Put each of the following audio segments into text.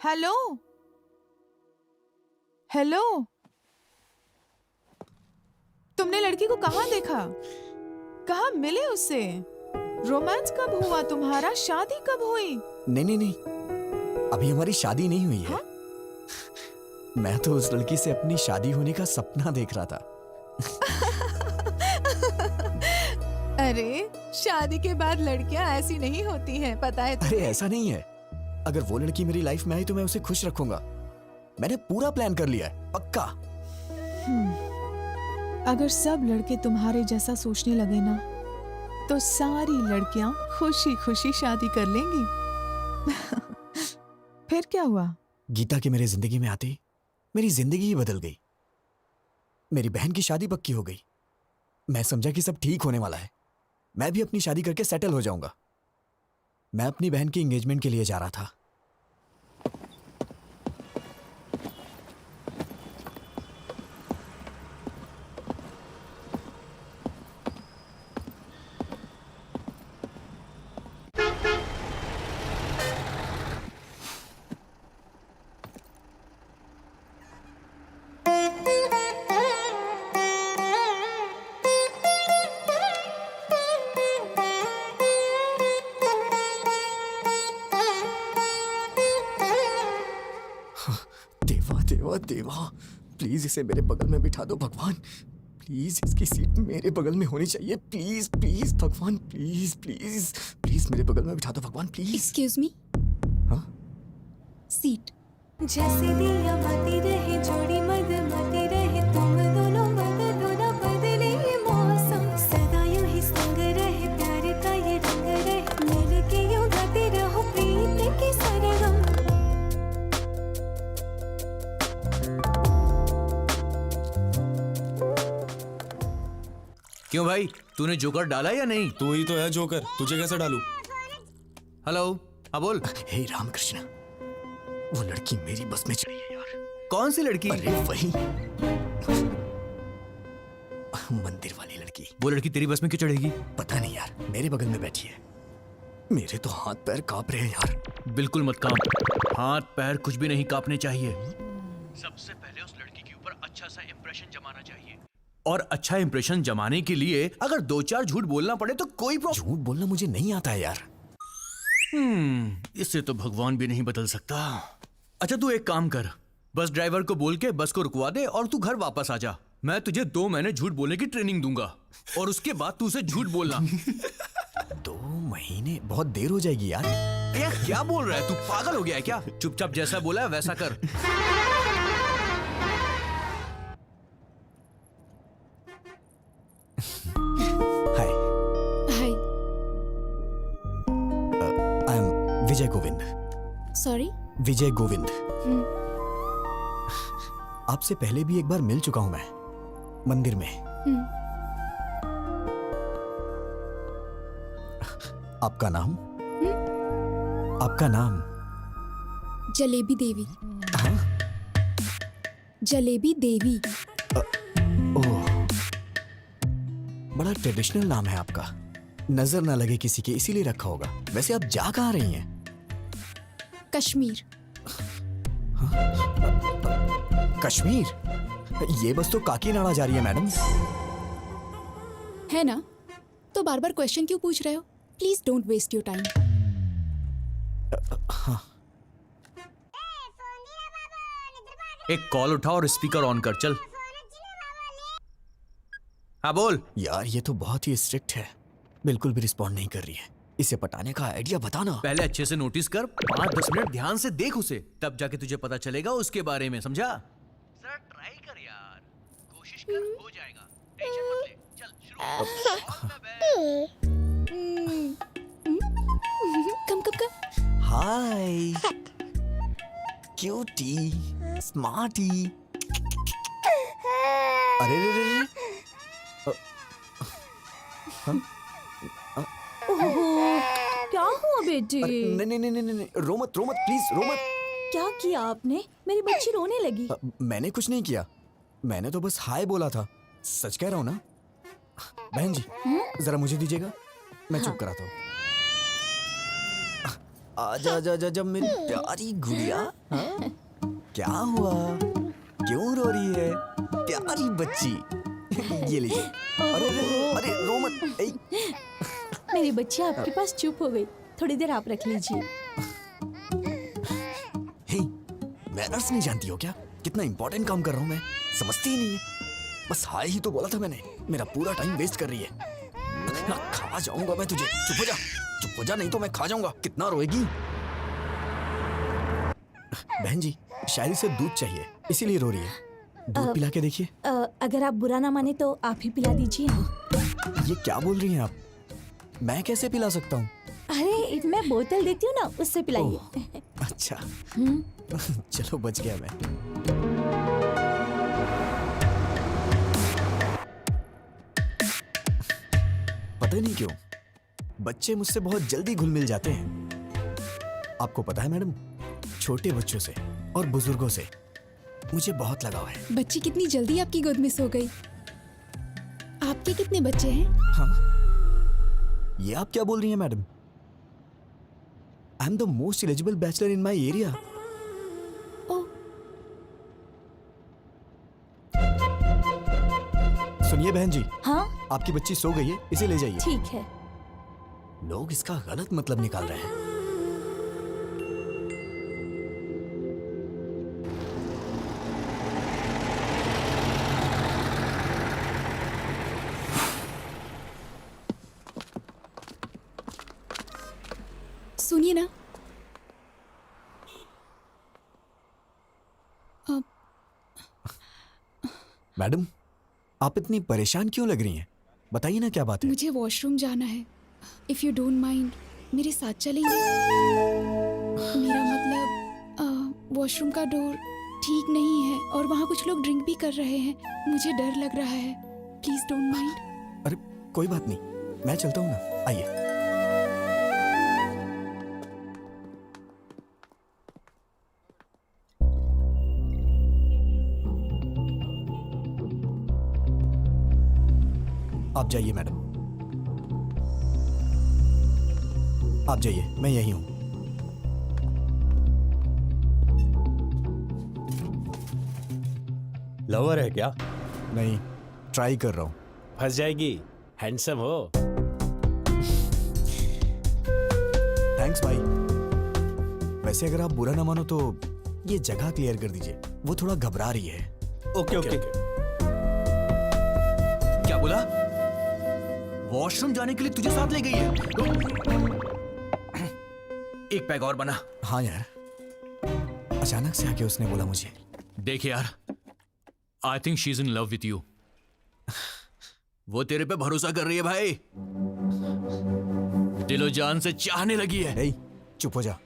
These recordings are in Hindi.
हेलो हेलो, तुमने लड़की को कहाँ देखा? कहाँ मिले उससे? रोमांस कब हुआ तुम्हारा? शादी कब हुई? नहीं नहीं नहीं, अभी हमारी शादी नहीं हुई है। हाँ? मैं तो उस लड़की से अपनी शादी होने का सपना देख रहा था। अरे शादी के बाद लड़कियां ऐसी नहीं होती हैं, पता है अरे तुम्हें? ऐसा नहीं है, अगर वो लड़की मेरी लाइफ में आई तो मैं उसे खुश रखूंगा। मैंने पूरा प्लान कर लिया है, पक्का। अगर सब लड़के तुम्हारे जैसा सोचने लगे ना, तो सारी लड़कियां खुशी खुशी शादी कर लेंगी। फिर क्या हुआ? गीता के मेरे जिंदगी में आते ही मेरी जिंदगी ही बदल गई। मेरी बहन की शादी पक्की हो गई। मैं समझा कि सब ठीक होने वाला है, मैं भी अपनी शादी करके सेटल हो जाऊंगा। मैं अपनी बहन की एंगेजमेंट के लिए जा रहा था। देवा देवा देवा, प्लीज इसे मेरे बगल में बिठा दो भगवान। प्लीज इसकी सीट मेरे बगल में होनी चाहिए। प्लीज प्लीज भगवान, प्लीज प्लीज प्लीज मेरे बगल में बिठा दो भगवान, प्लीज। Excuse me. हाँ? सीट। जैसे दिया मती रहे जोड़ी मद मती रहे, तुम दोनों बदलो ना बदले ये मौसम, सदा यूं ही संग रहे, प्यार का ये रंग रहे, मिल के यूं गाते रहो प्रीत की सरगम। क्यों भाई, तूने जोकर डाला या नहीं? तू ही तो है जोकर, तुझे कैसे डालूं? हेलो, हाँ बोल। हे रामकृष्ण, वो लड़की मेरी बस में चढ़ी है यार। कौन सी लड़की? अरे वही मंदिर वाली लड़की। वो लड़की तेरी बस में क्यों चढ़ेगी? पता नहीं यार, मेरे बगल में बैठी है। मेरे तो हाथ पैर कांप रहे हैं यार। बिल्कुल मत कांप, हाथ पैर कुछ भी नहीं कांपने चाहिए। सबसे पहले उस लड़की के ऊपर अच्छा सा इंप्रेशन जमाना चाहिए, और अच्छा इंप्रेशन जमाने के लिए अगर दो चार झूठ बोलना पड़े तो कोई प्रॉब्लम। झूठ बोलना मुझे नहीं आता है यार। इससे तो भगवान भी नहीं बदल सकता। अच्छा तू एक काम कर, बस ड्राइवर को बोल के बस को रुकवा दे और तू घर वापस आ जा। मैं तुझे 2 महीने झूठ बोलने की ट्रेनिंग दूंगा और उसके बाद तू उसे झूठ बोलना। 2 महीने बहुत देर हो जाएगी यार। यार क्या बोल रहा है तू, पागल हो गया है क्या? चुपचाप जैसा बोला है वैसा कर। Hi, hi. I am Vijay Govind. Sorry. Vijay Govind. आपसे पहले भी एक बार मिल चुका हूं मैं, मंदिर में। आपका नाम? आपका नाम? जलेबी देवी। हाँ? जलेबी देवी। ओह, बड़ा ट्रेडिशनल नाम है आपका। नजर ना लगे किसी के इसीलिए रखा होगा। वैसे आप जा कहाँ रही हैं? कश्मीर। कश्मीर? ये बस तो काकीनाडा जा रही है मैडम। है ना? तो बार बार क्वेश्चन क्यों पूछ रहे हो? Please don't waste your time. एक कॉल उठा और स्पीकर ऑन कर, चल। हाँ बोल। यार ये तो बहुत ही स्ट्रिक्ट है, बिल्कुल भी रिस्पॉन्ड नहीं कर रही है। इसे पटाने का आइडिया बताना। पहले अच्छे से नोटिस कर, 5-10 मिनट ध्यान से देख उसे, तब जाके तुझे पता चलेगा उसके बारे में, समझा? जरा ट्राई कर यार, कोशिश कर, हो जाएगा। टेंशन मत ले, चल शुरू कर। कम कम कम। हाय क्यूटी स्मार्टी। अरे रे रे रे। क्या हुआ बेटी? नहीं नहीं नहीं नहीं नहीं, रो मत प्लीज, रो मत। क्या किया आपने? मेरी बच्ची रोने लगी। मैंने कुछ नहीं किया, मैंने तो बस हाय बोला था। सच कह रहा हूँ ना। बहन जी जरा मुझे दीजिएगा, मैं चुप कराता हूँ। आजा जा जा जा मेरी प्यारी गुड़िया। हाँ? क्या हुआ, क्यों रो रही है प्यारी बच्ची? ये लीजिए। अरे अरे अरे रो मत। ए, मेरी बच्ची आपके पास चुप हो गई, थोड़ी देर आप रख लीजिए। हे, मैनर्स नहीं जानती हो क्या? कितना इंपॉर्टेंट काम कर रहा हूँ मैं, समझती ही नहीं है। बस हाय ही तो बोला था मैंने, मेरा पूरा टाइम वेस्ट कर रही है। ना खा जाऊंगा मैं तुझे। चुप हो जा नहीं तो मैं खा जाऊंगा। कितना रोएगी? बहन जी, शायद इसे दूध चाहिए इसीलिए रो रही है। दूध पिला के देखिए। अगर आप बुरा ना माने तो आप ही पिला दीजिए। ये क्या बोल रही हैं आप? मैं कैसे पिला सकता हूँ? अरे मैं बोतल देती हूँ ना, उससे पिलाइए। अच्छा चलो बच गया मैं। पता नहीं क्यों बच्चे मुझसे बहुत जल्दी घुल मिल जाते हैं। आपको पता है मैडम, छोटे बच्चों से और बुजुर्गों से मुझे बहुत लगाव है। बच्ची कितनी जल्दी आपकी गोद में सो गई। आपके कितने बच्चे हैं? हाँ, ये आप क्या बोल रही हैं madam? I am the most eligible bachelor in my area. सुनिए बहन जी, हाँ आपकी बच्ची सो गई है, इसे ले जाइए। ठीक है। लोग इसका गलत मतलब निकाल रहे हैं। सुनिए ना, मैडम, आप इतनी परेशान क्यों लग रही हैं? बताइए ना क्या बात है। मुझे वॉशरूम जाना है। इफ यू डोंट माइंड, मेरे साथ चलेंगे? मेरा मतलब वॉशरूम का डोर ठीक नहीं है और वहाँ कुछ लोग ड्रिंक भी कर रहे हैं। मुझे डर लग रहा है। Please don't mind. अरे कोई बात नहीं, मैं चलता हूँ ना, आइए। आप जाइए मैडम, आप जाइए, मैं यही हूं। लवर है क्या? नहीं, ट्राई कर रहा हूं। फंस जाएगी। हैंडसम हो। थैंक्स भाई। वैसे अगर आप बुरा ना मानो तो ये जगह क्लियर कर दीजिए, वो थोड़ा घबरा रही है। Okay okay. क्या बोला? वॉशरूम जाने के लिए तुझे साथ ले गई है? एक पैग और बना। हाँ यार, अचानक से आके उसने बोला मुझे। देख यार, I think she is in love with you. वो तेरे पे भरोसा कर रही है भाई, दिलो जान से चाहने लगी है। ए, चुप हो जा।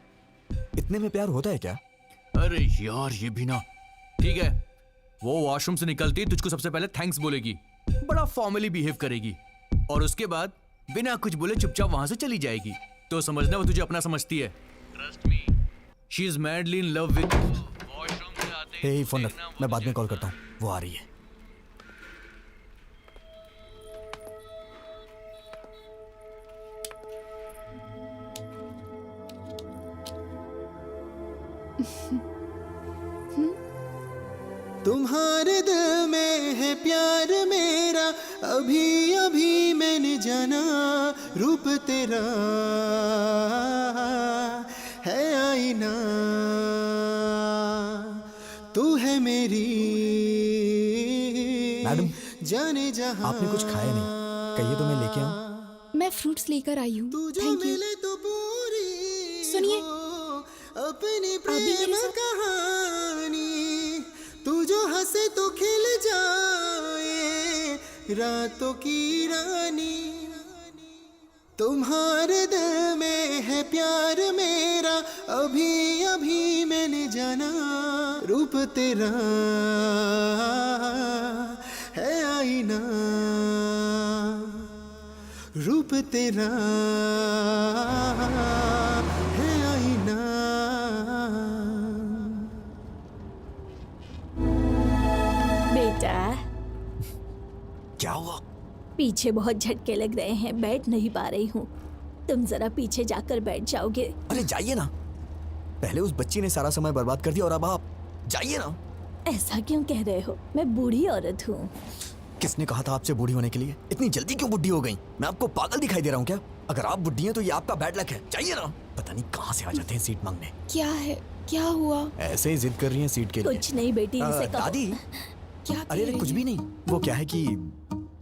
इतने में प्यार होता है क्या? अरे यार ये भी ना। ठीक है, वो वॉशरूम से निकलती तुझको सबसे पहले थैंक्स बोलेगी, बड़ा फॉर्मली बिहेव करेगी और उसके बाद बिना कुछ बोले चुपचाप वहां से चली जाएगी। तो समझना वो तुझे अपना समझती है। Trust me, she is madly in love with you. Washroom से आते हे फोन रख, मैं बाद में कॉल करता हूँ, वो आ रही है। तुम्हारे दिल में है प्यार मेरा, अभी अभी मैंने जाना। रूप तेरा है आईना, तू है मेरी मैडम, जाने जहां। आपने कुछ खाया नहीं, कहिए तो मैं लेके आऊं। मैं फ्रूट्स लेकर आई हूँ। तू जो थैंक यू। मिले तो पूरी सुनिए, हो अपनी भी प्रेम मेरे साथ- कहानी। तू जो हंसे तो खिल जाए रातों की रानी। तुम्हारे दिल में है प्यार मेरा, अभी अभी मैंने जाना। रूप तेरा है आईना, रूप तेरा है आईना। बेटा, क्या हुआ? पीछे बहुत झटके लग रहे हैं, बैठ नहीं पा रही हूँ। तुम जरा पीछे जाकर बैठ जाओगे? अरे जाइए ना, पहले उस बच्ची ने सारा समय बर्बाद कर दिया और अब आप जाइए ना। ऐसा क्यों कह रहे हो? मैं बूढ़ी औरत हूँ। किसने कहा था आपसे बूढ़ी होने के लिए? इतनी जल्दी क्यों बुढ़ी हो गई? मैं आपको पागल दिखाई दे रहा हूँ क्या? अगर आप बुढ़ी हैं तो ये आपका बैड लक है। जाइए ना। पता नहीं कहाँ से आ जाते हैं सीट मांगने। क्या है? क्या हुआ? ऐसे ही जिद कर रही हैं सीट के लिए। कुछ नहीं बेटी, इसे कहो। दादी, क्या अरे अरे कुछ भी नहीं। वो क्या है कि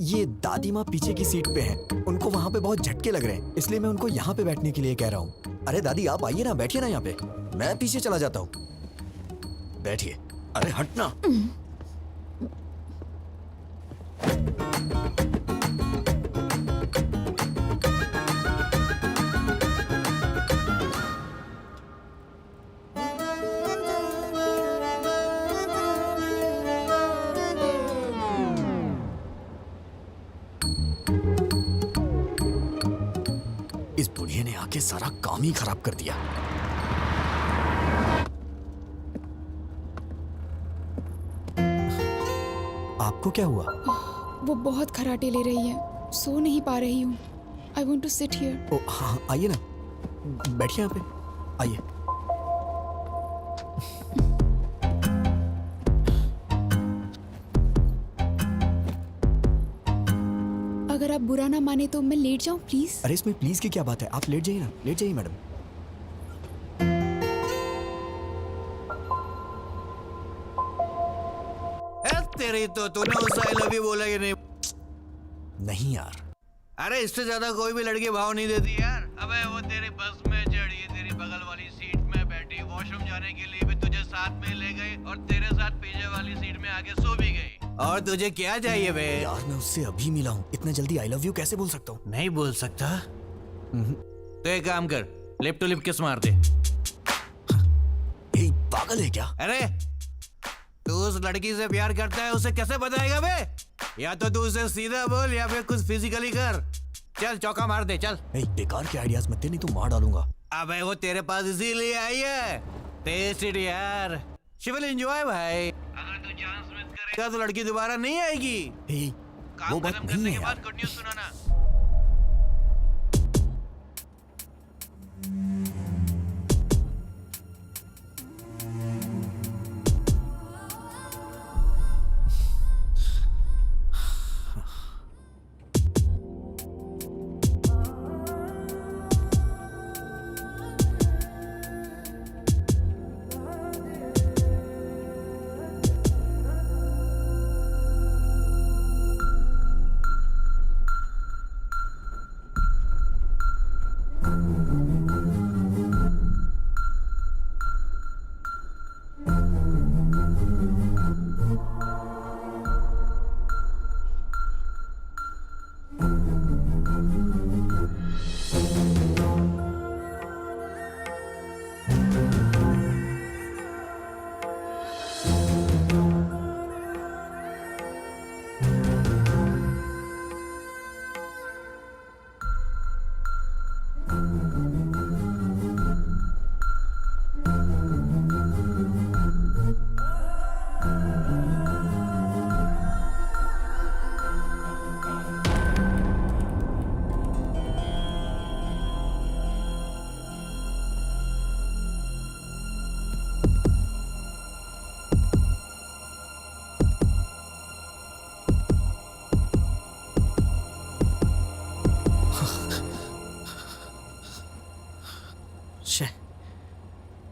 ये दादी माँ पीछे की सीट पे हैं, उनको वहाँ पे बहुत झटके लग रहे हैं, इसलिए मैं उनको यहाँ पे बैठने के लिए कह रहा हूँ। अरे दादी आप आइए ना, बैठिए ना यहाँ पे, मैं पीछे चला जाता हूँ। बैठिए। अरे हटना। इस बुढ़िया ने आके सारा काम ही खराब कर दिया। आपको क्या हुआ? वो बहुत खराटे ले रही है, सो नहीं पा रही हूँ। I want to sit here. ओ हाँ, आइए ना, बैठिए यहाँ पे, आइए। अगर आप बुरा ना माने तो मैं लेट जाऊँ प्लीज? अरे इसमें प्लीज की क्या बात है, आप लेट जाइए ना, लेट जाइए मैडम। तेरी तो तूने उस आई लव यू बोला कि नहीं? नहीं यार। अरे इससे ज्यादा कोई भी लड़की भाव नहीं देती यार। अबे वो तेरी बस में चढ़ी, तेरी बगल वाली सीट में बैठी, वॉशरूम जाने के लिए भी तुझे साथ में ले गई और तेरे साथ पीछे वाली सीट में आके सो भी गई। और तुझे क्या चाहिए बे? यार मैं उससे अभी मिला हूँ, इतना जल्दी आई लव यू कैसे बोल सकता हूँ? नहीं बोल सकता? तो एक काम कर, लिप टू लिप किस मार दे। ये पागल है क्या? अरे तू उस लड़की से प्यार करता है, उसे कैसे बताएगा बे? या तो तू उसे सीधा बोल या फिर कुछ फिजिकली कर। चल चौका मार दे, चल। बेकार के आइडियाज मत दे, नहीं तो मार डालूंगा। अबे वो तेरे पास इसीलिए आई है। टेस्ट इट यार, शी विल एंजॉय भाई। अगर तू चांस मिस करेगा तो लड़की दोबारा नहीं आएगी। वो काम बात खत्म नहीं करने है के यार। बाद गुड न्यूज़ सुनाना।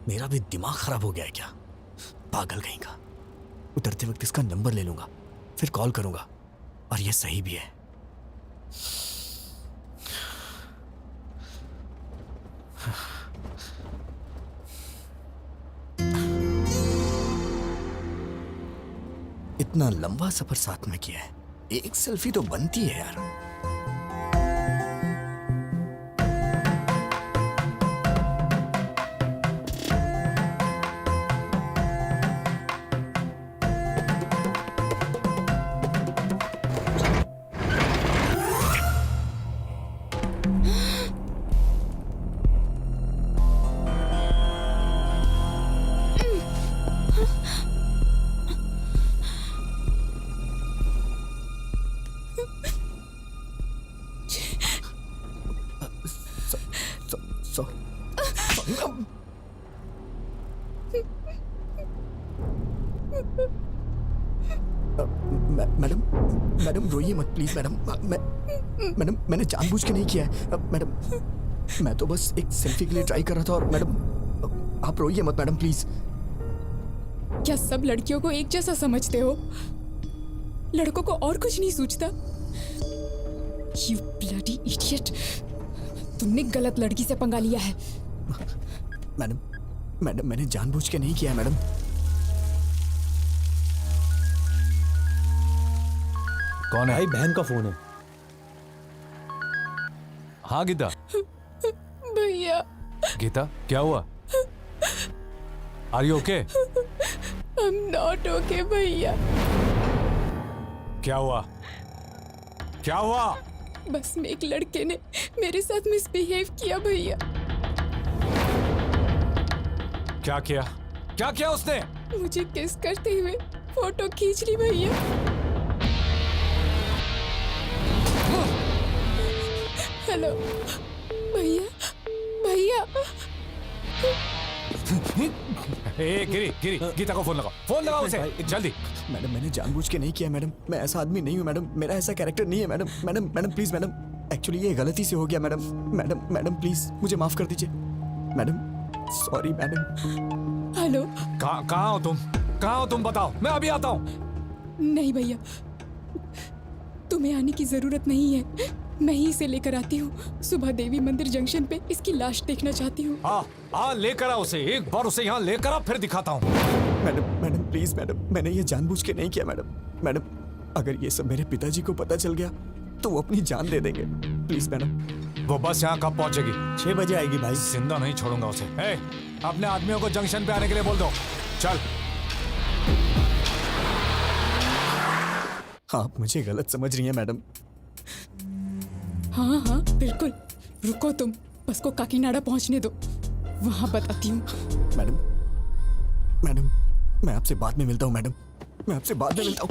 मेरा भी दिमाग खराब हो गया है क्या? पागल कहीं का। उतरते वक्त इसका नंबर ले लूंगा, फिर कॉल करूंगा। और ये सही भी है। इतना लंबा सफर साथ में किया है, एक सेल्फी तो बनती है यार। मैडम मैडम रोइए मत प्लीज मैडम। मैडम मैंने जानबूझ के नहीं किया है मैडम। मैं तो बस एक सेल्फी के लिए ट्राई कर रहा था। और मैडम आप रोइए मत मैडम प्लीज। क्या सब लड़कियों को एक जैसा समझते हो? लड़कों को और कुछ नहीं सूझता? You bloody idiot! तुमने गलत लड़की से पंगा लिया है। मैडम मैडम मैंने जानबूझ के नहीं किया है मैडम। कौन है? भाई बहन का फोन है। हाँ गीता। भैया गीता क्या हुआ? Are you okay? I'm not okay भैया। क्या हुआ? क्या हुआ? बस में एक लड़के ने मेरे साथ मिसबिहेव किया भैया। क्या किया? क्या किया उसने? मुझे किस करते हुए फोटो खींच ली भैया। हेलो भैया भैया। ए गिरी गिरी, गीता को फोन लगाओ, फोन लगाओ उसे जल्दी। मैडम मैंने जानबूझ के नहीं किया मैडम। मैं ऐसा आदमी नहीं हूँ मैडम। मेरा ऐसा कैरेक्टर नहीं है madam. Madam madam please madam, actually ये गलती से हो गया मैडम। मैडम मैडम प्लीज मुझे माफ कर दीजिए मैडम। Sorry madam. हेलो कहाँ हो तुम? कहाँ हो तुम? बताओ, मैं अभी आता हूँ। नहीं भैया, तुम्हें आने की जरूरत नहीं है। मैं ही इसे लेकर आती हूँ। सुबह देवी मंदिर जंक्शन पे इसकी लाश देखना चाहती हूँ। हाँ लेकर आ उसे, एक बार उसे यहाँ लेकर आ, फिर दिखाता हूँ। मैडम मैडम प्लीज मैडम, मैंने ये जानबूझ के नहीं किया मैडम। मैडम अगर ये सब मेरे पिताजी को पता चल गया तो वो अपनी जान दे देंगे। Please madam. वो बस यहाँ कब पहुँचेगी? 6 बजे आएगी भाई। जिंदा नहीं छोड़ूंगा उसे। ए, अपने आदमियों को जंक्शन पे आने के लिए बोल दो। चल। आप मुझे गलत समझ रही हैं मैडम। हाँ हाँ बिल्कुल, रुको तुम, बस को काकीनाडा पहुँचने दो, वहाँ बताती हूँ। मैडम मैडम मैं आपसे बाद में मिलता हूँ मैडम। मैं आपसे बाद में मिलता हूँ।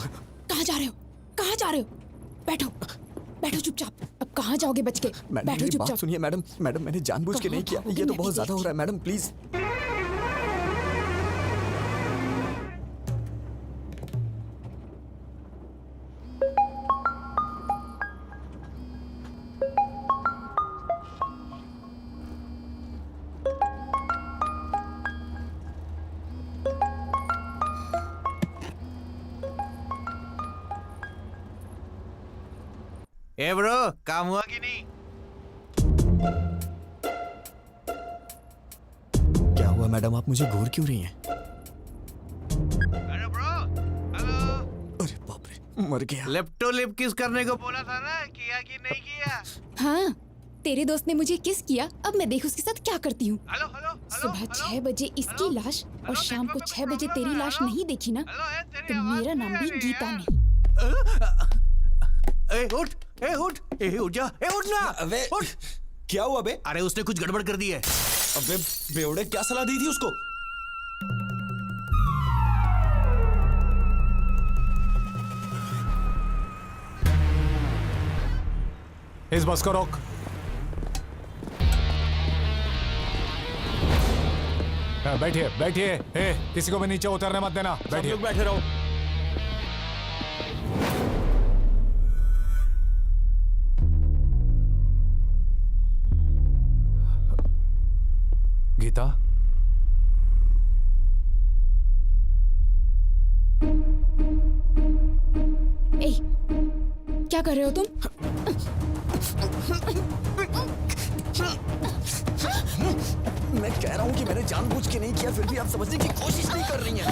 कहाँ जा रहे हो? कहाँ जा रहे हो? बैठो बैठो चुपचाप। अब कहाँ जाओगे बच के? मैडम बैठो मेरी बात चुपचाप। सुनिए मैडम। मैडम मैंने जानबूझ के नहीं किया। कहाँ ये तो मैं बहुत भी ज्यादा हो रहा है मैडम प्लीज। ए ब्रो, काम हुआ कि नहीं? क्या हुआ मैडम, आप मुझे घूर क्यों रही हैं? अरे ब्रो, हेलो। अरे बाप रे, मर गया। लिप लिप किस करने को बोला था ना, किया कि नहीं किया? हाँ, तेरे दोस्त ने मुझे किस किया, अब मैं देख उसके साथ क्या करती हूँ। Hello hello. सुबह 6 बजे इसकी लाश और शाम को 6 बजे तेरी लाश नहीं देखी ना, तो मेरा नाम भी गीता नहीं। ए उठ, उठ जा, उठ ना। अबे उठ। क्या हुआ बे? अरे उसने कुछ गड़बड़ कर दी है। अबे बेवड़े, क्या सलाह दी थी उसको? इस बस को रोक। बैठिए बैठिए। किसी को भी नीचे उतरने मत देना। सब लोग बैठे रहो। गीता, ए, क्या कर रहे हो तुम? मैं कह रहा हूँ कि मैंने जानबूझ के नहीं किया, फिर भी आप समझने की कोशिश नहीं कर रही हैं।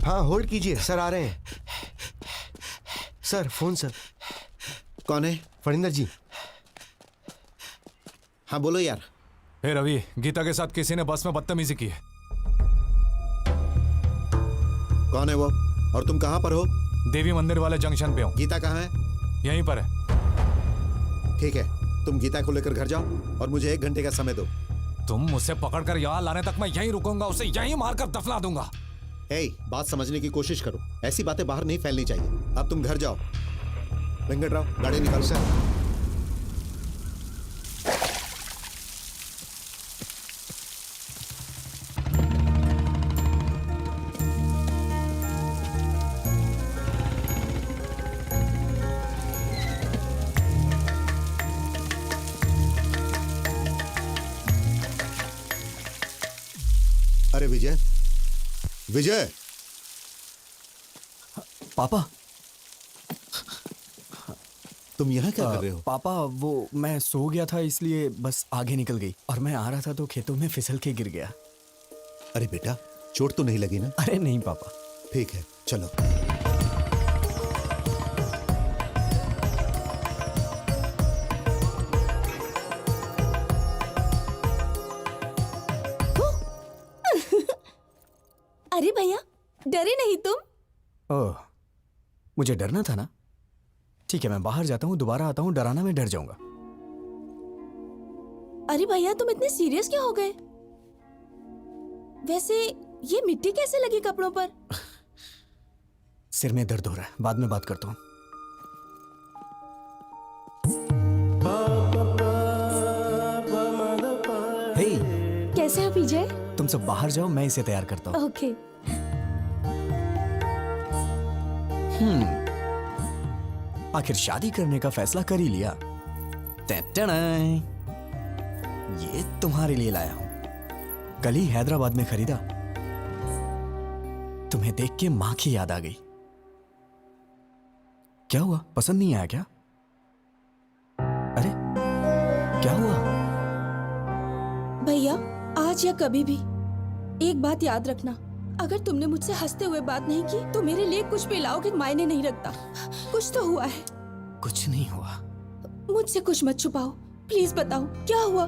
हाँ होल्ड कीजिए, सर आ रहे हैं। Sir phone sir. कौन है? फरिंदर जी। हाँ बोलो यार। हे रवि, गीता के साथ किसी ने बस में बदतमीजी की है। कौन है वो और तुम कहाँ पर हो? देवी मंदिर वाले जंक्शन पे हूँ। गीता कहाँ है? यहीं पर है। ठीक है, तुम गीता को लेकर घर जाओ और मुझे 1 घंटे का समय दो। तुम मुझसे पकड़कर यहाँ लाने तक मैं यहीं रुकूंगा, उसे यहीं मारकर दफना दूंगा। ए, बात समझने की कोशिश करो, ऐसी बातें बाहर नहीं फैलनी चाहिए। अब तुम घर जाओ। वेंकटराव, गाड़ी निकाल सर। अरे विजय, विजय, पापा, तुम यहाँ क्या कर रहे हो? पापा वो मैं सो गया था इसलिए बस आगे निकल गई और मैं आ रहा था तो खेतों में फिसल के गिर गया। अरे बेटा, चोट तो नहीं लगी ना? अरे नहीं पापा। ठीक है, चलो। अरे भैया, डरे नहीं तुम? ओह, मुझे डरना था ना। ठीक है, मैं बाहर जाता हूँ, दोबारा आता हूँ, डराना मैं डर जाऊंगा। अरे भैया, तुम इतने सीरियस क्यों हो गए? वैसे ये मिट्टी कैसे लगी कपड़ों पर? सिर में दर्द हो रहा है, बाद में बात करता हूँ। हे, कैसे हो विजय? तुम सब बाहर जाओ, मैं इसे तैयार करता हूँ। ओके। आखिर शादी करने का फैसला कर ही लिया। टैटनाय, ये तुम्हारे लिए लाया हूं। कल ही हैदराबाद में खरीदा। तुम्हें देख के मां की याद आ गई। क्या हुआ, पसंद नहीं आया क्या? अरे क्या हुआ? भैया, आज या कभी भी एक बात याद रखना, अगर तुमने मुझसे हंसते हुए बात नहीं की तो मेरे लिए कुछ भी लाओगे मायने नहीं रखता। कुछ तो हुआ है। कुछ नहीं हुआ। मुझसे कुछ मत छुपाओ, प्लीज बताओ क्या हुआ।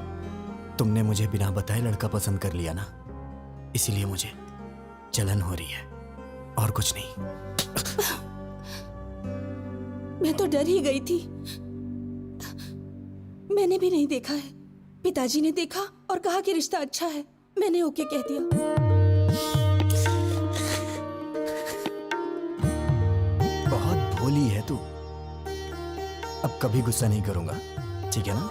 तुमने मुझे बिना बताए लड़का पसंद कर लिया ना, इसीलिए मुझे जलन हो रही है और कुछ नहीं। मैं तो डर ही गई थी। मैंने भी नहीं देखा है, पिताजी ने देखा और कहा कि रिश्ता अच्छा है। मैंने ओके कह दिया। बहुत भोली है तू। अब कभी गुस्सा नहीं करूंगा, ठीक है ना?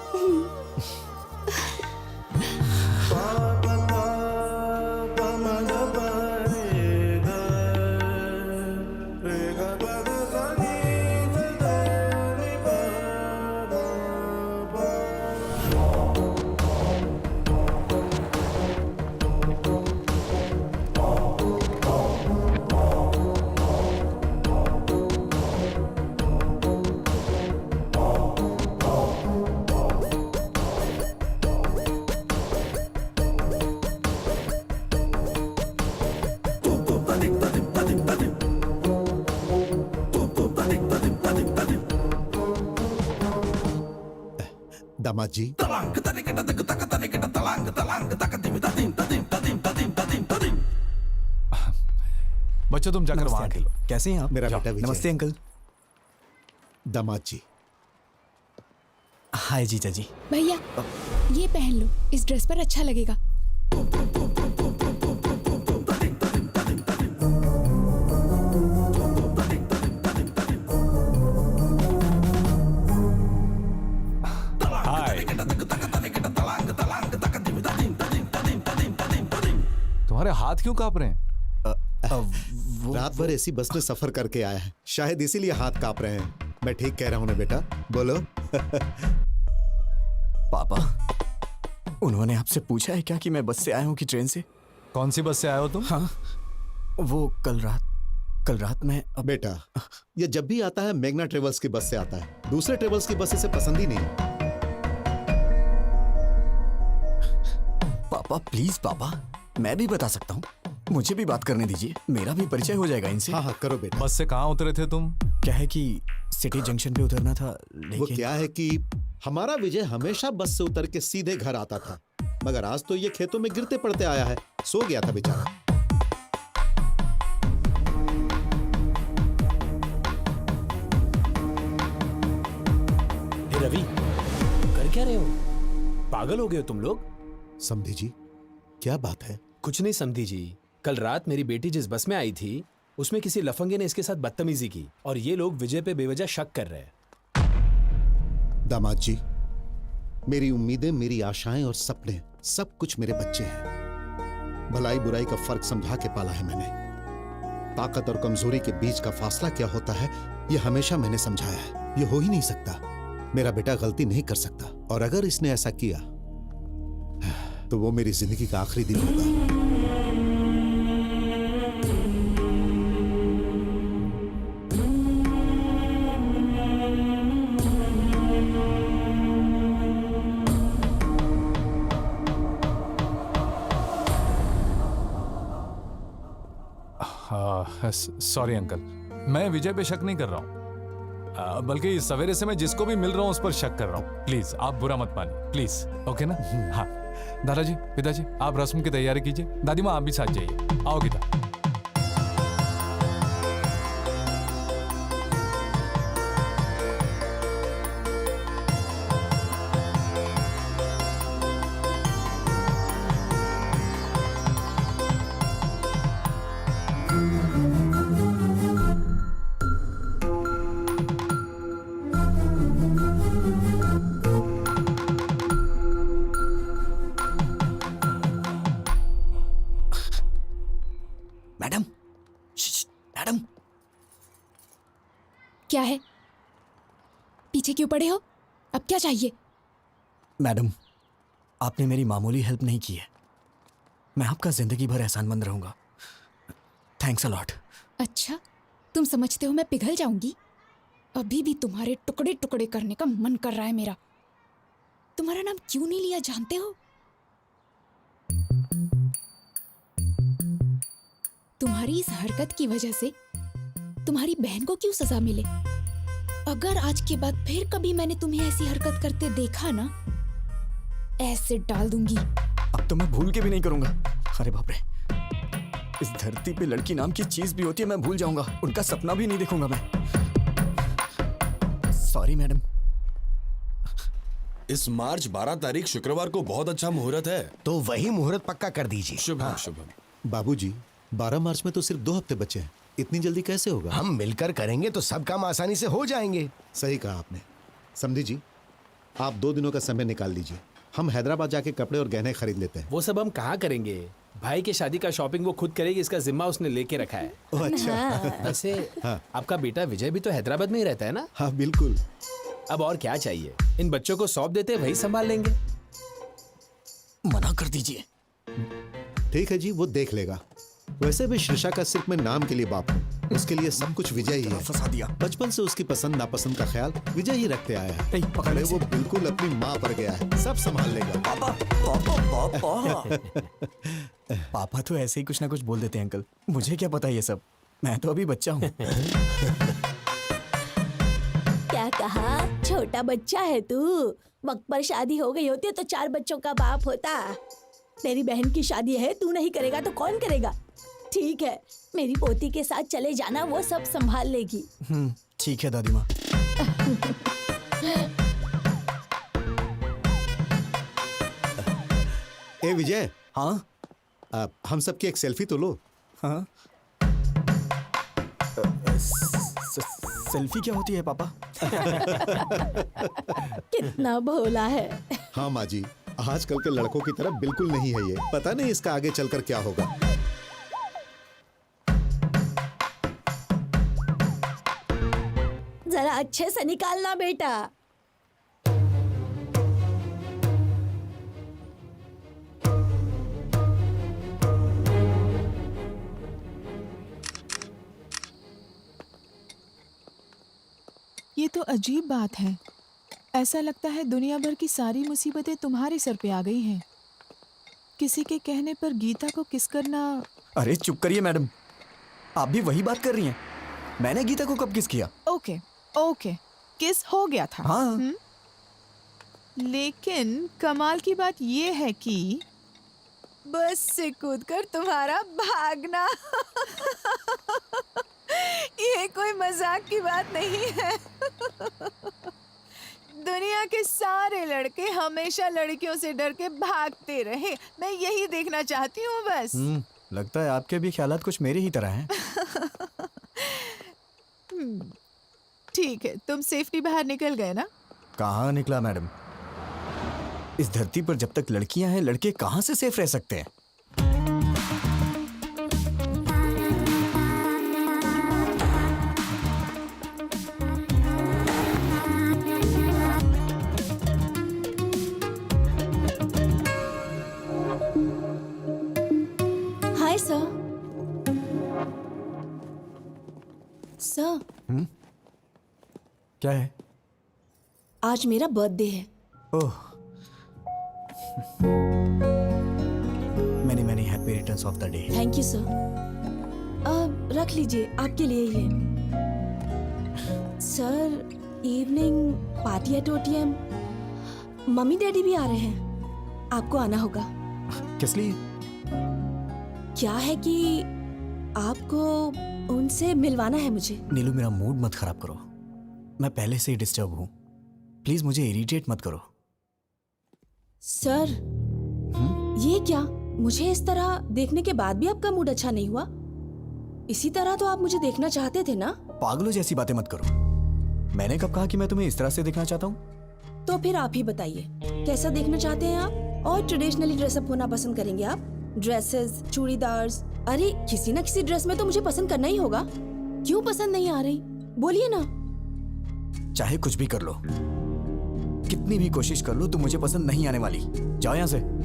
दामाद जी, बच्चों तुम जाकर वहां खेलो। कैसे हैं आप? मेरा जाओ। बेटा विजय। नमस्ते अंकल। दामाद जी, हाय जीजा जी। भैया, ये पहन लो, इस ड्रेस पर अच्छा लगेगा। हाय। तुम्हारे हाथ क्यों कांप रहे हैं? रात भर ऐसी बस में सफर करके आया है, शायद इसीलिए हाथ कांप रहे हैं। मैं ठीक कह रहा हूं ना बेटा? बोलो। पापा, उन्होंने आपसे पूछा है क्या कि मैं बस से आया हूँ कि ट्रेन से? कौन सी बस से आए हो तुम? हाँ, वो कल रात में। बेटा, ये जब भी आता है मेघना ट्रेवल्स की बस से आता है, दूसरे ट्रेवल्स की बस इसे पसंद ही नहीं। पापा प्लीज पापा, मैं भी बता सकता हूँ, मुझे भी बात करने दीजिए, मेरा भी परिचय हो जाएगा इनसे। हाँ हाँ करो बेटा। बस से कहाँ उतरे थे तुम? क्या है कि सिटी जंक्शन पे उतरना था, वो लेकिन क्या है कि हमारा विजय हमेशा बस से उतर के सीधे घर आता था, मगर आज तो ये खेतों में गिरते पड़ते आया है। सो गया था बेचारा। हे रवि, कर क्या रहे हो? पागल हो गए हो तुम लोग? समधी जी, क्या बात है? कुछ नहीं समधी जी, कल रात मेरी बेटी जिस बस में आई थी उसमें किसी लफंगे ने इसके साथ बदतमीजी की और ये लोग विजय पे बेवजह शक कर रहे हैं। दामाद जी, मेरी उम्मीदें, मेरी आशाएं और सपने सब कुछ मेरे बच्चे हैं। भलाई बुराई का फर्क समझा के पाला है मैंने। ताकत और कमजोरी के बीच का फासला क्या होता है ये हमेशा मैंने समझाया है। ये हो ही नहीं सकता। मेरा बेटा गलती नहीं कर सकता, और अगर इसने ऐसा किया तो वो मेरी जिंदगी का आखिरी दिन होगा। सॉरी अंकल, मैं विजय पे शक नहीं कर रहा हूँ, बल्कि सवेरे से मैं जिसको भी मिल रहा हूँ उस पर शक कर रहा हूँ। प्लीज आप बुरा मत मानिए, प्लीज। ओके ना? हाँ दादाजी, पिताजी, आप रस्म की तैयारी कीजिए। दादी माँ आप भी साथ जाइए। आओ गीता। मैडम, मैडम, क्या है? पीछे क्यों पड़े हो? अब क्या चाहिए? मैडम, आपने मेरी मामूली हेल्प नहीं की है। मैं आपका जिंदगी भर एहसानमंद रहूंगा। Thanks a lot. अच्छा, तुम समझते हो मैं पिघल जाऊंगी? अभी भी तुम्हारे टुकड़े टुकड़े करने का मन कर रहा है मेरा। तुम्हारा नाम क्यों नहीं लिया जानते हो? तुम्हारी इस हरकत की वजह से तुम्हारी बहन को क्यों सजा मिले? अगर आज के बाद फिर कभी मैंने तुम्हें ऐसी हरकत करते देखा ना, ऐसे डाल दूंगी। अब तो मैं भूल के भी नहीं करूंगा। अरे बाप रे, इस धरती पे लड़की नाम की चीज भी होती है, मैं भूल जाऊंगा। उनका सपना भी नहीं देखूंगा मैं। Sorry madam. इस मार्च 12 तारीख शुक्रवार को बहुत अच्छा मुहूर्त है, तो वही मुहूर्त पक्का कर दीजिए। शुभ शुभ। बाबूजी, 12 मार्च में तो सिर्फ 2 हफ्ते बचे हैं। इतनी जल्दी कैसे होगा? हम मिलकर करेंगे तो सब काम आसानी से हो जाएंगे। सही कहा आपने। समधी जी, आप 2 दिनों का समय निकाल लीजिए। हम हैदराबाद जाके कपड़े और गहने खरीद लेते हैं। वो सब हम कहाँ करेंगे? भाई की शादी का शॉपिंग वो खुद करेगी, इसका जिम्मा उसने लेके रखा है। ओह अच्छा। वैसे हाँ। आपका बेटा विजय भी तो हैदराबाद में ही रहता है ना? हाँ बिल्कुल। अब और क्या चाहिए? इन बच्चों को सौंप देते, वही संभाल लेंगे। मना कर दीजिए। ठीक है जी, वो देख लेगा। वैसे भी शीर्षा का सिर्फ मैं नाम के लिए बाप हूँ। उसके लिए सब कुछ विजय ही है। फंसा दिया। बचपन से उसकी पसंद नापसंद का ख्याल विजय ही रखते आया है। नहीं, पकड़ अरे इसे। वो बिल्कुल अपनी माँ पर गया है, सब संभाल लेगा। पापा, पापा, पापा। पापा तो ऐसे ही कुछ ना कुछ बोल देते हैं अंकल। मुझे क्या पता ये सब, मैं तो अभी बच्चा हूँ। क्या कहा? छोटा बच्चा है तू? वक्त पर शादी हो गई होती तो 4 बच्चों का बाप होता। तेरी बहन की शादी है, तू नहीं करेगा तो कौन करेगा? ठीक है, मेरी पोती के साथ चले जाना, वो सब संभाल लेगी। ठीक है दादी माँ। ए विजय, हाँ हम सबकी एक सेल्फी तो लो। हाँ। सेल्फी क्या होती है पापा? कितना भोला है। हाँ माँ जी, आजकल के लड़कों की तरह बिल्कुल नहीं है ये। पता नहीं इसका आगे चलकर क्या होगा। जरा अच्छे से निकालना बेटा। ये तो अजीब बात है। ऐसा लगता है दुनिया भर की सारी मुसीबतें तुम्हारे सर पे आ गई हैं। किसी के कहने पर गीता को किस करना। अरे चुप करिए मैडम, आप भी वही बात कर रही हैं। मैंने गीता को कब किस किया? ओके ओके, किस हो गया था। हाँ। लेकिन कमाल की बात ये है कि बस से कूदकर तुम्हारा भागना ये कोई मजाक की बात नहीं है। दुनिया के सारे लड़के हमेशा लड़कियों से डर के भागते रहे। मैं यही देखना चाहती हूँ बस। लगता है आपके भी ख्यालात कुछ मेरी ही तरह हैं। ठीक है, तुम सेफ्टी बाहर निकल गए ना? कहाँ निकला मैडम? इस धरती पर जब तक लड़कियां हैं, लड़के कहाँ से सेफ रह सकते हैं? Hi sir. सर, क्या है? आज मेरा बर्थडे है। Oh, many many happy returns of the day. Thank you sir. रख लीजिए, आपके लिए ये। Sir, evening party at OTM। Mummy daddy भी आ रहे हैं, आपको आना होगा। किस लिए? क्या है कि आपको उनसे मिलवाना है मुझे। नीलू, मेरा मूड मत खराब करो। मैं पहले से ही डिस्टर्ब हूँ। प्लीज मुझे इरिटेट मत करो। सर, ये क्या? मुझे इस तरह देखने के बाद भी आपका मूड अच्छा नहीं हुआ? इसी तरह तो आप मुझे देखना चाहते थे ना? पागलों जैसी बातें मत करो। मैंने कब कहा कि मैं तुम्हें इस तरह से देखना चाहता हूँ? तो फिर आप ही बताइए, कैसा देखना चाहते हैं आप? और ट्रेडिशनली ड्रेसअप होना पसंद करेंगे आप? ड्रेसेस, चूड़ीदार्स, अरे किसी ना किसी ड्रेस में तो मुझे पसंद करना ही होगा। क्यों पसंद नहीं आ रही? बोलिए ना। चाहे कुछ भी कर लो, कितनी भी कोशिश कर लो, तुम मुझे पसंद नहीं आने वाली। जाओ यहाँ से।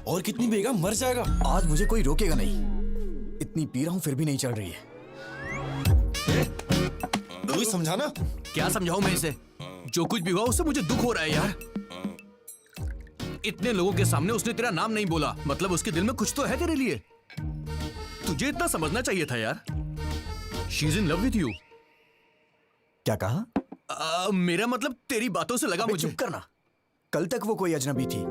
और कितनी पिएगा? मर जाएगा। आज मुझे कोई रोकेगा नहीं। इतनी पी रहा हूँ फिर भी नहीं चल रही है। कोई समझाना। क्या समझाऊं मैं इसे? जो कुछ भी हुआ उससे मुझे दुख हो रहा है यार। इतने लोगों के सामने उसने तेरा नाम नहीं बोला, मतलब उसके दिल में कुछ तो है तेरे लिए। तुझे इतना समझना चाहिए था यार। She is in love with you. क्या कहा? मेरा मतलब तेरी बातों से लगा अबे मुझे। चुप करना। कल तक वो कोई अजनबी थी।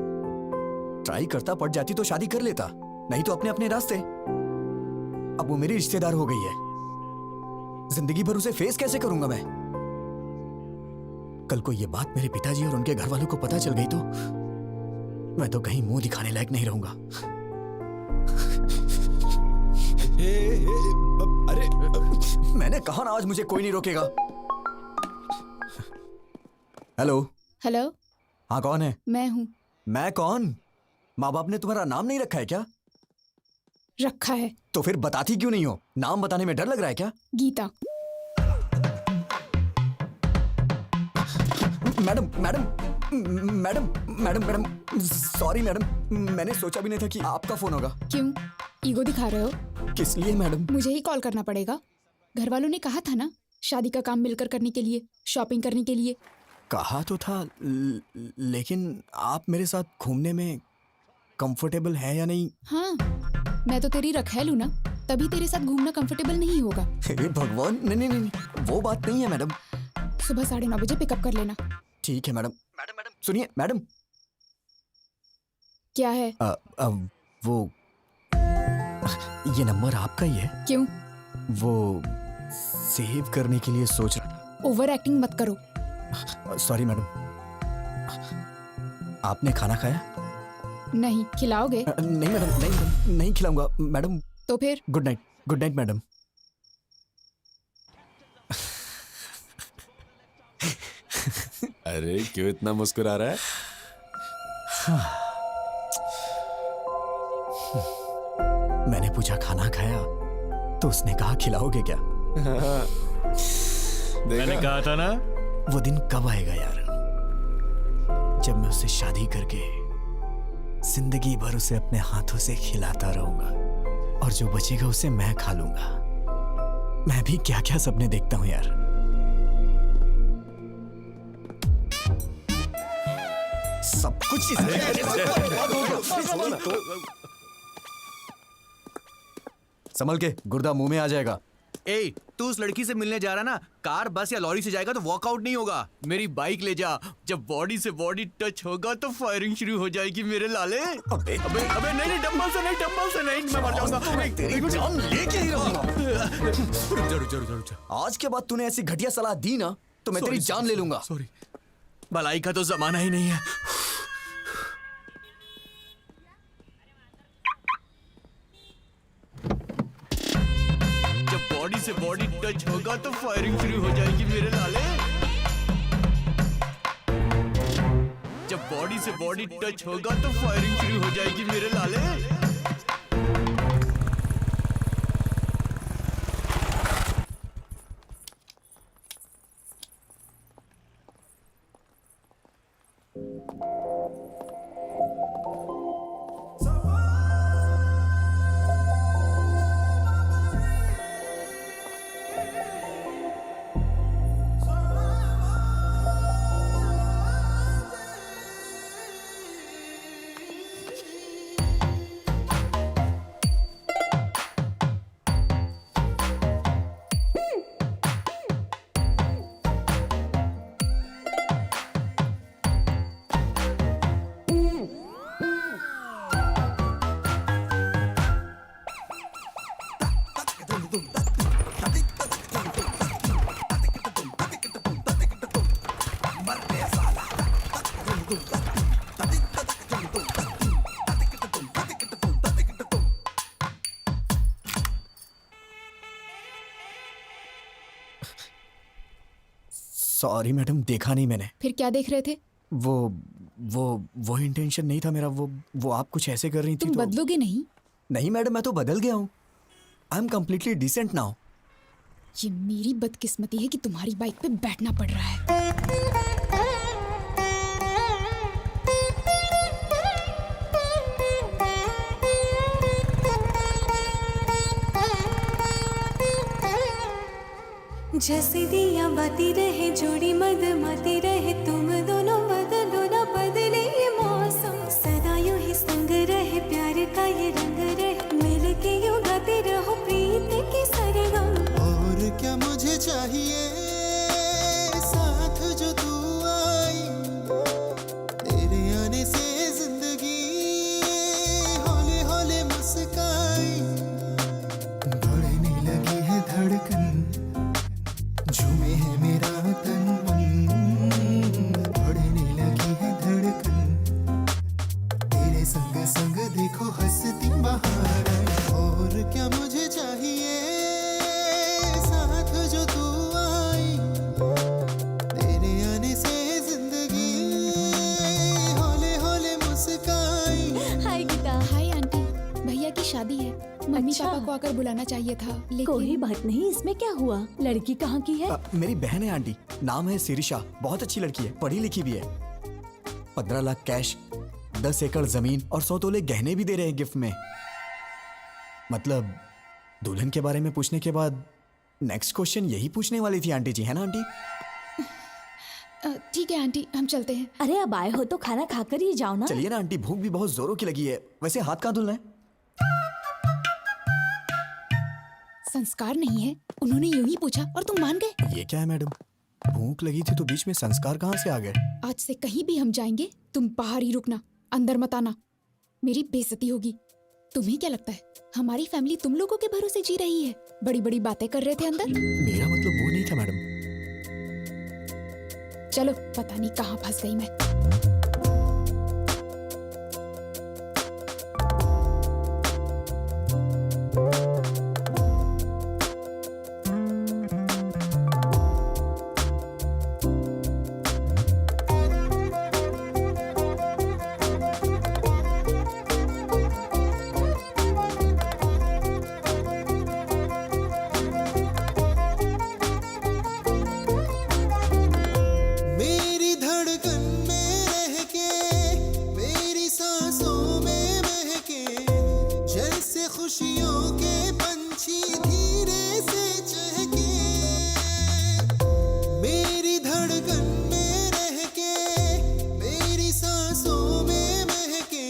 ट्राई करता, पड़ जाती तो शादी कर लेता, नहीं तो अपने अपने रास्ते। अब वो मेरी रिश्तेदार हो गई है। जिंदगी भर उसे फेस कैसे करूंगा मैं? कल को ये बात मेरे पिताजी और उनके घर वालों को पता चल गई तो मैं तो कहीं मुंह दिखाने लायक नहीं रहूंगा। अरे मैंने कहा ना, आज मुझे कोई नहीं रोकेगा। हेलो। हेलो, हाँ, कौन है? मैं हूँ। मैं कौन? माँ बाप ने तुम्हारा नाम नहीं रखा है क्या? रखा है। तो फिर बताती क्यों नहीं हो? नाम बताने में डर लग रहा है क्या? Geeta. Madam madam madam madam madam sorry madam, मैंने सोचा भी नहीं था कि आपका फोन होगा। क्यों ईगो दिखा रहे हो? किस लिए मैडम? मुझे ही कॉल करना पड़ेगा। घर वालों ने कहा था ना, शादी का काम मिलकर करने के लिए, शॉपिंग करने के लिए। कहा तो था, लेकिन आप मेरे साथ घूमने में कंफर्टेबल है या नहीं? हाँ, मैं तो तेरी रखैल हूँ ना, तभी तेरे साथ घूमना कंफर्टेबल नहीं होगा। हे भगवान, नहीं नहीं नहीं, वो बात नहीं है मैडम। सुबह 9:30 बजे पिकअप कर लेना। ठीक है मैडम। मैडम मैडम सुनिए मैडम। क्या है? वो ये नंबर आपका ही है? क्यों? वो सेव करने के लिए सोच रहा। ओवर एक्टिंग मत करो। Sorry madam. आपने खाना खाया? नहीं, खिलाओगे? नहीं मैडम, नहीं मैडम, नहीं खिलाऊंगा मैडम। तो फिर? Good night. Good night madam. अरे क्यों इतना मुस्कुरा रहा है? मैंने पूछा खाना खाया तो उसने कहा खिलाओगे क्या? मैंने कहा था ना। वो दिन कब आएगा यार, जब मैं उससे शादी करके जिंदगी भर उसे अपने हाथों से खिलाता रहूंगा और जो बचेगा उसे मैं खा लूंगा। मैं भी क्या क्या सपने देखता हूं यार। सब कुछ संभल के, गुर्दा मुंह में आ जाएगा। ए, तू उस लड़की से मिलने जा रहा ना, कार, बस या लॉरी से जाएगा तो वॉकआउट नहीं होगा। मेरी बाइक ले जा, जब बॉडी से बॉडी टच होगा तो फायरिंग शुरू हो जाएगी मेरे लाले। अबे अबे अबे नहीं, डंबल से नहीं, मैं मर जाऊंगा। तेरी जान लेके ही रहूंगा। रुक जा। आज के बाद तूने ऐसी घटिया सलाह दी ना तो मैं तेरी जान ले लूंगा। सॉरी, भलाई का तो जमाना ही नहीं है। जब बॉडी से बॉडी टच होगा तो फायरिंग शुरू हो जाएगी मेरे लाले। जब बॉडी से बॉडी टच होगा तो फायरिंग शुरू हो जाएगी मेरे लाले। सॉरी मैडम, देखा नहीं मैंने। फिर क्या देख रहे थे? वो इंटेंशन नहीं था मेरा। वो आप कुछ ऐसे कर रही थी तुम तो... बदलोगे नहीं? नहीं मैडम, मैं तो बदल गया हूँ। I am completely decent now. ये मेरी बदकिस्मती है कि तुम्हारी बाइक पे बैठना पड़ रहा है। जैसे दिया बाती रहे जोड़ी मद माती रहे तुम दोनों बदलो ना बदले ये मौसम सदा यूं ही संग रहे प्यार का ये रंग रहे मिल के यूं गाते रहो प्रीत की सरगम। और क्या मुझे चाहिए साथ जो तू आई, तेरे आने से जिंदगी हौले हौले मुस्काई। बढ़ने लगी है धड़कन, झूमे है मेरा तन मन। बढ़ने लगी है धड़कन, तेरे संग संग देखो हंसती बहार। और क्या मुझे चाहिए साथ जो तू आई, तेरे आने से जिंदगी हौले हौले मुस्काई। हाय गीता। हाय आंटी, भैया की शादी है। मम्मी अच्छा। पापा को आकर बुलाना चाहिए था लेकिन कोई बात नहीं, इसमें क्या हुआ? लड़की कहाँ की है? मेरी बहन है आंटी, नाम है सिरिशा। बहुत अच्छी लड़की है, पढ़ी लिखी भी है। 15 लाख कैश, 10 एकड़ जमीन और 100 तोले गहने भी दे रहे हैं गिफ्ट में। मतलब दुल्हन के बारे में पूछने के बाद नेक्स्ट क्वेश्चन यही पूछने वाली थी आंटी जी, है ना आंटी? ठीक है आंटी, हम चलते हैं। अरे अब आए हो तो खाना खाकर ही जाओ ना। चलिए ना आंटी, भूख भी बहुत जोरों की लगी है। वैसे हाथ कहाँ धुलना है? संस्कार नहीं है, उन्होंने यूं ही पूछा और तुम मान गए। ये क्या है मैडम, भूख लगी थी तो बीच में संस्कार कहाँ से आ गए? आज से कहीं भी हम जाएंगे तुम बाहर ही रुकना, अंदर मत आना। मेरी बेइज्जती होगी। तुम्हें क्या लगता है हमारी फैमिली तुम लोगों के भरोसे जी रही है? बड़ी बड़ी बातें कर रहे थे अंदर। मेरा मतलब वो नहीं था मैडम। चलो, पता नहीं कहाँ फंस गई मैं। मेरी धड़कन में रह के, मेरी सांसों में महके, जैसे खुशियों के पंछी धीरे से चहके। मेरी धड़कन में रह के, मेरी सांसों में महके,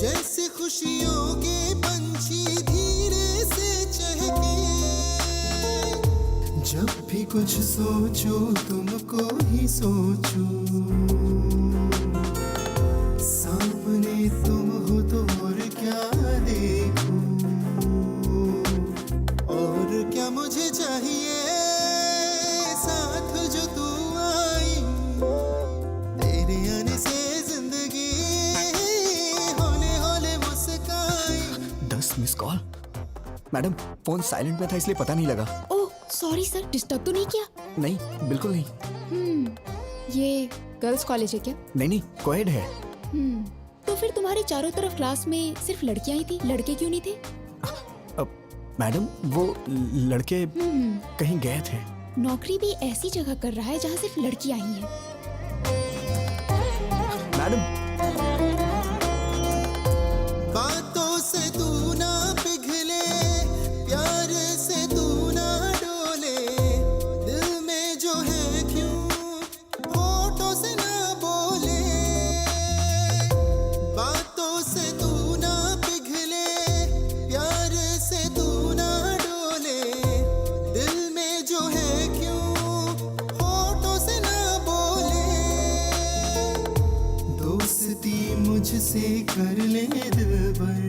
जैसे खुशियों के पंछी धीरे से चहके। कुछ सोचूं तुमको ही सोचूं, सामने तुम हो तो और क्या देखूं, और क्या मुझे चाहिए साथ जो तू आई, तेरे आने से जिंदगी होले होले मुस्काई। 10 miss call. Madam phone silent में था इसलिए पता नहीं लगा। ओह सॉरी सर, डिस्टर्ब तो नहीं किया? नहीं बिल्कुल नहीं। ये गर्ल्स कॉलेज है क्या? नहीं कोएड है। तो फिर तुम्हारे चारों तरफ क्लास में सिर्फ लड़कियां ही थी, लड़के क्यों नहीं थे? मैडम वो लड़के कहीं गए थे। नौकरी भी ऐसी जगह कर रहा है जहाँ सिर्फ लड़कियां ही हैं। मैडम बातों से तू ना पिघले, प्यार से तू ना डोले, दिल में जो है क्यों होठों से ना बोले, बातों से तू ना पिघले, प्यार से तू ना डोले, दिल में जो है क्यों होठों से ना बोले, दोस्ती मुझसे कर ले दिलबर,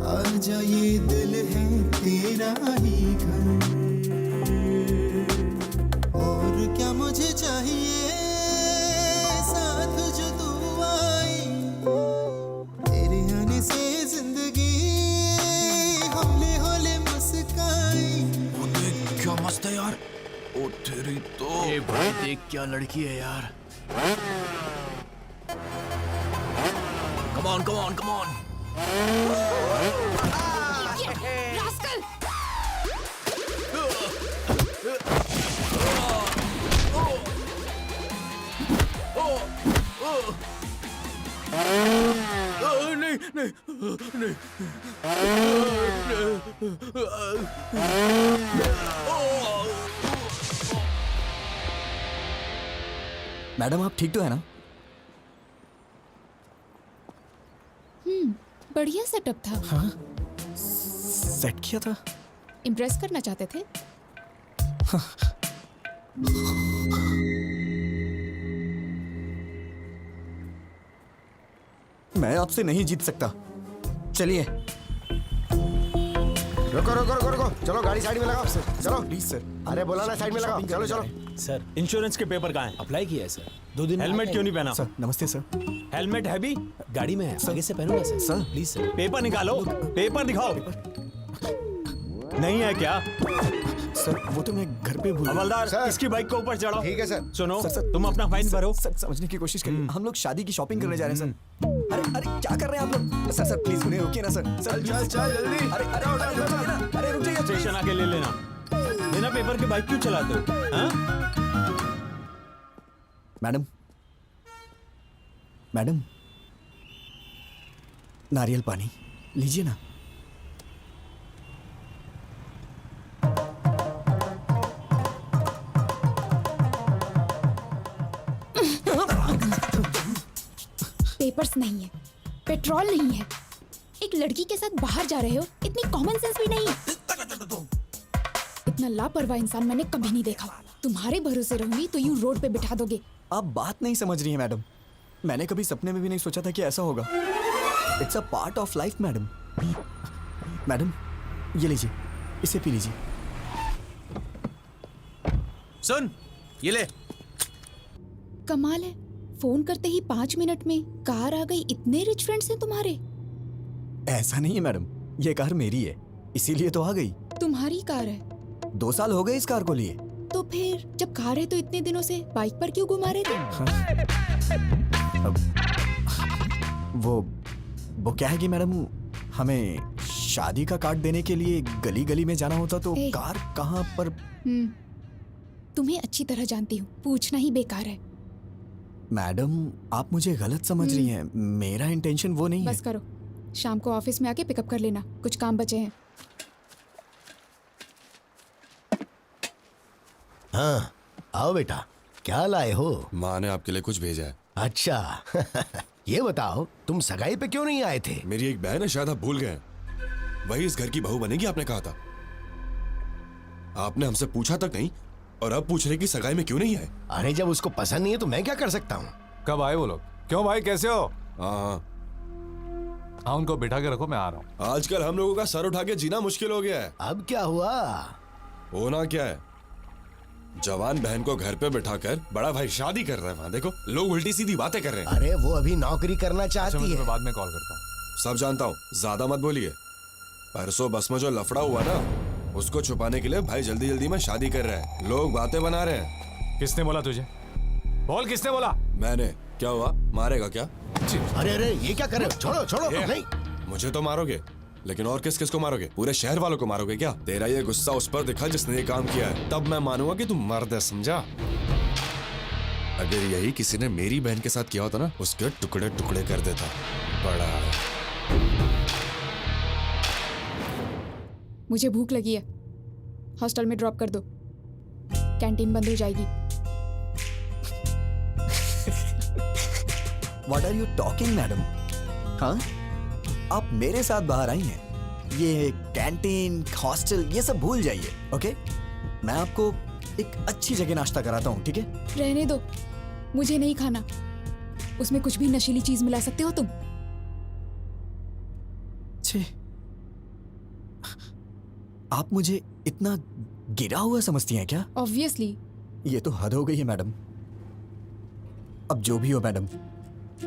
आजा ये दिल है तेरा ही घर, और क्या मुझे चाहिए साथ जो तू आई, तेरे आने से जिंदगी होले होले मुस्काई। क्या मस्त है यार। ओ तेरी तो। ए भाई देख क्या लड़की है यार। Come on, come on, come on. Rascal! नहीं नहीं नहीं। मैडम आप ठीक तो है ना? बढ़िया सेटअप था। हाँ सेट किया था। इम्प्रेस करना चाहते थे? मैं आपसे नहीं जीत सकता। चलिए। रुको रुको रुको रुको, चलो गाड़ी साइड में लगाओ। चलो प्लीज सर। अरे बोला ना साइड में लगाओ। चलो चलो। सर इंश्योरेंस के पेपर कहाँ हैं? अप्लाई किया है सर। 2 दिन हेलमेट क्यों नहीं पहना? सर नमस्ते सर। हेलमेट है भी गाड़ी में है, आगे से पहनूंगा sir. Sir. Please sir. Paper निकालो, पेपर दिखाओ। नहीं है क्या? सर वो तो मैं घर पे भूल। हवलदार सर। इसकी बाइक को ऊपर चढ़ाओ। ठीक है सर। सुनो सर, तुम अपना फाइन भरो। सर समझने की कोशिश करिए। हम लोग शादी की शॉपिंग करने जा रहे हैं सर। अरे अरे क्या कर रहे हैं आप लोग? सर सर प्लीज उन्हें रोकिए ना सर। सर चल चल जल्दी। अरे अरे रुक जाइए ना। अरे रुक जाइए। स्टेशन आके ले लेना। बिना पेपर के बाइक क्यों चलाते हो? हाँ? मैडम मैडम नारियल पानी लीजिए ना। पेपर्स नहीं है, पेट्रोल नहीं है, एक लड़की के साथ बाहर जा रहे हो, इतनी कॉमन सेंस भी नहीं। इतना लापरवाह इंसान मैंने कभी नहीं देखा। तुम्हारे भरोसे रहूंगी तो यूं रोड पे बिठा दोगे। आप बात नहीं समझ रही हैं मैडम। मैंने कभी सपने में भी नहीं सोचा था कि ऐसा होगा। It's a part of life madam. Madam ये लीजिए, इसे पी लीजिए। सुन ये ले। कमाल है, फोन करते ही 5 मिनट में कार आ गई। इतने रिच फ्रेंड्स हैं तुम्हारे? ऐसा नहीं है मैडम, ये कार मेरी है इसीलिए तो आ गई। तुम्हारी कार है 2 साल हो गए इस कार को लिए। तो फिर जब कार है तो इतने दिनों से बाइक पर क्यों घुमा रहे थे? वो क्या है कि मैडम हमें शादी का कार्ड देने के लिए गली गली में जाना होता तो ए। कार कहाँ पर। तुम्हें अच्छी तरह जानती हूँ, पूछना ही बेकार है। मैडम आप मुझे गलत समझ रही हैं। मेरा इंटेंशन वो नहीं बस है। करो, शाम को ऑफिस में आके पिकअप कर लेना, कुछ काम बचे हैं। हाँ आओ बेटा, क्या लाए हो? माँ ने आपके लिए कुछ भेजा है। अच्छा ये बताओ तुम सगाई पे क्यों नहीं आए थे? मेरी एक बहन है, शायद आप भूल गए। वही इस घर की बहू बनेगी, आपने कहा था। आपने हमसे पूछा तक नहीं और अब पूछ रहे कि सगाई में क्यों नहीं आए? अरे जब उसको पसंद नहीं है तो मैं क्या कर सकता हूँ? कब आए वो लोग? क्यों भाई, कैसे हो? हाँ, हाँ उनको बिठा के रखो, मैं आ रहा हूँ। आजकल हम लोगों का सर उठा के जीना मुश्किल हो गया है। अब क्या हुआ? होना क्या है, जवान बहन को घर पे बिठाकर बड़ा भाई शादी कर रहा है। वहां देखो लोग उल्टी सीधी बातें कर रहे हैं। अरे वो अभी नौकरी करना अच्छा, चाहती मैं है। तुम्हें बाद में कॉल करता हूँ। सब जानता हूँ, ज्यादा मत बोलिए। परसों बस में जो लफड़ा हुआ ना, उसको छुपाने के लिए भाई जल्दी जल्दी में शादी कर रहा है। लोग बातें बना रहे हैं। किसने बोला तुझे? बोल, किसने बोला? मैंने। क्या हुआ, मारेगा क्या? अरे अरे ये क्या कर रहे हो? छोड़ो छोड़ो। ये, नहीं, मुझे तो मारोगे, लेकिन और किस किस को मारोगे? पूरे शहर वालों को मारोगे क्या? तेरा ये गुस्सा उस पर दिखा जिसने ये काम किया है, तब मैं मानूंगा कि तू मर्द है, समझा? अगर यही किसी ने मेरी बहन के साथ किया होता ना, उसके टुकड़े टुकड़े कर देता। बड़ा है। मुझे भूख लगी है, हॉस्टल में ड्रॉप कर दो, कैंटीन बंद हो जाएगी। What are you talking, madam? हाँ, आप मेरे साथ बाहर आई हैं। ये कैंटीन, हॉस्टल, ये सब भूल जाइए, ओके? मैं आपको एक अच्छी जगह नाश्ता कराता हूँ, ठीक है? रहने दो, मुझे नहीं खाना। उसमें कुछ भी नशीली चीज मिला सकते हो तुम। छे, आप मुझे इतना गिरा हुआ समझती हैं क्या? ऑब्वियसली। ये तो हद हो गई है मैडम। अब जो भी हो मैडम,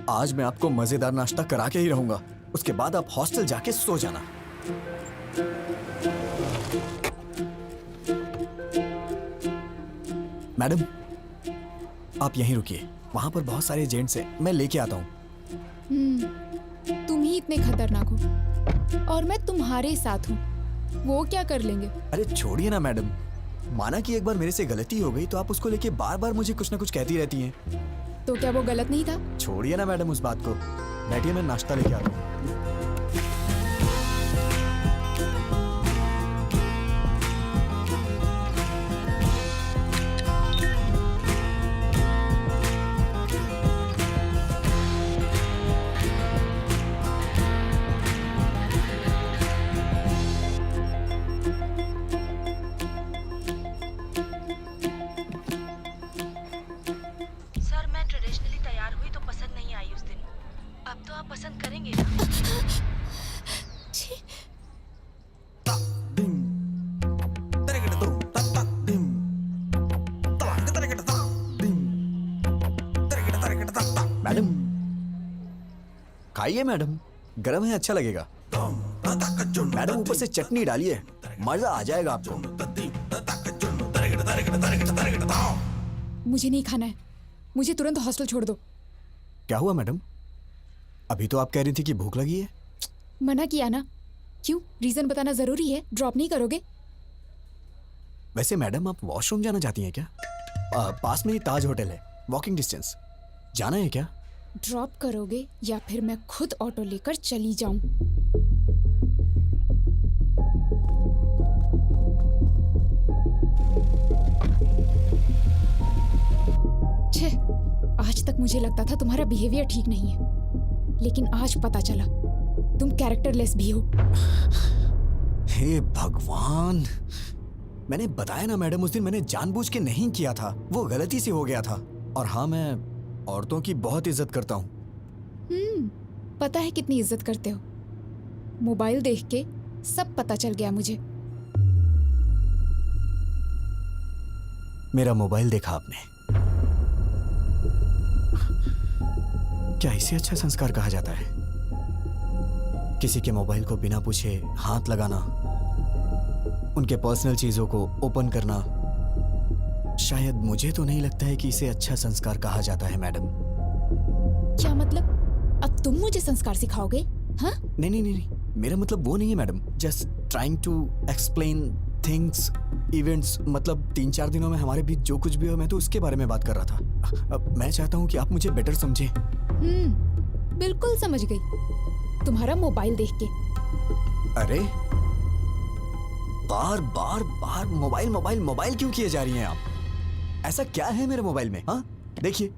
आज मैं आपको मजेदार नाश्ता करा के ही रहूंगा। उसके बाद आप हॉस्टल जाके सो जाना। मैडम, आप यहीं रुकिए, वहां पर बहुत सारे एजेंट्स हैं, मैं लेके आता हूँ। तुम ही इतने खतरनाक हो और मैं तुम्हारे साथ हूँ, वो क्या कर लेंगे? अरे छोड़िए ना मैडम, माना कि एक बार मेरे से गलती हो गई तो आप उसको लेके बार बार मुझे कुछ ना कुछ कहती रहती हैं। तो क्या वो गलत नहीं था? छोड़िए ना मैडम उस बात को, बैठिए, मैं नाश्ता लेके आता हूँ। सर मैं ट्रेडिशनली तैयार हुई तो पसंद नहीं आई उस दिन। अब तो आप पसंद करेंगे ना? मैडम खाइए मैडम, गरम है, अच्छा लगेगा। मैडम ऊपर से चटनी डालिए, मजा आ जाएगा आपको। मुझे नहीं खाना है, मुझे तुरंत हॉस्टल छोड़ दो। क्या हुआ मैडम? अभी तो आप कह रही थी कि भूख लगी है। मना किया ना। क्यों, रीजन बताना जरूरी है? ड्रॉप नहीं करोगे? वैसे मैडम, आप वॉशरूम जाना चाहती हैं क्या? पास में ही ताज होटल है, वॉकिंग डिस्टेंस। जाना है क्या? ड्रॉप करोगे या फिर मैं खुद ऑटो लेकर चली जाऊं? छे, आज तक मुझे लगता था तुम्हारा बिहेवियर ठीक नहीं है, लेकिन आज पता चला तुम कैरेक्टरलेस भी हो। हे भगवान, मैंने बताया ना मैडम, उस दिन मैंने जानबूझ के नहीं किया था, वो गलती से हो गया था। और हाँ, मैं औरतों की बहुत इज्जत करता हूँ। पता है कितनी इज्जत करते हो। मोबाइल देख के सब पता चल गया मुझे। मेरा मोबाइल देखा आपने? क्या इसे अच्छा संस्कार कहा जाता है? किसी के मोबाइल को बिना पूछे हाथ लगाना, उनके पर्सनल चीजों को ओपन करना, शायद मुझे तो नहीं लगता है कि इसे अच्छा संस्कार कहा जाता है मैडम। क्या मतलब? अब तुम मुझे संस्कार सिखाओगे? हाँ? नहीं नहीं नहीं, मेरा मतलब वो नहीं है madam. Just trying to explain things, events. मतलब 3-4 दिनों में हमारे बीच जो कुछ भी हो, मैं तो उसके बारे में बात कर रहा था। अब मैं चाहता हूँ कि आप मुझे बेटर समझें। बिल्कुल समझ गई, तुम्हारा मोबाइल देख के। अरे बार बार बार मोबाइल मोबाइल मोबाइल क्यों किए जा रही हैं आप? ऐसा क्या है मेरे मोबाइल में? हाँ देखिए,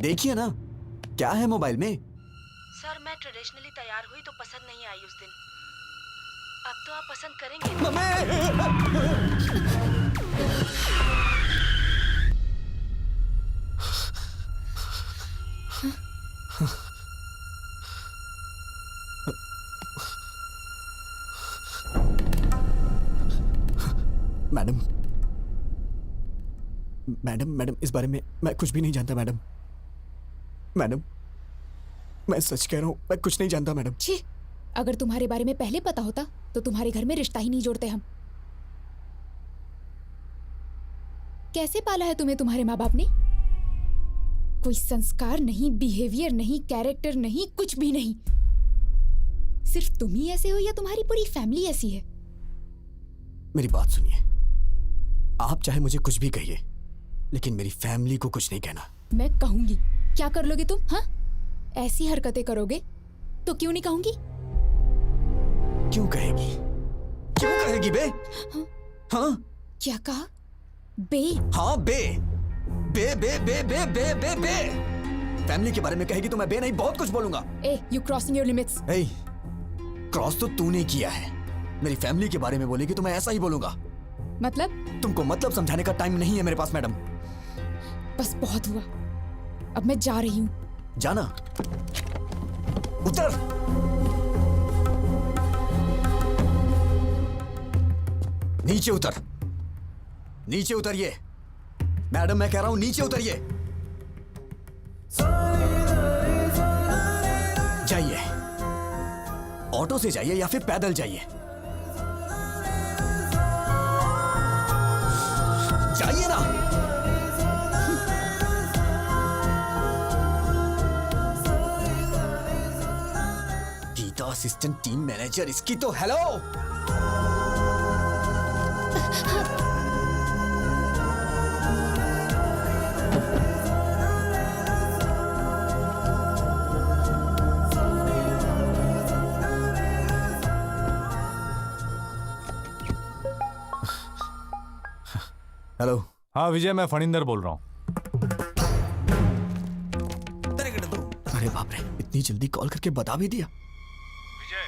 देखिए ना, क्या है मोबाइल में? सर मैं ट्रेडिशनली तैयार हुई तो पसंद नहीं आई उस दिन। अब तो आप पसंद करेंगे। मैडम मैडम मैडम इस बारे में मैं कुछ भी नहीं जानता मैडम। मैडम मैं सच कह रहा हूँ, मैं कुछ नहीं जानता मैडम। छी, अगर तुम्हारे बारे में पहले पता होता तो तुम्हारे घर में रिश्ता ही नहीं जोड़ते हम। कैसे पाला है तुम्हें तुम्हारे माँ बाप ने? कोई संस्कार नहीं, बिहेवियर नहीं, कैरेक्टर नहीं, कुछ भी नहीं। सिर्फ तुम ही ऐसे हो या तुम्हारी पूरी फैमिली ऐसी है? मेरी बात सुनिए, आप चाहे मुझे कुछ भी कहिए, लेकिन मेरी फैमिली को कुछ नहीं कहना। मैं कहूंगी। क्या कर लोगे तुम? हाँ, ऐसी हरकतें करोगे तो क्यों नहीं कहूंगी? क्यों कहेगी? क्यों कहेगी बे? हाँ क्या कहा? बे? हाँ बे बे बे बे बे बे बे बे फैमिली के बारे में कहेगी तो मैं बे नहीं बहुत कुछ बोलूंगा। ए, यू क्रॉसिंग योर लिमिट्स। ए, क्रॉस तो तूने किया है। मेरी फैमिली के बारे में बोलेगी तो मैं ऐसा ही बोलूंगा। मतलब? तुमको मतलब समझाने का टाइम नहीं है मेरे पास मैडम। बस बहुत हुआ, अब मैं जा रही हूँ। जाना? उतर। नीचे उतर, नीचे उतरिए मैडम, मैं कह रहा हूं नीचे उतरिए। जाइए, ऑटो से जाइए या फिर पैदल जाइए। जाइए ना। गीता असिस्टेंट टीम मैनेजर, इसकी तो हेलो। हेलो। हाँ विजय, मैं फणिंदर बोल रहा हूँ। अरे बाप रे, इतनी जल्दी कॉल करके बता भी दिया। विजय,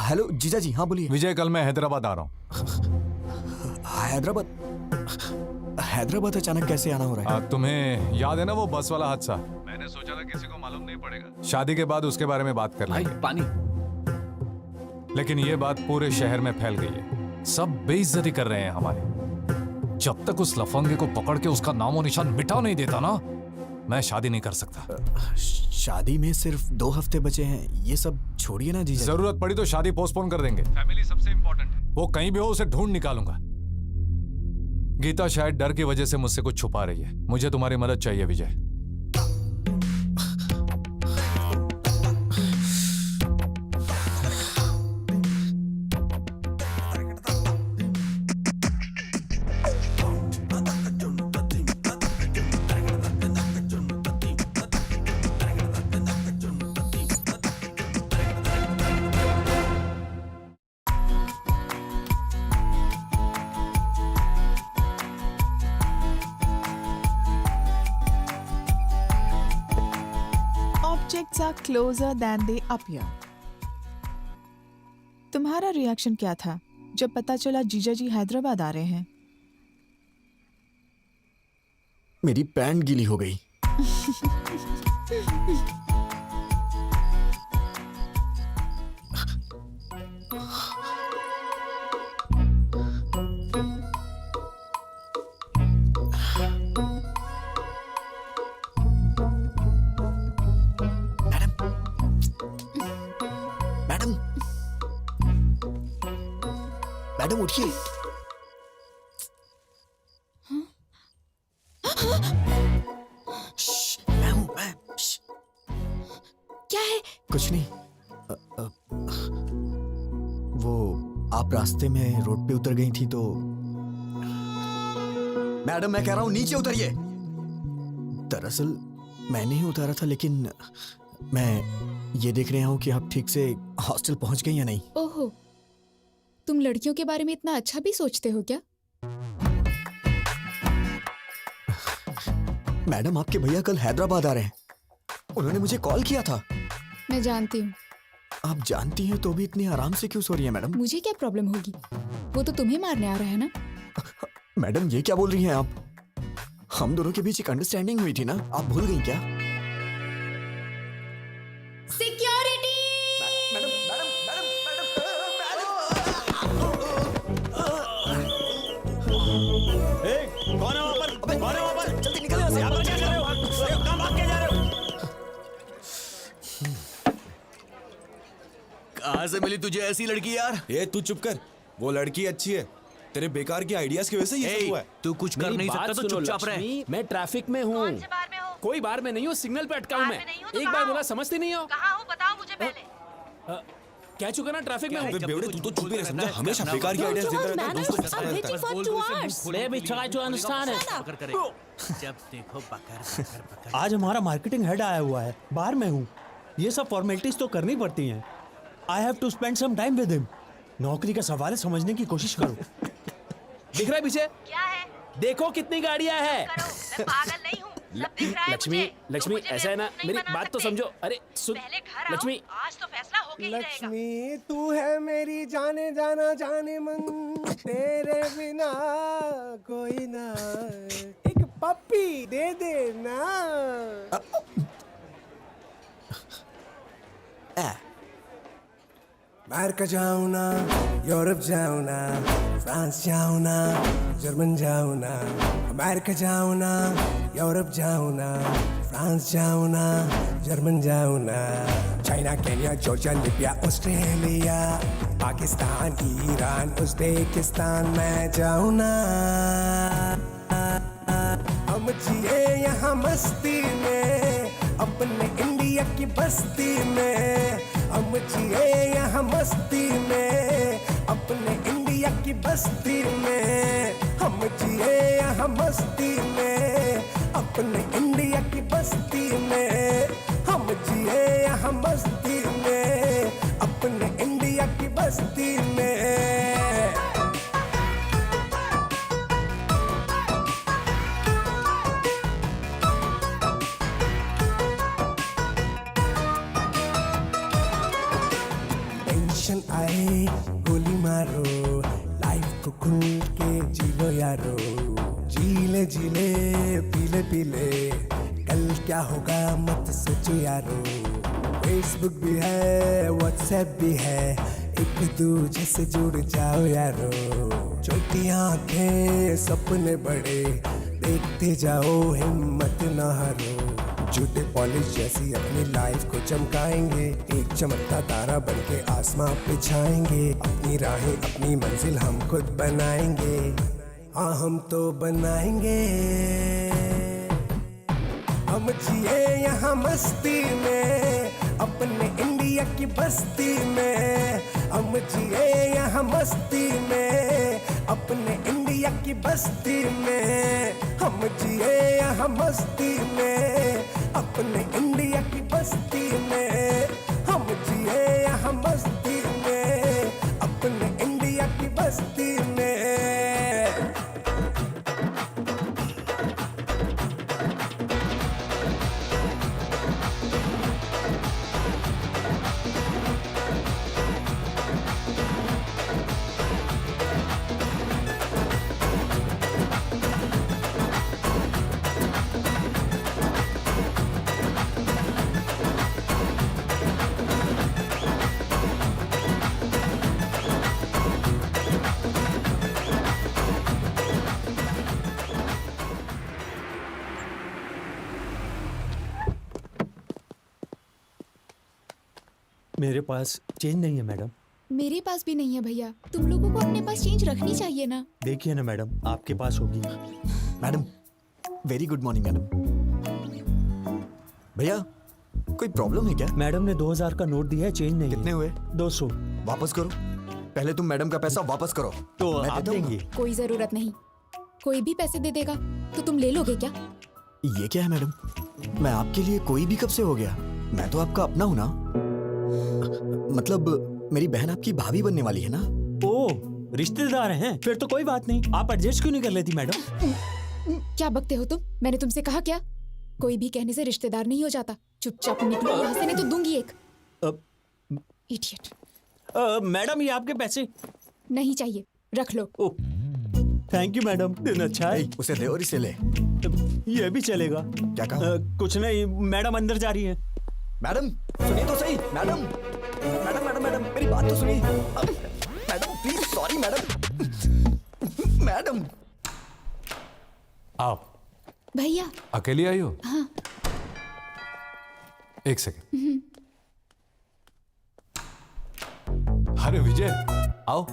हेलो जीजा जी, हाँ बोलिए। विजय, कल मैं हैदराबाद आ रहा हूँ। हैदराबाद? हैदराबाद अचानक कैसे आना हो रहा है? तुम्हें याद है ना वो बस वाला हादसा? मैंने सोचा था किसी को मालूम नहीं पड़ेगा, शादी के बाद उसके बारे में बात कर लेंगे। पानी। लेकिन ये बात पूरे शहर में फैल गई है, सब बेइज्जती कर रहे हैं हमारी। जब तक उस लफंगे को पकड़ के उसका नामो निशान मिटा नहीं देता ना, मैं शादी नहीं कर सकता। शादी में सिर्फ 2 हफ्ते बचे हैं, ये सब छोड़िए ना जीजा। जरूरत पड़ी तो शादी पोस्टपोन कर देंगे। फैमिली सबसे इंपॉर्टेंट है। वो कहीं भी हो उसे ढूंढ निकालूंगा। गीता शायद डर की वजह से मुझसे कुछ छुपा रही है। मुझे तुम्हारी मदद चाहिए विजय। Objects are closer than they appear. तुम्हारा रिएक्शन क्या था जब पता चला जीजा जी हैदराबाद आ रहे हैं? मेरी पैंट गीली हो गई। मैडम उठिए। मैं हूं, मैं। क्या है? कुछ नहीं। वो आप रास्ते में रोड पे उतर गई थी तो। मैडम मैं कह रहा हूं नीचे उतरिए। दरअसल मैं नहीं उतारा था, लेकिन मैं ये देख रहा हूं कि आप ठीक से हॉस्टल पहुंच गई या नहीं। ओहो, तुम लड़कियों के बारे में इतना अच्छा भी सोचते हो क्या? मैडम आपके भैया कल हैदराबाद आ रहे हैं, उन्होंने मुझे कॉल किया था। मैं जानती हूँ, आप जानती हैं तो भी इतनी आराम से क्यों सो रही हैं मैडम? मुझे क्या प्रॉब्लम होगी? वो तो तुम्हें मारने आ रहा है ना। मैडम ये क्या बोल रही हैं आप? हम दोनों के बीच एक अंडरस्टैंडिंग हुई थी ना, आप भूल गई क्या? सिक्योरिटी! कौन है वहाँ पर? कौन है वहाँ पर? जल्दी निकलो यहाँ से। यहाँ पर क्या कर रहे हो? कहाँ भाग के जा रहे हो? कहाँ से मिली तुझे ऐसी लड़की यार? ये तू चुप कर, वो लड़की अच्छी है, तेरे बेकार के आइडियाज की वजह से ये सब हुआ है। तू कुछ कर मेरी नहीं बात सकता तो सुनो चुपचाप रहे। लक्ष्मी, मैं ट्रैफिक में हूँ। कोई बार में नहीं हूँ, सिग्नल पे अटका हूँ मैं। एक बार बोला समझती नहीं हो? कहाँ हो बताओ मुझे पहले। कह चुका ना ट्रैफिक में हूँ। अबे बेवड़े, तू तो चुप ही रह, समझा? हमेशा बेकार के आइडियाज देता रहता है, दोस्तों के साथ रहता है। Baby, try to understand it. जब देखो बकर आज हमारा मार्केटिंग हेड आया हुआ है, बाहर में हूँ। ये सब फॉर्मेलिटीज तो करनी पड़ती हैं। I have to spend some time with him. नौकरी का सवाल है, समझने की कोशिश करो। दिख रहा है पीछे? क्या है? देखो कितनी गाड़ियाँ हैं। करो, मैं पागल नहीं हूँ। सब दिख रहा है लक्ष्मी, मुझे। लक्ष्मी मुझे ऐसा है ना, बेवकूफ नहीं मेरी बना बात तो सकते। समझो। अरे सुन पहले घर आओ, लक्ष्मी, आज तो फैसला होके ही रहेगा। लक्ष्मी तू है मेरी जाने जाना जाने मन, तेरे बिना कोई ना, एक पप्पी दे दे ना। अमेरिका जाऊँ ना, यूरोप जाऊँ ना, फ्रांस जाऊँ ना, जर्मन जाऊँ ना, अमेरिका जाऊँ ना, यूरोप जाऊँ ना, फ्रांस जाऊँ ना, जर्मन जाऊँ ना, China, Kenya, Georgia, Libya, Australia, Pakistan, Iran, Uzbekistan में जाऊँ ना। हम जिए यहाँ मस्ती में, अपने इंडिया की बस्ती में। हम जिए यहाँ मस्ती में, अपने इंडिया की बस्ती में। हम जिए यहाँ मस्ती में, अपने इंडिया की बस्ती में। हम जिए यहाँ मस्ती में, अपने इंडिया की बस्ती में। टेंशन आए गोली मारो, लाइफ को खुल के जी लो यारो। जीले जीले पीले पीले, कल क्या होगा मत सोचो यारो। फेसबुक भी है, व्हाट्सएप भी है, एक दूजे से जुड़ जाओ यारो। छोटी आंखें सपने बड़े, देखते जाओ हिम्मत न हारो। झूठे पॉलिश जैसी अपनी लाइफ को चमकाएंगे, एक चमकता तारा बनके आसमां पे छाएंगे। अपनी राहें अपनी मंजिल हम खुद बनाएंगे, हाँ हम तो बनाएंगे। हम जिए यहाँ मस्ती में, अपने इंडिया की बस्ती में। हम जिए यहाँ मस्ती में, अपने इंडिया की बस्ती में। हम जिए यहाँ मस्ती में, अपने इंडिया की बस्ती में। हम जिए यहाँ मस्ती में, अपने इंडिया की बस्ती में। मेरे पास चेंज नहीं है मैडम। मेरे पास भी नहीं है भैया। तुम लोगों को अपने पास चेंज रखनी चाहिए ना। देखिए ना मैडम, आपके पास होगी। Madam very good morning madam. भैया कोई प्रॉब्लम है क्या? मैडम ने 2000 का नोट दिया है, चेंज नहीं। कितने हुए? 200। वापस करो, पहले तुम मैडम का पैसा वापस करो। तो मैं आप देता हूँ ना। देंगे? कोई जरूरत नहीं। कोई भी पैसे दे देगा तो तुम ले लोगे क्या? ये क्या है मैडम, मैं आपके लिए कोई भी कब से हो गया? मैं तो आपका अपना हूं ना। मतलब मेरी बहन आपकी भाभी बनने वाली है ना। ओ रिश्तेदार हैं, फिर तो कोई बात नहीं। आप एडजस्ट क्यों नहीं कर लेती मैडम? क्या बकते हो तुम? मैंने तुमसे कहा क्या? कोई भी कहने से रिश्तेदार नहीं हो जाता। चुपचाप निकलो यहाँ से, नहीं तो दूंगी एक। इडियट। मैडम ये आपके पैसे। नहीं चाहिए, रख लो। थैंक यू मैडम, दिन अच्छा है। उसे ले और इसे ले। ये भी चलेगा। क्या कहा? कुछ नहीं, मैडम अंदर जा रही है। मैडम सुनिए तो सही। मैडम मैडम मैडम मैडम मेरी बात तो सुनिए। Madam please, sorry madam. Madam आप भैया। अकेली आई हो? हाँ। एक सेकंड। अरे विजय, आओ।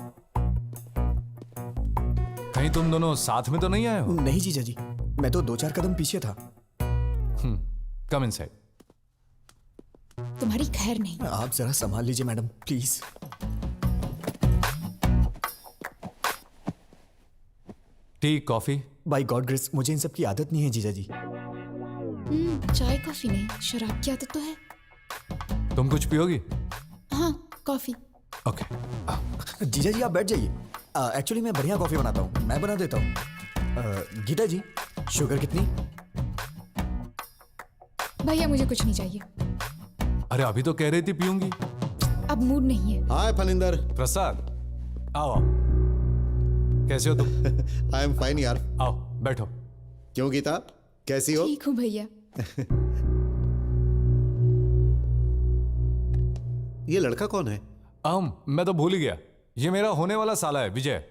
कहीं तुम दोनों साथ में तो नहीं आए हो? नहीं जीजा जी, मैं तो 2-4 कदम पीछे था। Come inside. तुम्हारी खैर नहीं। आप जरा संभाल लीजिए madam, please. Tea coffee? By God grace, मुझे इन सब की आदत नहीं है जीजा जी। चाय कॉफी नहीं, शराब की आदत तो है। तुम कुछ पियोगी? हाँ, कॉफी। ओके। जीजा जी आप बैठ जाइए। एक्चुअली मैं बढ़िया कॉफी बनाता हूँ, मैं बना देता हूँ। गीता जी, शुगर कितनी? भैया मुझे कुछ नहीं चाहिए। अरे अभी तो कह रही थी पीऊंगी। अब मूड नहीं है। हाय फनिंदर। प्रसाद, आओ आओ। कैसे हो तुम? आई एम फाइन यार। आओ बैठो। क्यों गीता, कैसी हो? ठीक हूँ भैया। ये लड़का कौन है? मैं तो भूल ही गया, ये मेरा होने वाला साला है विजय।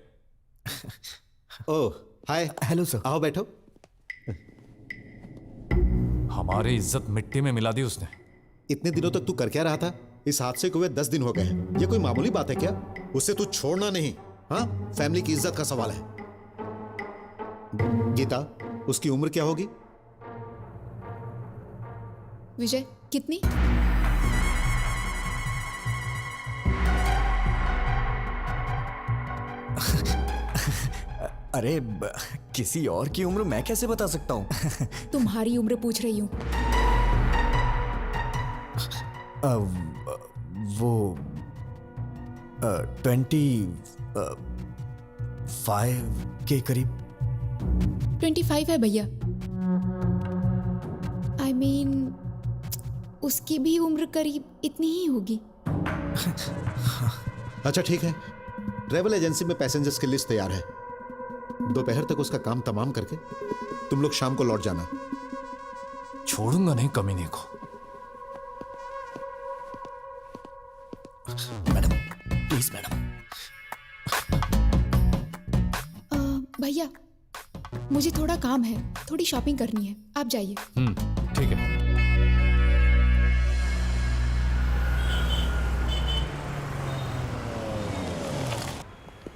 ओह हाय। Hello sir. आओ बैठो। हमारी इज्जत मिट्टी में मिला दी उसने। इतने दिनों तक तू कर क्या रहा था? इस हादसे को हुए 10 दिन हो गए हैं। ये कोई मामूली बात है क्या? उससे तू छोड़ना नहीं। हाँ, फैमिली की इज्जत का सवाल है। गीता, उसकी उम्र क्या होगी? विजय, कितनी? अरे किसी और की उम्र मैं कैसे बता सकता हूँ? तुम्हारी उम्र पूछ रही हूँ। वो 25 के करीब। 25 है भैया। I mean, उसकी भी उम्र करीब इतनी ही होगी। अच्छा ठीक है, ट्रेवल एजेंसी में पैसेंजर्स की लिस्ट तैयार है। दोपहर तक उसका काम तमाम करके तुम लोग शाम को लौट जाना। छोड़ूंगा नहीं कमीने को। Madam please madam. भैया मुझे थोड़ा काम है, थोड़ी शॉपिंग करनी है, आप जाइए। ठीक है।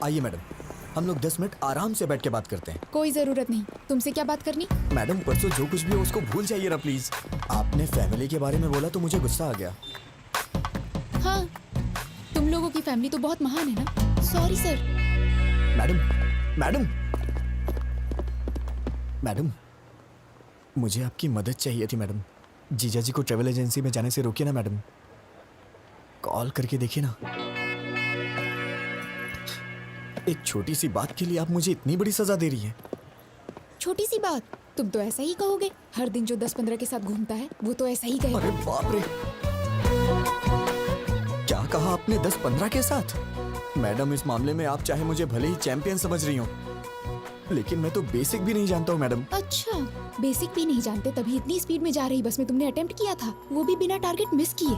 आइए मैडम, हम लोग 10 मिनट आराम से बैठ के बात करते हैं। कोई जरूरत नहीं। तुमसे क्या बात करनी? मैडम परसों जो कुछ भी हो उसको भूल जाइए ना प्लीज। आपने फैमिली के बारे में बोला तो मुझे गुस्सा आ गया। हाँ, तुम लोगों की फैमिली तो बहुत महान है ना। Sorry sir. मैडम मैडम, मुझे आपकी मदद चाहिए थी मैडम। जीजा जी को ट्रेवल एजेंसी में जाने से रोकिए ना मैडम। कॉल करके देखिए ना। एक छोटी सी बात के लिए आप मुझे इतनी बड़ी सजा दे रही हैं। छोटी सी बात? तुम तो ऐसा ही कहोगे। हर दिन जो 10-15 के साथ घूमता है वो तो ऐसा ही कहेगा। अरे बाप रे, क्या कहा आपने? 10-15 के साथ? मैडम इस मामले में आप चाहे मुझे भले ही चैंपियन समझ रही हो, लेकिन मैं तो बेसिक भी नहीं जानता हूँ मैडम। अच्छा, बेसिक भी नहीं जानते तभी इतनी स्पीड में जा रही बस में तुमने अटेम्प्ट किया था, वो भी बिना टारगेट मिस किए।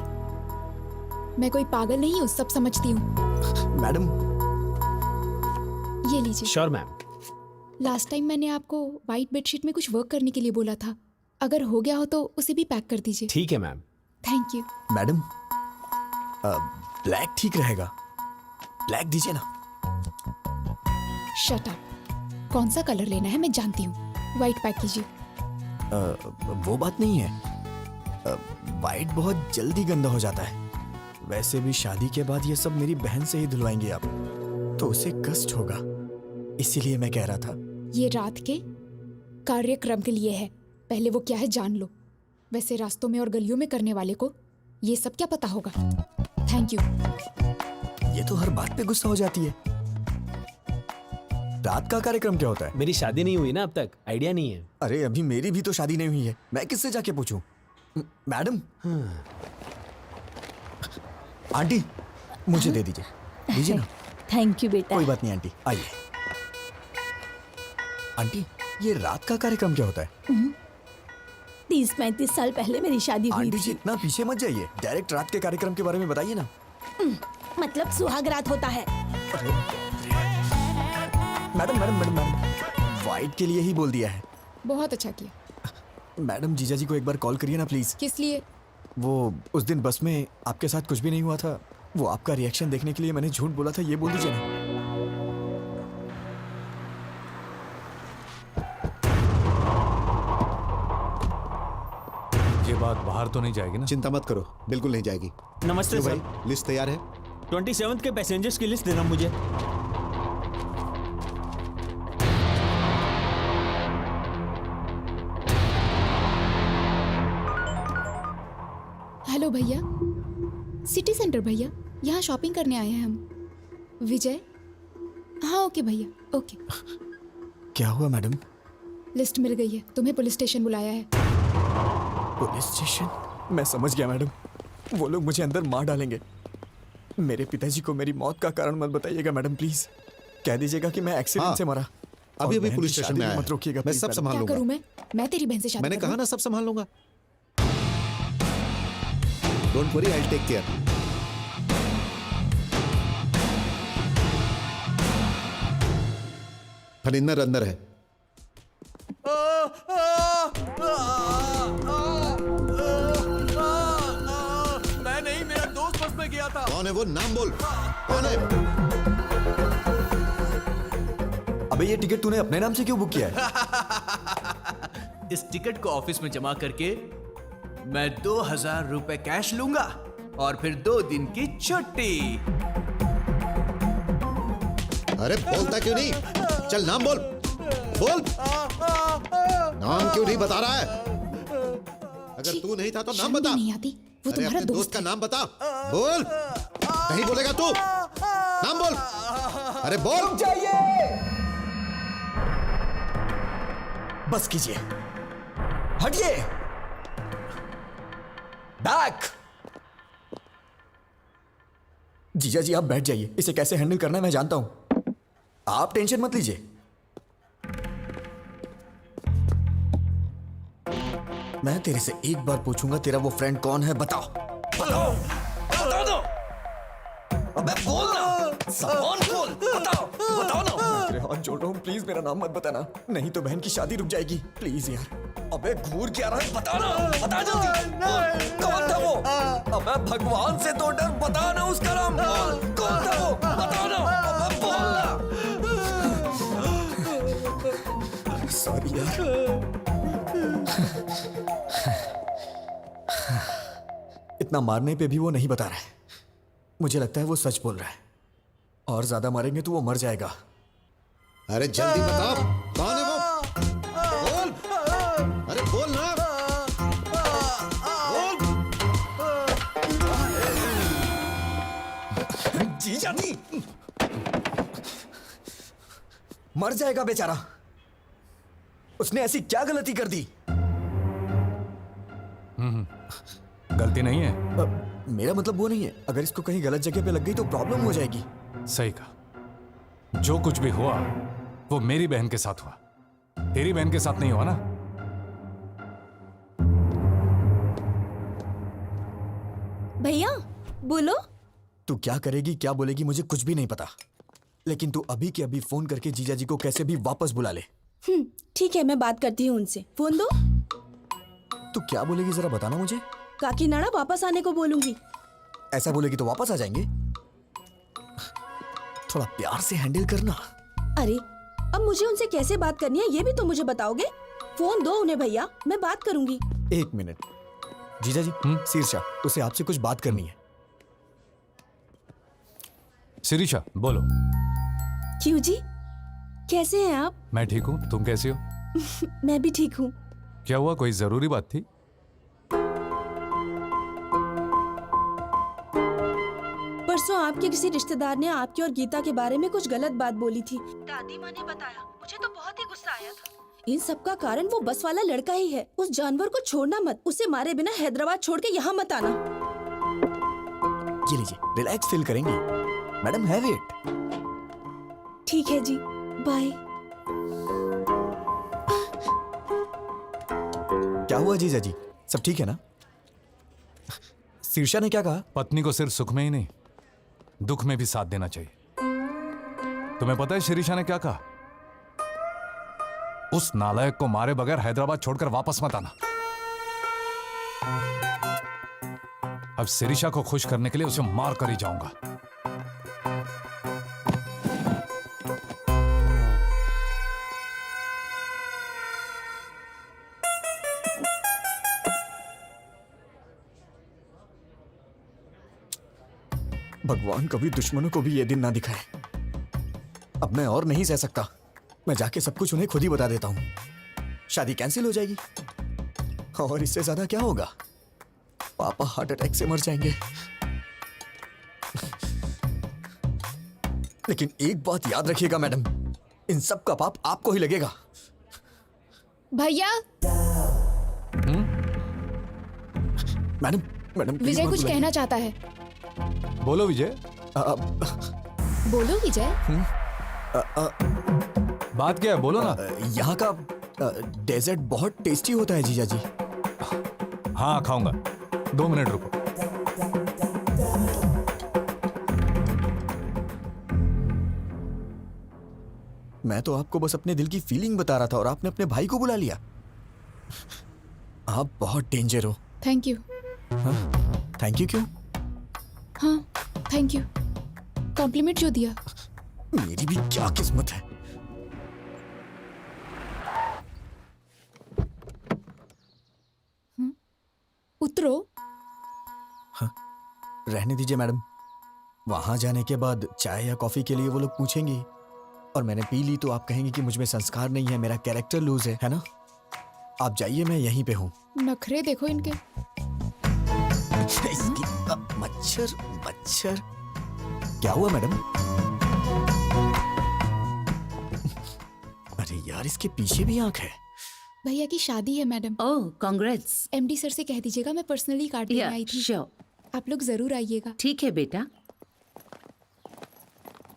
मैं कोई पागल नहीं हूँ, सब समझती हूँ। मैडम ये लीजिए। Sure ma'am. लास्ट टाइम मैंने आपको व्हाइट बेडशीट में कुछ वर्क करने के लिए बोला था, अगर हो गया हो तो उसे भी पैक कर दीजिए। ठीक है ma'am. Thank you. Madam black ठीक रहेगा, ब्लैक दीजिए ना। Shut up. कौन सा कलर लेना है मैं जानती हूँ, व्हाइट पैक कीजिए। वो बात नहीं है, व्हाइट बहुत जल्दी गंदा हो जाता है। वैसे भी शादी के बाद ये सब मेरी बहन से ही धुलवाएंगे आप, तो उसे कष्ट होगा, इसीलिए मैं कह रहा था। ये रात के कार्यक्रम के लिए है, पहले वो क्या है जान लो। वैसे रास्तों में और गलियों में करने वाले को ये सब क्या पता होगा। Thank you. ये तो हर बात पे गुस्सा हो जाती है। रात का कार्यक्रम क्या होता है? मेरी शादी नहीं हुई ना अब तक, आइडिया नहीं है। अरे अभी मेरी भी तो शादी नहीं हुई है, मैं किससे जाके पूछूं? मैडम आंटी मुझे दे दीजिए, दीजिए ना। थैंक यू बेटा। कोई बात नहीं आंटी, आइए। आंटी, ये रात का कार्यक्रम क्या होता है? 30-35 साल पहले मेरी शादी हुई आंटी जी थी। इतना पीछे मत जाइए, डायरेक्ट रात के कार्यक्रम के बारे में बताइए ना। मतलब सुहाग रात होता है। Madam madam madam madam, white के लिए ही बोल दिया है। बहुत अच्छा किया। मैडम जीजा जी को एक बार कॉल करिए ना प्लीज। किस लिए? वो उस दिन बस में आपके साथ कुछ भी नहीं हुआ था, वो आपका रिएक्शन देखने के लिए मैंने झूठ बोला था, ये बोल दीजिए ना। ये बात बाहर तो नहीं जाएगी ना? चिंता मत करो, बिल्कुल नहीं जाएगी। नमस्ते क्यों सर। भाई, लिस्ट तैयार है? 27 के पैसेंजर्स की लिस्ट देना मुझे। हेलो भैया, सिटी सेंटर भैया, यहाँ शॉपिंग करने आए हैं हम। विजय? हाँ ओके भैया, ओके। क्या हुआ मैडम? लिस्ट मिल गई है, तुम्हें पुलिस स्टेशन बुलाया है। Police station? मैं समझ गया मैडम, वो लोग मुझे अंदर मार डालेंगे। मेरे पिताजी को मेरी मौत का कारण मत बताइएगा मैडम प्लीज। कह दीजिएगा कि मैं एक्सीडेंट हाँ, से मरा। अभी और अभी बहन पुलिस की स्टेशन शादी में भी आया मत रोकिएगा मैं प्लीज सब मैडम। संभाल क्या लूंगा। करूँ मैं तेरी बहन से शादी मैंने करूँ? कहा ना सब संभाल लूंगा। Don't worry, I will take care. Phanindar अंदर है। मैं नहीं, मेरा दोस्त बस में गया था। कौन है वो? नाम बोल, कौन है? अबे ये टिकट तूने अपने नाम से क्यों बुक किया है? इस टिकट को ऑफिस में जमा करके मैं 2000 रुपए कैश लूंगा और फिर 2 दिन की छुट्टी। अरे बोलता क्यों नहीं? चल नाम बोल, बोल। नाम क्यों नहीं बता रहा है? अगर तू नहीं था तो नाम शर्म भी बता। नहीं आती? वो अरे तुम्हारा अपने दोस्त का नाम बता, बोल। नहीं बोलेगा तू? नाम बोल, अरे बोल। बस कीजिए, हटिए, बैक। जीजा जी आप बैठ जाइए, इसे कैसे हैंडल करना है मैं जानता हूं, आप टेंशन मत लीजिए। मैं तेरे से एक बार पूछूंगा, तेरा वो फ्रेंड कौन है? बताओ बताओ बता दो। अबे बोल ना, जबान खोल, बताओ बताओ ना। तेरे हाथ जोड़ रहा हूं, प्लीज मेरा नाम मत बताना, नहीं तो बहन की शादी रुक जाएगी, प्लीज यार। अबे घूर क्या रहा है, बता ना, बता जल्दी। कौन था वो? अबे भगवान से तो डर, बता ना उसका नाम। कौन था वो? बता ना, अबे बोल ना। सॉरी यार। इतना मारने पे भी वो नहीं बता रहा है, मुझे लगता है वो सच बोल रहा है, और ज्यादा मारेंगे तो वो मर जाएगा। अरे जल्दी बता, कौन है वो? बोल, अरे बोल ना, बोल। जीजा जी मर जाएगा बेचारा, उसने ऐसी क्या गलती कर दी? गलती नहीं है। मेरा मतलब वो नहीं है, अगर इसको कहीं गलत जगह पे लग गई तो प्रॉब्लम हो जाएगी। सही कहा, जो कुछ भी हुआ वो मेरी बहन के साथ हुआ, तेरी बहन के साथ नहीं हुआ ना। भैया बोलो। तू क्या करेगी क्या बोलेगी मुझे कुछ भी नहीं पता, लेकिन तू अभी के अभी फोन करके जीजा जी को कैसे भी वापस बुला ले। ठीक है, मैं बात करती हूँ उनसे। फोन दो। तू क्या बोलेगी जरा बताना मुझे। काकीनाडा वापस आने को बोलूंगी। ऐसा बोलेगी तो वापस आ जाएंगे, थोड़ा प्यार से हैंडल करना। अरे अब मुझे उनसे कैसे बात करनी है ये भी तो मुझे बताओगे। फोन दो उन्हें भैया, मैं बात करूंगी। 1 मिनट जीजा जी। शीर्षा, उसे आपसे कुछ बात करनी है। शिरीषा बोलो। क्यों जी, कैसे हैं आप? मैं ठीक हूँ, तुम कैसी हो? मैं भी ठीक हूँ। क्या हुआ, कोई जरूरी बात थी? परसों आपके किसी रिश्तेदार ने आपकी और गीता के बारे में कुछ गलत बात बोली थी। दादी माँ ने बताया, मुझे तो बहुत ही गुस्सा आया था। इन सब का कारण वो बस वाला लड़का ही है। उस जानवर को छोड़ना मत, उसे मारे बिना हैदराबाद छोड़ के यहाँ मत आना। लीजिए लीजिए, रिलैक्स फील करेंगी मैडम, हैव इट। ठीक है जी, बाय। क्या हुआ जीजा जी, सब ठीक है ना? शीर्षा ने क्या कहा? पत्नी को सिर्फ सुख में ही नहीं, दुख में भी साथ देना चाहिए। तुम्हें पता है शीर्षा ने क्या कहा? उस नालायक को मारे बगैर हैदराबाद छोड़कर वापस मत आना। अब शिरीषा को खुश करने के लिए उसे मार कर ही जाऊंगा। भगवान कभी दुश्मनों को भी ये दिन ना दिखाए। अब मैं और नहीं सह सकता, मैं जाके सब कुछ उन्हें खुद ही बता देता हूं। शादी कैंसिल हो जाएगी और इससे ज्यादा क्या होगा? पापा हार्ट अटैक से मर जाएंगे। लेकिन एक बात याद रखिएगा मैडम, इन सब का पाप आपको ही लगेगा। भैया। मैडम मैडम विजय कुछ कहना चाहता है। बोलो विजय। बोलो विजय। बात क्या है, बोलो ना। यहाँ का डेजर्ट बहुत टेस्टी होता है जीजा जी। हाँ खाऊंगा, 2 मिनट रुको। मैं तो आपको बस अपने दिल की फीलिंग बता रहा था और आपने अपने भाई को बुला लिया। आप बहुत डेंजर हो। Thank you. थैंक यू क्यों? हाँ थैंक यू, कॉम्प्लीमेंट जो दिया। मेरी भी क्या किस्मत है। उतरो। रहने दीजिए मैडम, वहां जाने के बाद चाय या कॉफी के लिए वो लोग पूछेंगे और मैंने पी ली तो आप कहेंगे कि मुझ में संस्कार नहीं है, मेरा कैरेक्टर लूज है ना? आप जाइए, मैं यहीं पे हूँ। नखरे देखो इनके। मच्छर मच्छर। क्या हुआ मैडम? अरे यार, इसके पीछे भी आंख है। भैया की शादी है मैडम। ओह कांग्रेट्स। एमडी सर से कह दीजिएगा मैं पर्सनली कार्ड देने आई थी। आप लोग जरूर आइएगा। ठीक है बेटा।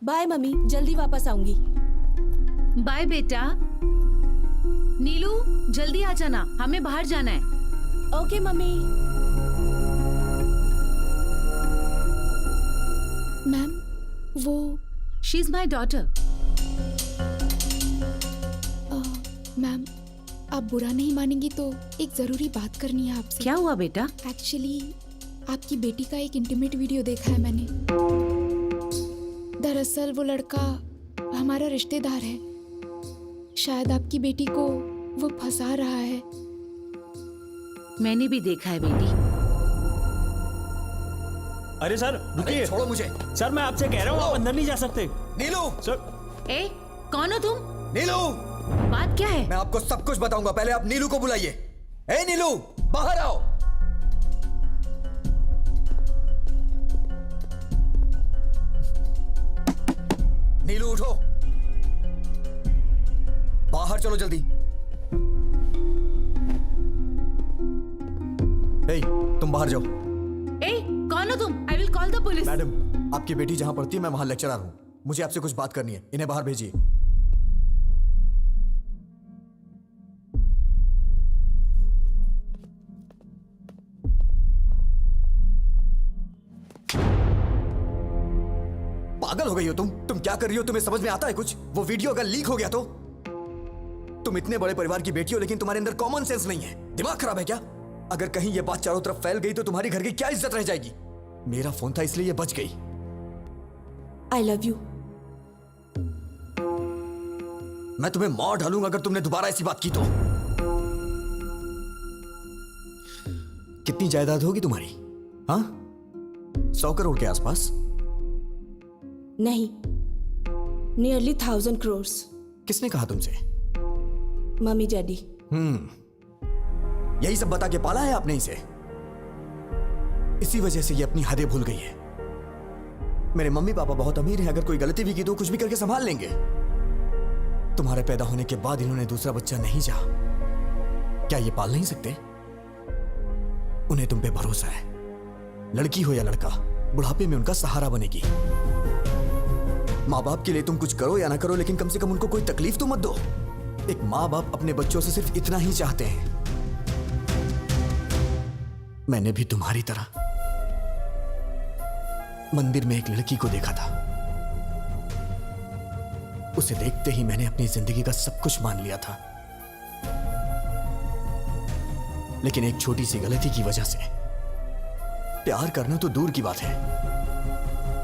बाय मम्मी, जल्दी वापस आऊंगी। बाय बेटा। नीलू जल्दी आ जाना, हमें बाहर जाना है। Okay mummy. मैम वो she is my daughter. Ma'am आप बुरा नहीं मानेंगी तो एक जरूरी बात करनी है आपसे। क्या हुआ बेटा? एक्चुअली आपकी बेटी का एक इंटीमेट वीडियो देखा है मैंने। दरअसल वो लड़का हमारा रिश्तेदार है। शायद आपकी बेटी को वो फंसा रहा है। मैंने भी देखा है बेटी। अरे सर रुकिए, छोड़ो मुझे। सर मैं आपसे कह रहा हूँ, आप अंदर नहीं जा सकते। नीलू। सर। ए कौन हो तुम? नीलू। बात क्या है? मैं आपको सब कुछ बताऊंगा, पहले आप नीलू को बुलाइए। ए नीलू, बाहर आओ। नीलू उठो, बाहर चलो जल्दी। ए, तुम बाहर जाओ। ए कौन हो तुम? I will call the police. Madam, आपकी बेटी जहां पढ़ती है मैं वहां लेक्चरर हूं, मुझे आपसे कुछ बात करनी है, इन्हें बाहर भेजिए। पागल हो गई हो तुम क्या कर रही हो? तुम्हें समझ में आता है कुछ? वो वीडियो अगर लीक हो गया तो? तुम इतने बड़े परिवार की बेटी हो लेकिन तुम्हारे अंदर कॉमन सेंस नहीं है। दिमाग खराब है क्या? अगर कहीं ये बात चारों तरफ फैल गई तो तुम्हारी घर की क्या इज्जत रह जाएगी? मेरा फोन था इसलिए ये बच गई। I love you. मैं तुम्हें मार डालूंगा अगर तुमने दोबारा ऐसी बात की तो। कितनी जायदाद होगी तुम्हारी? हाँ, 100 करोड़ के आसपास? नहीं, नियरली 1000 crores। किसने कहा तुमसे? Mummy daddy. यही सब बता के पाला है आपने इसे। इसी वजह से ये अपनी हदें भूल गई है। मेरे मम्मी पापा बहुत अमीर हैं, अगर कोई गलती भी की तो कुछ भी करके संभाल लेंगे। तुम्हारे पैदा होने के बाद इन्होंने दूसरा बच्चा नहीं चाहा। क्या ये पाल नहीं सकते? उन्हें तुम पे भरोसा है, लड़की हो या लड़का। बुढ़ापे में उनका सहारा बनेगी। माँ बाप के लिए तुम कुछ करो या ना करो, लेकिन कम से कम उनको कोई तकलीफ तो मत दो। एक माँ बाप अपने बच्चों से सिर्फ इतना ही चाहते हैं। मैंने भी तुम्हारी तरह मंदिर में एक लड़की को देखा था। उसे देखते ही मैंने अपनी जिंदगी का सब कुछ मान लिया था, लेकिन एक छोटी सी गलती की वजह से प्यार करना तो दूर की बात है,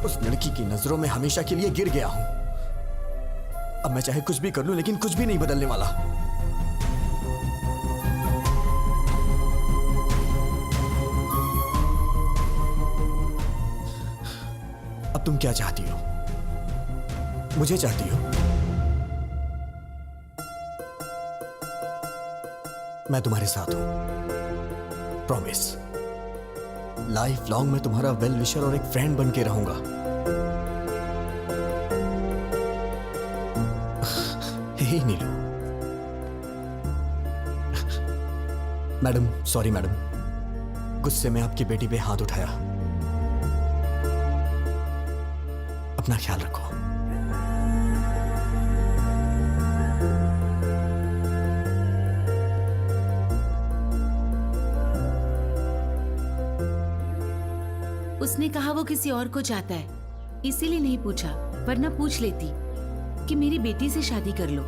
उस लड़की की नजरों में हमेशा के लिए गिर गया हूं। अब मैं चाहे कुछ भी कर लूं, लेकिन कुछ भी नहीं बदलने वाला। अब तुम क्या चाहती हो? मुझे चाहती हो? मैं तुम्हारे साथ हूं, प्रॉमिस। लाइफ लॉन्ग मैं तुम्हारा वेल विशर और एक फ्रेंड बन के रहूंगा। हे नीलू। मैडम, सॉरी मैडम, गुस्से में आपकी बेटी पे हाथ उठाया। अपना ख्याल रखो। उसने कहा वो किसी और को चाहता है, इसीलिए नहीं पूछा, वरना पूछ लेती कि मेरी बेटी से शादी कर लो,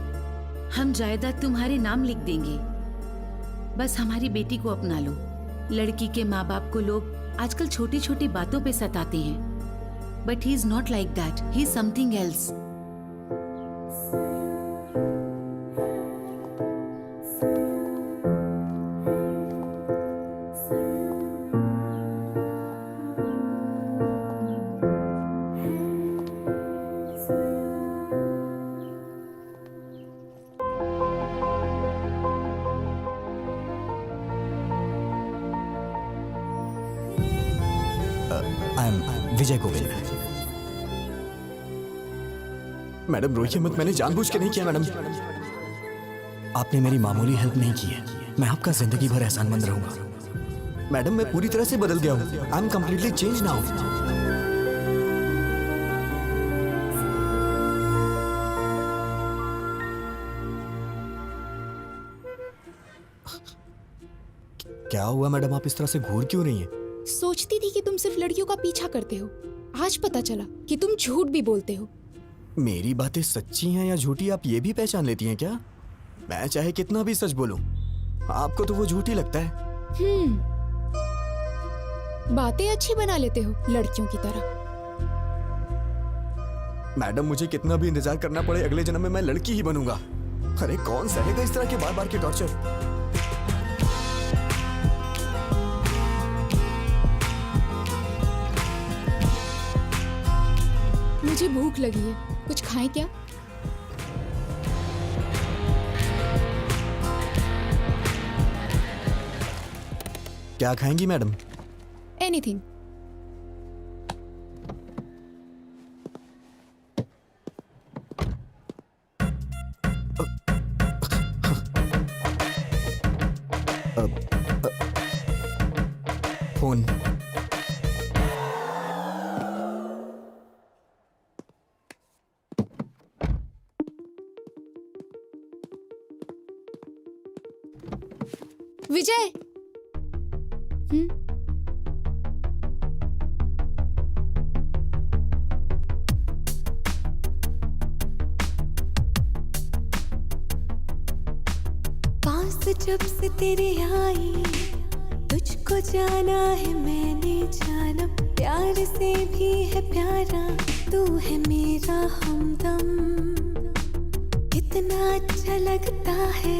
हम जायदाद तुम्हारे नाम लिख देंगे, बस हमारी बेटी को अपना लो। लड़की के माँ बाप को लोग आजकल छोटी छोटी बातों पे सताते हैं, but he is not like that, he is something else. I am Vijay Govind. Madam रोइए मत, मैंने जानबूझ के नहीं किया मैडम। आपने मेरी मामूली हेल्प नहीं की है, मैं आपका जिंदगी भर एहसानमंद रहूंगा। मैडम मैं पूरी तरह से बदल गया हूं, I am completely change now. क्या हुआ मैडम, आप इस तरह से घूर क्यों रही हैं? सोचती थी कि तुम सिर्फ लड़कियों का पीछा करते हो, आज पता चला कि तुम झूठ भी बोलते हो। मेरी बातें सच्ची हैं या झूठी आप ये भी पहचान लेती हैं क्या? मैं चाहे कितना भी सच बोलूं, आपको तो वो झूठी लगता है। बातें अच्छी बना लेते हो लड़कियों की तरह। मैडम मुझे कितना भी इंतजार करना पड़े, अगले जन्म में मैं लड़की ही बनूंगा। अरे कौन सहेगा इस तरह के बार बार के टॉर्चर? मुझे भूख लगी है, कुछ खाएं क्या? क्या खाएंगी मैडम? एनीथिंग। फोन। विजय। पास जब से तेरे आई, तुझको जाना है मैंने जाना, प्यार से भी है प्यारा, तू है मेरा हमदम। कितना अच्छा लगता है,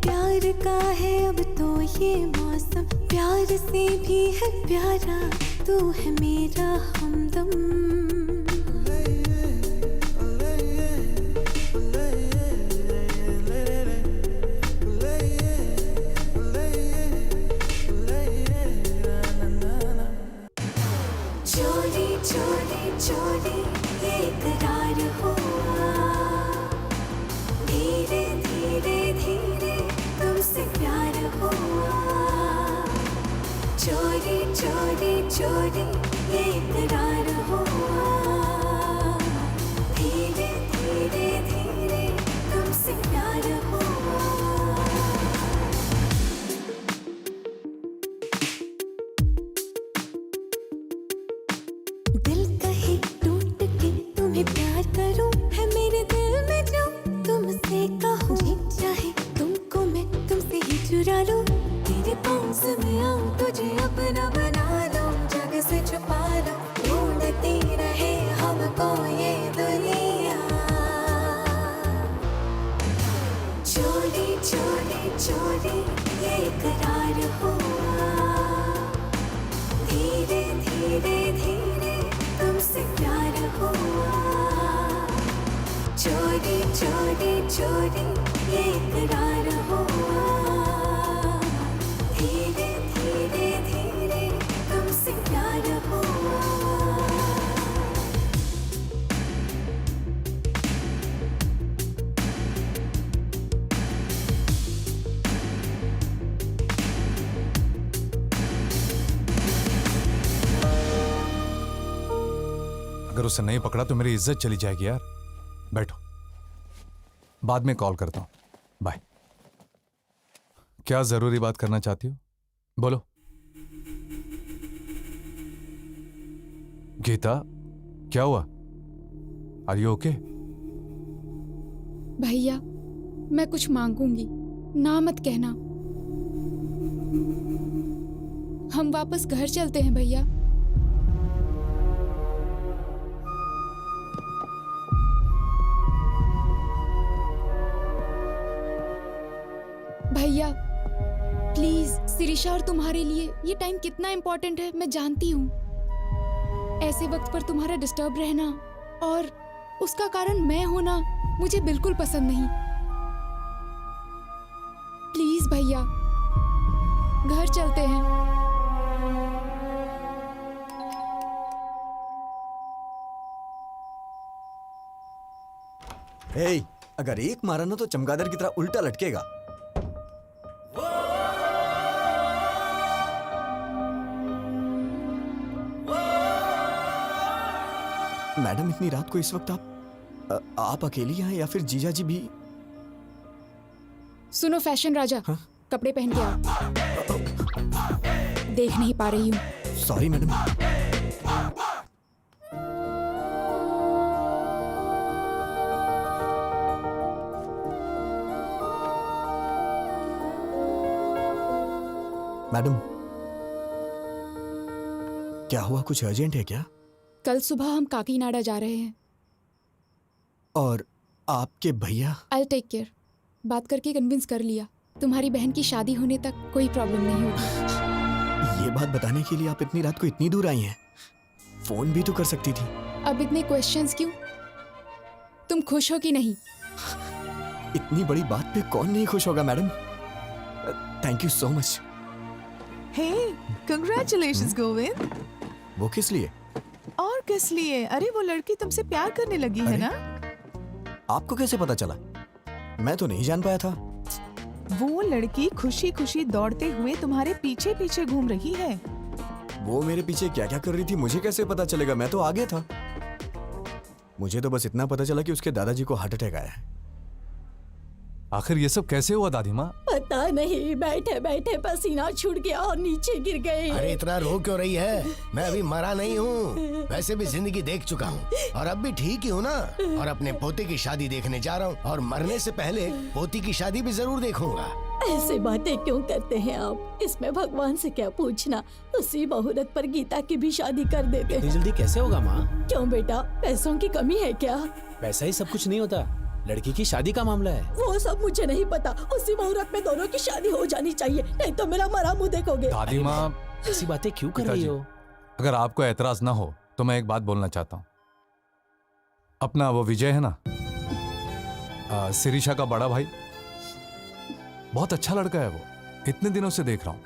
प्यार का है अब तो ये मौसम, प्यार से भी है प्यारा, तू है मेरा हमदम। चोरी चोरी चोरी ये इकरार हुआ, धीरे धीरे धीरे तुमसे प्यार हुआ। चोरी चोरी चोरी ये इकरार हुआ, धीरे धीरे धीरे तुमसे प्यार हुआ। दिल कहे टूट के तुम्हें प्यार करूं, है मेरे दिल में जो तुमसे कहूं। जी चाहे तुमको मैं तुमसे ही चुरा लूं, तेरे पास में आऊं तुझे अपना बना लूं, जग से छुपा लूं, ढूंढती रहे हमको ये दुनिया। चोरी चोरी चोरी ये इकरार हुआ, धीरे धीरे धीरे तुमसे प्यार हुआ। चोरी चोरी चोरी ये इकरार हुआ, धीरे धीरे धीरे तुमसे प्यार हुआ। अगर उसे नहीं पकड़ा तो मेरी इज्जत चली जाएगी यार। बैठो, बाद में कॉल करता हूं। बाय। क्या जरूरी बात करना चाहती हो? बोलो। गीता, क्या हुआ? Are you okay? भैया, मैं कुछ मांगूंगी, ना मत कहना। हम वापस घर चलते हैं भैया। भैया प्लीज, सिरिशा और तुम्हारे लिए ये टाइम कितना इम्पोर्टेंट है मैं जानती हूँ। ऐसे वक्त पर तुम्हारा डिस्टर्ब रहना और उसका कारण मैं होना मुझे बिल्कुल पसंद नहीं। प्लीज भैया, घर चलते हैं। हे, अगर एक मारा ना तो चमगादड़ की तरह उल्टा लटकेगा। मैडम, इतनी रात को इस वक्त आप अकेली हैं या फिर जीजा जी भी? सुनो फैशन राजा, हाँ? कपड़े पहन के आओ। देख नहीं पा रही हूँ। Sorry madam. मैडम, क्या हुआ? कुछ अर्जेंट है क्या? कल सुबह हम काकीनाडा जा रहे हैं। और आपके भैया? I take care. बात करके कन्विंस कर लिया, तुम्हारी बहन की शादी होने तक कोई प्रॉब्लम नहीं होगी। ये बात बताने के लिए आप इतनी रात को इतनी दूर आई हैं? फोन भी तो कर सकती थी। अब इतने क्वेश्चंस क्यों? तुम खुश हो कि नहीं? इतनी बड़ी बात पे कौन नहीं खुश होगा madam? Thank you so much. Hey, congratulations Govind. वो किस लिए? और किस लिए? अरे वो लड़की तुमसे प्यार करने लगी है ना? आपको कैसे पता चला? मैं तो नहीं जान पाया था। वो लड़की खुशी खुशी दौड़ते हुए तुम्हारे पीछे पीछे घूम रही है। वो मेरे पीछे क्या क्या कर रही थी मुझे कैसे पता चलेगा? मैं तो आगे था। मुझे तो बस इतना पता चला कि उसके दादाजी को हार्ट अटैक आया है। आखिर ये सब कैसे हुआ दादी माँ? पता नहीं, बैठे बैठे पसीना छूट गया और नीचे गिर गए। अरे इतना रो क्यों रही है? मैं अभी मरा नहीं हूँ, वैसे भी जिंदगी देख चुका हूँ और अब भी ठीक ही हूँ ना। और अपने पोते की शादी देखने जा रहा हूँ और मरने से पहले पोती की शादी भी जरूर देखूंगा। ऐसे बातें क्यों करते हैं आप? इसमें भगवान से क्या पूछना? उसी मुहूर्त पर गीता की भी शादी कर देते इतनी हैं। जल्दी कैसे होगा माँ? क्यों बेटा, पैसों की कमी है क्या? वैसा ही सब कुछ नहीं होता, लड़की की शादी का मामला है। वो सब मुझे नहीं पता। उसी मुहूर्त में दोनों की शादी हो जानी चाहिए, नहीं तो मेरा मरा मुंह देखोगे। दादी माँ, ऐसी बातें क्यों कर रही हो? अगर आपको एतराज ना हो तो मैं एक बात बोलना चाहता हूँ। अपना वो विजय है ना, सिरिशा का बड़ा भाई, बहुत अच्छा लड़का है वो। इतने दिनों से देख रहा हूं।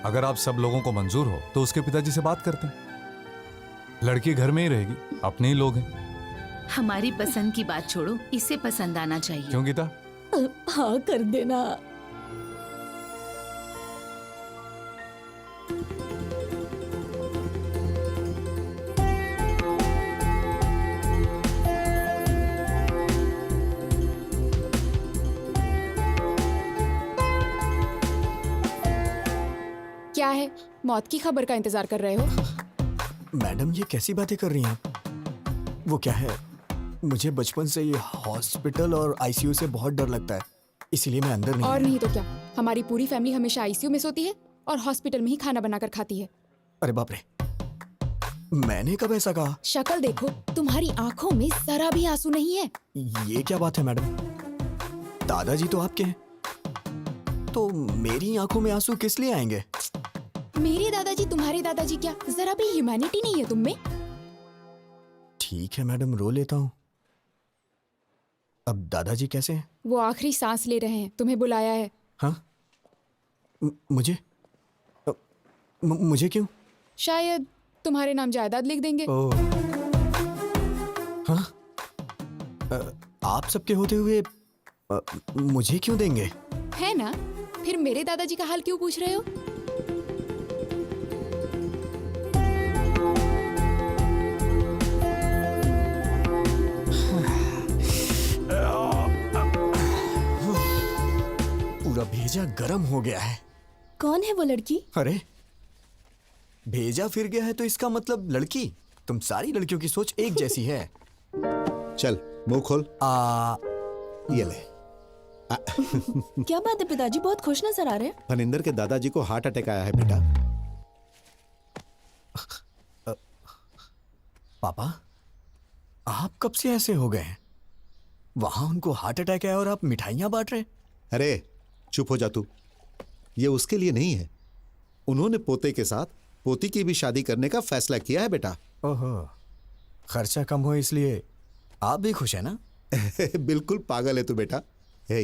अगर आप सब लोगों को मंजूर हो तो उसके पिताजी से बात करते हैं। लड़की घर में ही रहेगी, अपने ही लोग हैं। हमारी पसंद की बात छोड़ो, इसे पसंद आना चाहिए। क्यों गीता? हाँ कर देना। क्या है, मौत की खबर का इंतजार कर रहे हो? मैडम ये कैसी बातें कर रही हैं आप? वो क्या है, मुझे बचपन से ये हॉस्पिटल और आईसीयू से बहुत डर लगता है, इसीलिए मैं अंदर नहीं और गया। नहीं तो क्या, हमारी पूरी फैमिली हमेशा आईसीयू में सोती है और हॉस्पिटल में ही खाना बनाकर खाती है। अरे बाप रे, मैंने कब ऐसा कहा? शक्ल देखो, तुम्हारी आंखों में जरा भी आंसू नहीं है। ये क्या बात है मैडम? दादाजी तो आपके हैं, तो मेरी आंखों में आंसू किस लिए आएंगे? मेरे दादाजी तुम्हारे दादाजी क्या, जरा भी ह्यूमैनिटी नहीं है तुम में? ठीक है मैडम, रो लेता हूँ। अब दादाजी कैसे हैं? वो आखिरी सांस ले रहे हैं, तुम्हें बुलाया है। हाँ? मुझे मुझे क्यों? शायद तुम्हारे नाम जायदाद लिख देंगे। ओह, हाँ? आप सबके होते हुए मुझे क्यों देंगे? है ना, फिर मेरे दादाजी का हाल क्यों पूछ रहे हो? पूरा भेजा गरम हो गया है। कौन है वो लड़की? अरे भेजा फिर गया है तो इसका मतलब लड़की। तुम सारी लड़कियों की सोच एक जैसी है। चल मुंह खोल। ये ले। क्या बात है पिताजी, बहुत खुश नजर आ रहे हैं। फनिंदर के दादाजी को हार्ट अटैक आया है बेटा। पापा, आप कब से ऐसे हो गए हैं? वहां उनको हार्ट अटैक है और आप मिठाइयां बांट रहे हैं। अरे चुप हो जा तू। ये उसके लिए नहीं है, उन्होंने पोते के साथ पोती की भी शादी करने का फैसला किया है बेटा। ओहो, खर्चा कम हो इसलिए आप भी खुश है ना? बिल्कुल पागल है तू बेटा। हे,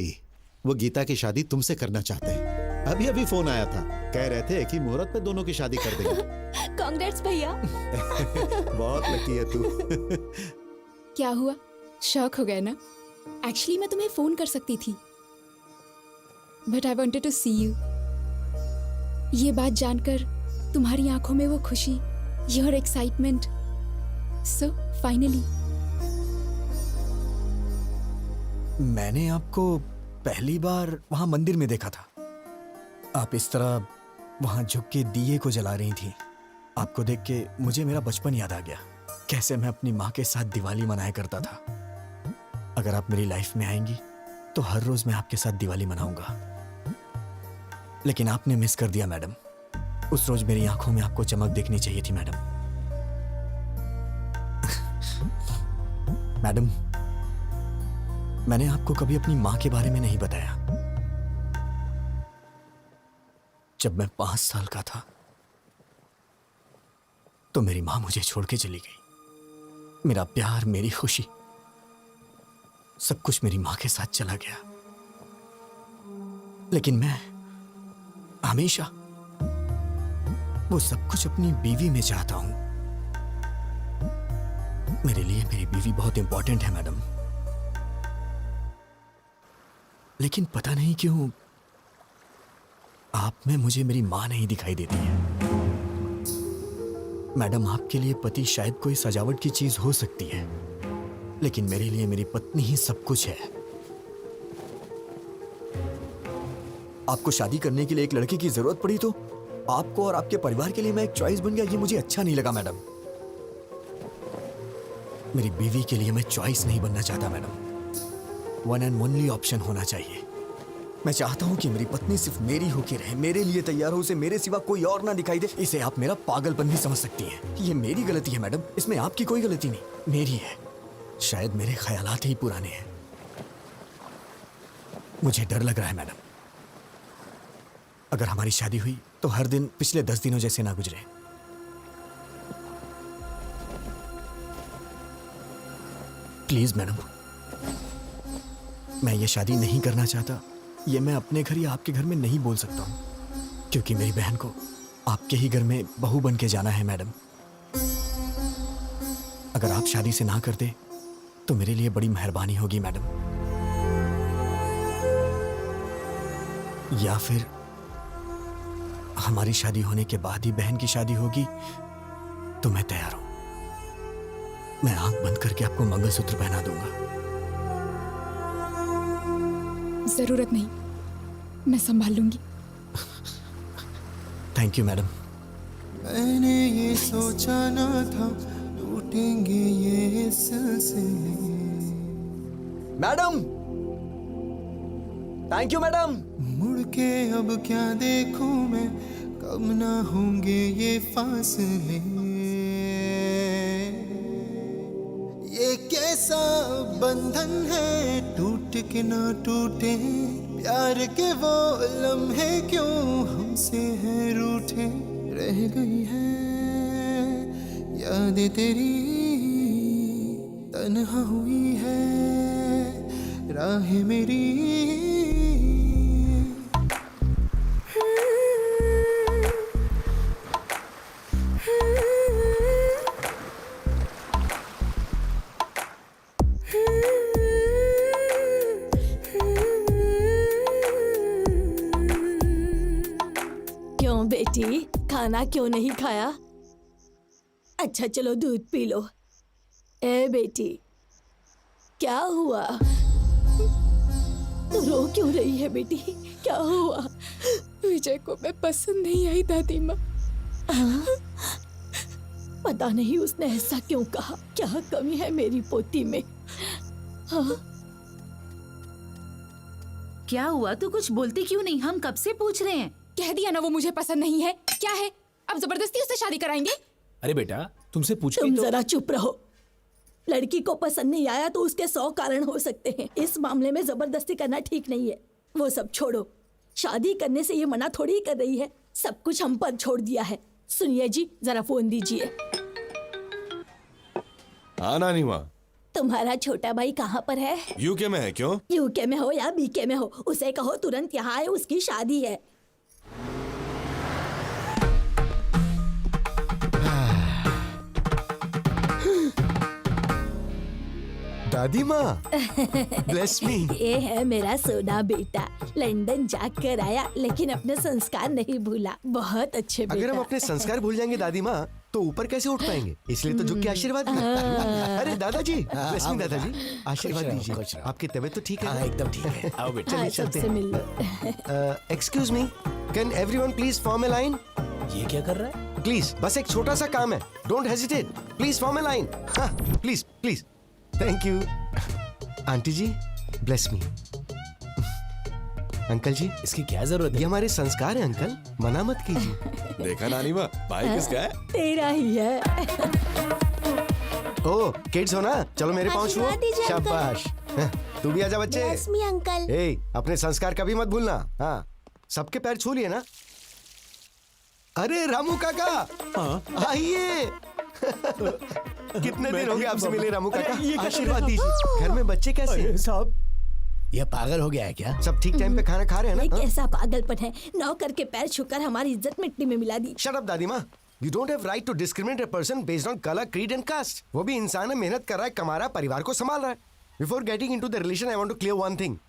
वो गीता की शादी तुमसे करना चाहते हैं। अभी अभी फोन आया था, कह रहे थे कि मुहूर्त पे दोनों की शादी कर देंगे। कांग्रेट्स भैया। बहुत लकी है तू। क्या हुआ, शॉक हो गए ना? एक्चुअली मैं तुम्हें फोन कर सकती थी, but I wanted to see you. ये बात जानकर तुम्हारी आंखों में वो खुशी, योर एक्साइटमेंट, सो फाइनली। मैंने आपको पहली बार वहां मंदिर में देखा था। आप इस तरह वहां झुक के दिए को जला रही थी। आपको देख के मुझे मेरा बचपन याद आ गया, कैसे मैं अपनी माँ के साथ दिवाली मनाया करता था। अगर आप मेरी लाइफ में आएंगी तो हर रोज मैं आपके साथ दिवाली मनाऊंगा। लेकिन आपने मिस कर दिया मैडम। उस रोज मेरी आंखों में आपको चमक देखनी चाहिए थी मैडम। मैडम, मैंने आपको कभी अपनी मां के बारे में नहीं बताया। जब मैं 5 साल का था तो मेरी मां मुझे छोड़ के चली गई। मेरा प्यार, मेरी खुशी, सब कुछ मेरी मां के साथ चला गया। लेकिन मैं हमेशा वो सब कुछ अपनी बीवी में चाहता हूं। मेरे लिए मेरी बीवी बहुत इंपॉर्टेंट है मैडम। लेकिन पता नहीं क्यों आप में मुझे मेरी मां नहीं दिखाई देती है। मैडम, आपके लिए पति शायद कोई सजावट की चीज हो सकती है, लेकिन मेरे लिए मेरी पत्नी ही सब कुछ है। आपको शादी करने के लिए एक लड़के की जरूरत पड़ी तो आपको और आपके परिवार के लिए मैं एक चॉइस बन गया, ये मुझे अच्छा नहीं लगा मैडम। मेरी बीवी के लिए मैं चॉइस नहीं बनना चाहता madam. One and only option होना चाहिए। मैं चाहता हूं कि मेरी पत्नी सिर्फ मेरी होके रहे, मेरे लिए तैयार हो, उसे मेरे सिवा कोई और ना दिखाई दे। इसे आप मेरा पागलपन भी समझ सकती हैं। ये मेरी गलती है मैडम, इसमें आपकी कोई गलती नहीं, मेरी है। शायद मेरे ख्यालात ही पुराने हैं। मुझे डर लग रहा है मैडम, अगर हमारी शादी हुई तो हर दिन पिछले 10 दिनों जैसे ना गुजरे। प्लीज मैडम, मैं ये शादी नहीं करना चाहता। ये मैं अपने घर या आपके घर में नहीं बोल सकता हूं, क्योंकि मेरी बहन को आपके ही घर में बहू बन के जाना है मैडम। अगर आप शादी से ना कर दे तो मेरे लिए बड़ी मेहरबानी होगी मैडम। या फिर हमारी शादी होने के बाद ही बहन की शादी होगी तो मैं तैयार हूं। मैं आंख बंद करके आपको मंगलसूत्र पहना दूंगा। जरूरत नहीं, मैं संभाल लूंगी। Thank you madam. मैंने ये सोचा ना था टूटेंगे ये सिलसिले। Madam thank you madam. मुड़ के अब क्या देखूं मैं, कब ना होंगे ये फासले। ये कैसा बंधन है टूट के ना टूटे, प्यार के वो लम्हे क्यों हमसे हैं रूठे। रह गई है यादें तेरी, तन्हा हुई है राह मेरी। क्यों बेटी, खाना क्यों नहीं खाया? अच्छा चलो दूध पी लो। ए बेटी, क्या हुआ? तू रो क्यों रही है बेटी? क्या हुआ? विजय को मैं पसंद नहीं आई दादी माँ। पता नहीं उसने ऐसा क्यों कहा। क्या कमी है मेरी पोती में? हाँ? क्या हुआ? तू कुछ बोलती क्यों नहीं? हम कब से पूछ रहे हैं। कह दिया ना वो मुझे पसंद नहीं है। क्या है, अब जबरदस्ती उससे शादी कराएंगे? अरे बेटा तुमसे पूछ के तुम तो... जरा चुप रहो। लड़की को पसंद नहीं आया तो उसके 100 कारण हो सकते हैं। इस मामले में जबरदस्ती करना ठीक नहीं है। वो सब छोड़ो, शादी करने से ये मना थोड़ी कर रही है। सब कुछ हम पर छोड़ दिया है। सुनिए जी, जरा फोन दीजिए। हाँ नानी माँ। तुम्हारा छोटा भाई कहाँ पर है? यूके में है। क्यों? यूके में हो या बीके में हो, उसे कहो तुरंत यहाँ आए, उसकी शादी है। दादी माँ ब्लेस मी। ये है मेरा सोना बेटा, लंदन जाकर आया लेकिन अपने संस्कार नहीं भूला। बहुत अच्छे बेटा। अगर हम अपने संस्कार भूल जाएंगे दादी माँ तो ऊपर कैसे उठ पाएंगे? इसलिए तो झुक के आशीर्वाद दीजिए। अरे दादाजी, ब्लेस मी दादाजी, आशीर्वाद दीजिए। आपकी तबीयत तो ठीक है? एकदम ठीक है। आओ बेटा चलिए चलते सबसे मिल लो। हैं। Excuse me, can everyone please form a line? ये क्या कर रहा है? प्लीज, बस एक छोटा सा काम है। Don't hesitate, please form a line. हाँ please please. Thank you. Aunty ji, bless me. Uncle ji, इसकी क्या जरूरत है? ये हमारे संस्कार है अंकल, मना मत कीजिए। देखा नानी माँ, भाई किसका है? तेरा ही है। ओ किड्स हो ना, चलो मेरे पाँव छुओ। आशीर्वाद दीजिए अंकल। शाबाश। हाँ, तू भी आजा बच्चे। Bless me, uncle. ए, अपने संस्कार कभी मत भूलना। हाँ, सबके पैर छू लिए ना? अरे रामू काका, आइए। कितने दिन हो गए आपसे मिले रामू काका? आशीर्वाद दीजिए। घर में बच्चे कैसे हैं? साहब ये पागल हो गया है क्या? सब ठीक टाइम पे खाना खा रहे हैं ये ना? कैसा पागलपन है? नौकर के पैर छूकर हमारी इज्जत मिट्टी में मिला दी। शट अप दादी माँ। You don't have right to discriminate a person based on color, creed and caste. वो भी इंसान है, मेहनत कर रहा है, कमा रहा है, परिवार को संभाल रहा है। Before getting into the relation, I want to clear one thing.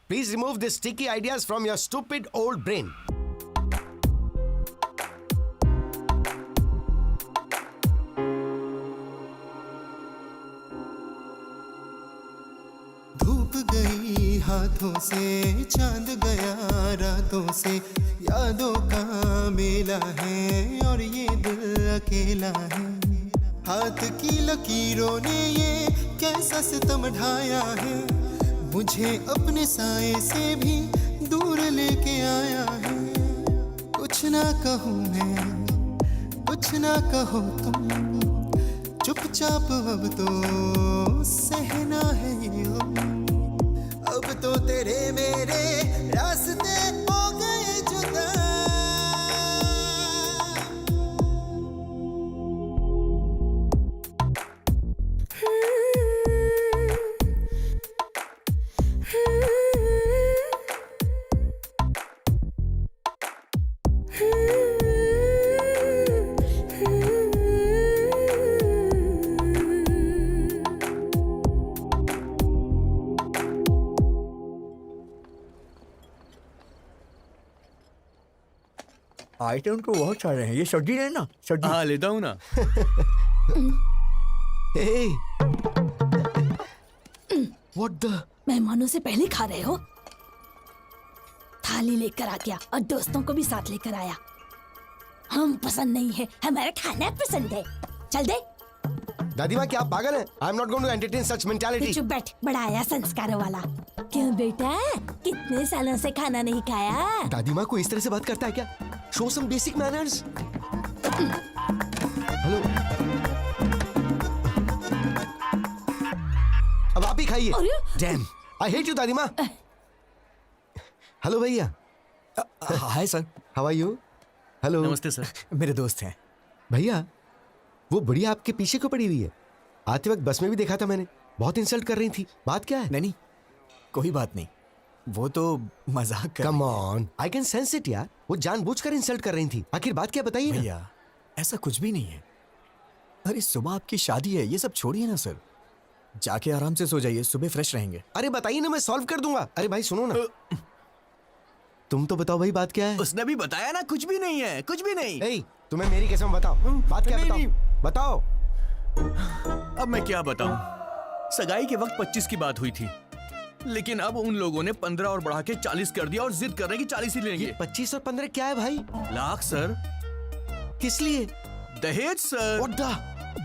Please remove these sticky ideas from your stupid old brain. धूप गई हाथों से, चांद गया रातों से, यादों का मेला है और ये दिल अकेला है। हाथ की लकीरों ने ये कैसा सितम ढाया है, मुझे अपने साए से भी दूर लेके आया है। कुछ ना कहूँ मैं, कुछ ना कहो तुम, चुपचाप अब तो सहना है ये गम। अब तो तेरे मेरे रास्ते हो गए जुदा। आइटम तो बहुत सारे हैं। ये सब्जी लेना, सब्जी। हाँ लेता हूँ ना। Hey! What the? मेहमानों से पहले खा रहे हो? थाली लेकर आ गया और दोस्तों को भी साथ लेकर आया। हम पसंद नहीं है, हमारा खाना पसंद है। चल दे। दादी माँ क्या आप पागल हैं? I am not going to entertain such to mentality. चुप बैठ, बड़ा आया संस्कारों वाला। क्यों बेटा, कितने सालों से खाना नहीं खाया? दादी माँ को इस तरह से बात करता है क्या? Show some basic manners. Hello, अब आप ही खाइए। डैम, आई हेट यू दादी माँ। हेलो भैया। Hi sir. How are you? Hello. Namaste sir. मेरे दोस्त हैं। भैया वो बढ़िया आपके पीछे को पड़ी हुई है। आते वक्त बस में भी देखा था मैंने, बहुत इंसल्ट कर रही थी। बात क्या है? नहीं, कोई बात नहीं, वो तो मजाक कर। Come on, I can sense it यार। वो जानबूझकर इंसल्ट कर रही थी। आखिर बात क्या बताइए ना। भैया ऐसा कुछ भी नहीं है। अरे सुबह आपकी शादी है, ये सब छोड़िए ना सर। जाके आराम से सो जाइए, सुबह फ्रेश रहेंगे। अरे बताइए ना, मैं सॉल्व कर दूंगा। अरे भाई सुनो ना, तुम तो बताओ भाई बात क्या है? उसने भी बताया ना, कुछ भी नहीं है, कुछ भी नहीं। ए, तुम्हें मेरी कसम बताओ, बात क्या? नहीं, बताओ। अब मैं क्या बताऊं? सगाई के वक्त 25 की बात हुई थी, लेकिन अब उन लोगों ने 15 और बढ़ा के 40 कर दिया और जिद कर रहे हैं कि 40 ही लेंगे। 25 और 15 क्या है भाई? लाख सर। किस लिए? दहेज सर।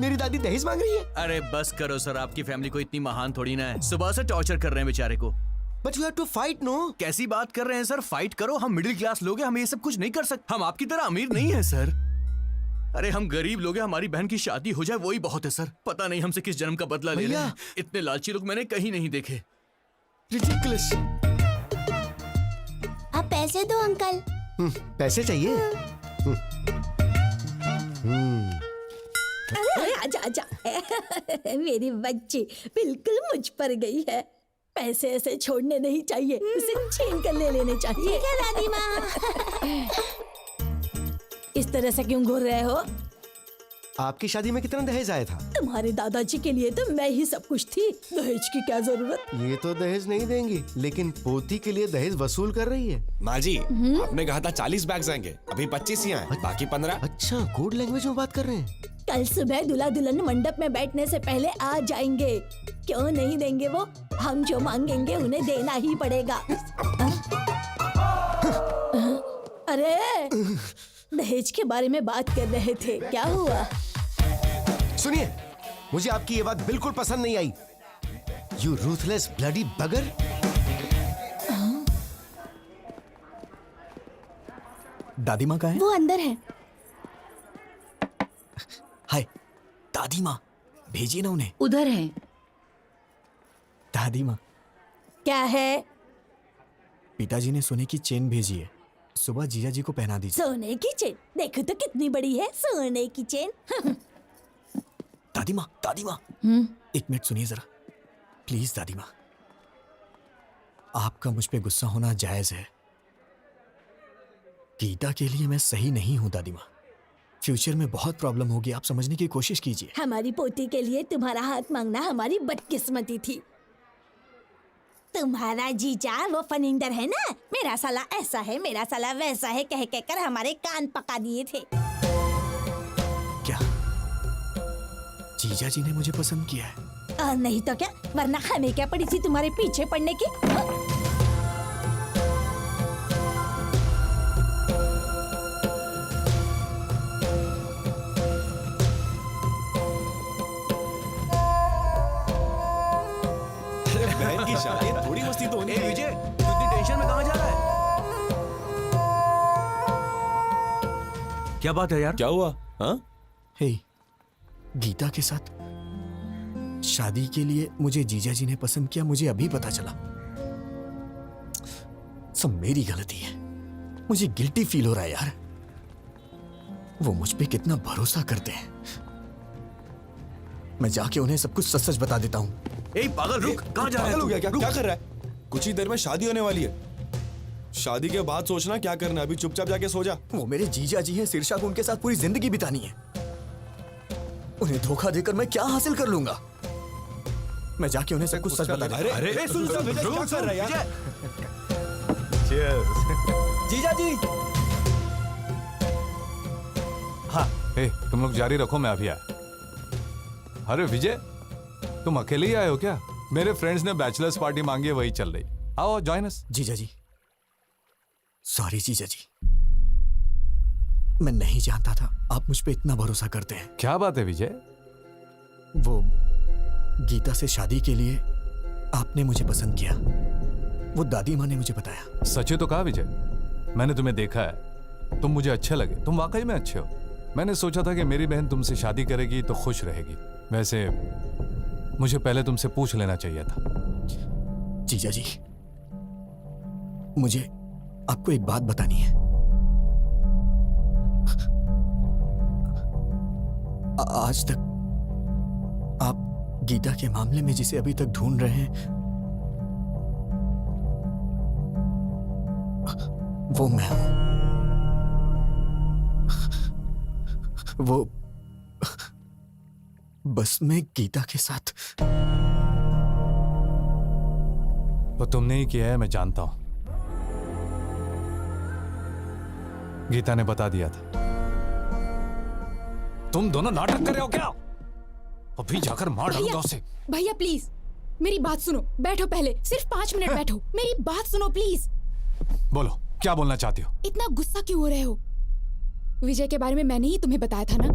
मेरी दादी दहेज मांग रही है? अरे बस करो सर, आपकी फैमिली को इतनी महान थोड़ी ना है। सुबह से टॉर्चर कर रहे हैं बेचारे को। But you have to fight no. कैसी बात कर रहे हैं सर? फाइट करो, हम मिडिल क्लास लोग हैं, हम ये सब कुछ नहीं कर सकते। हम आपकी तरह अमीर नहीं है सर। अरे हम गरीब लोग हैं, हमारी बहन की शादी हो जाए वही बहुत है सर। पता नहीं हमसे किस जन्म का बदला ले रहे हैं। इतने लालची लोग मैंने कहीं नहीं देखे। रिडिकुलस। आप पैसे दो अंकल। पैसे चाहिए? अरे आजा आजा। मेरी बच्ची बिल्कुल मुझ पर गई है। पैसे ऐसे छोड़ने नहीं चाहिए, उसे छीन कर ले लेने चाहिए। ठीक है दादी माँ। इस तरह से क्यों घूर रहे हो? आपकी शादी में कितना दहेज आया था? तुम्हारे दादाजी के लिए तो मैं ही सब कुछ थी, दहेज की क्या जरूरत? ये तो दहेज नहीं देंगी, लेकिन पोती के लिए दहेज वसूल कर रही है। माँ जी, आपने कहा था 40 बैग्स आएंगे, अभी 25 ही आए, बाकी 15। अच्छा, कोड लैंग्वेज में बात कर रहे हैं। कल सुबह दूल्हा दुल्हन मंडप में बैठने से पहले आ जाएंगे। क्यों नहीं देंगे वो? हम जो मांगेंगे उन्हें देना ही पड़ेगा। अरे दहेज के बारे में बात कर रहे थे, क्या हुआ? सुनिए, मुझे आपकी ये बात बिल्कुल पसंद नहीं आई। यू रूथलेस ब्लडी बगर। दादी माँ कहाँ है? वो अंदर है। हाय दादी माँ, भेजिए ना उन्हें। उधर है। दादी माँ, क्या है? पिताजी ने सोने की चेन भेजी है, सुबह जीजा जी को पहना दीजिए। सोने की चेन? देखो तो कितनी बड़ी है सोने की चेन। दादी माँ, एक मिनट सुनिए जरा, प्लीज दादी माँ। आपका मुझ पे गुस्सा होना जायज है। गीता के लिए मैं सही नहीं हूँ दादी माँ। फ्यूचर में बहुत प्रॉब्लम होगी, आप समझने की कोशिश कीजिए। हमारी पोती के लिए तुम्हारा हाथ मांगना हमारी बदकिस्मती थी। तुम्हारा जीजा वो फनिंदर है ना, मेरा साला ऐसा है, मेरा साला वैसा है कह कर हमारे कान पका दिए थे। क्या जीजा जी ने मुझे पसंद किया है? नहीं तो क्या, वरना हमें क्या पड़ी थी तुम्हारे पीछे पड़ने की? बहन की शादी है, थोड़ी मस्ती तो होनी ए चाहिए। विजय, तू इतनी टेंशन में कहाँ जा रहा है? क्या बात है यार? क्या हुआ? हाँ? हे, गीता के साथ शादी के लिए मुझे जीजा जी ने पसंद किया, मुझे अभी पता चला। सब मेरी गलती है, मुझे गिल्टी फील हो रहा है यार। वो मुझ पे कितना भरोसा करते हैं। मैं जाके उन्हें सब कुछ सच सच बता देता हूँ। ए पागल, रुक, कहाँ जा रहा है? पागल हो गया तू? क्या? रुक। क्या कर रहा है? कुछ ही देर में शादी होने वाली है। शादी के बाद सोचना क्या करना है, अभी चुपचाप जाके सो जा। वो मेरे जीजा जी हैं, सिरशा को उनके साथ पूरी जिंदगी बितानी है। उन्हें धोखा देकर मैं क्या हासिल कर लूंगा? मैं जाके उन्हें सब कुछ सच बता देता हूं। अरे सुन सुन, विजय, क्या कर रहा है यार? जीजा जी। हाँ, हे, तुम लोग जारी रखो, मैं अभी आया। अरे विजय, तुम अकेले ही आए हो क्या? मेरे फ्रेंड्स ने बैचलर्स पार्टी मांगी है, वही चल रही। आओ जॉइन अस। जीजा जी, सॉरी जीजा जी। मैं नहीं जानता था आप मुझ पे इतना भरोसा करते हैं। क्या बात है विजय? वो गीता से शादी के लिए आपने मुझे पसंद किया, वो दादी माँ ने मुझे बताया। सच तो कहा विजय, मैंने तुम्हें देखा है, तुम मुझे अच्छे लगे, तुम वाकई में अच्छे हो। मैंने सोचा था कि मेरी बहन तुमसे शादी करेगी तो खुश रहेगी। वैसे मुझे पहले तुमसे पूछ लेना चाहिए था। जीजा जी, मुझे आपको एक बात बतानी है। आज तक आप गीता के मामले में जिसे अभी तक ढूंढ रहे हैं वो मैं हूं। वो बस मैं गीता के साथ। वो तुमने ही किया है, मैं जानता हूं। गीता ने बता दिया था। तुम दोनों नाटक कर रहे हो क्या? अभी जाकर मार डालूंगा उसे। भैया प्लीज मेरी बात सुनो, बैठो पहले, सिर्फ 5 मिनट बैठो, मेरी बात सुनो प्लीज। बोलो, क्या बोलना चाहती हो? इतना गुस्सा क्यों हो रहे हो? विजय के बारे में मैंने ही तुम्हें बताया था ना।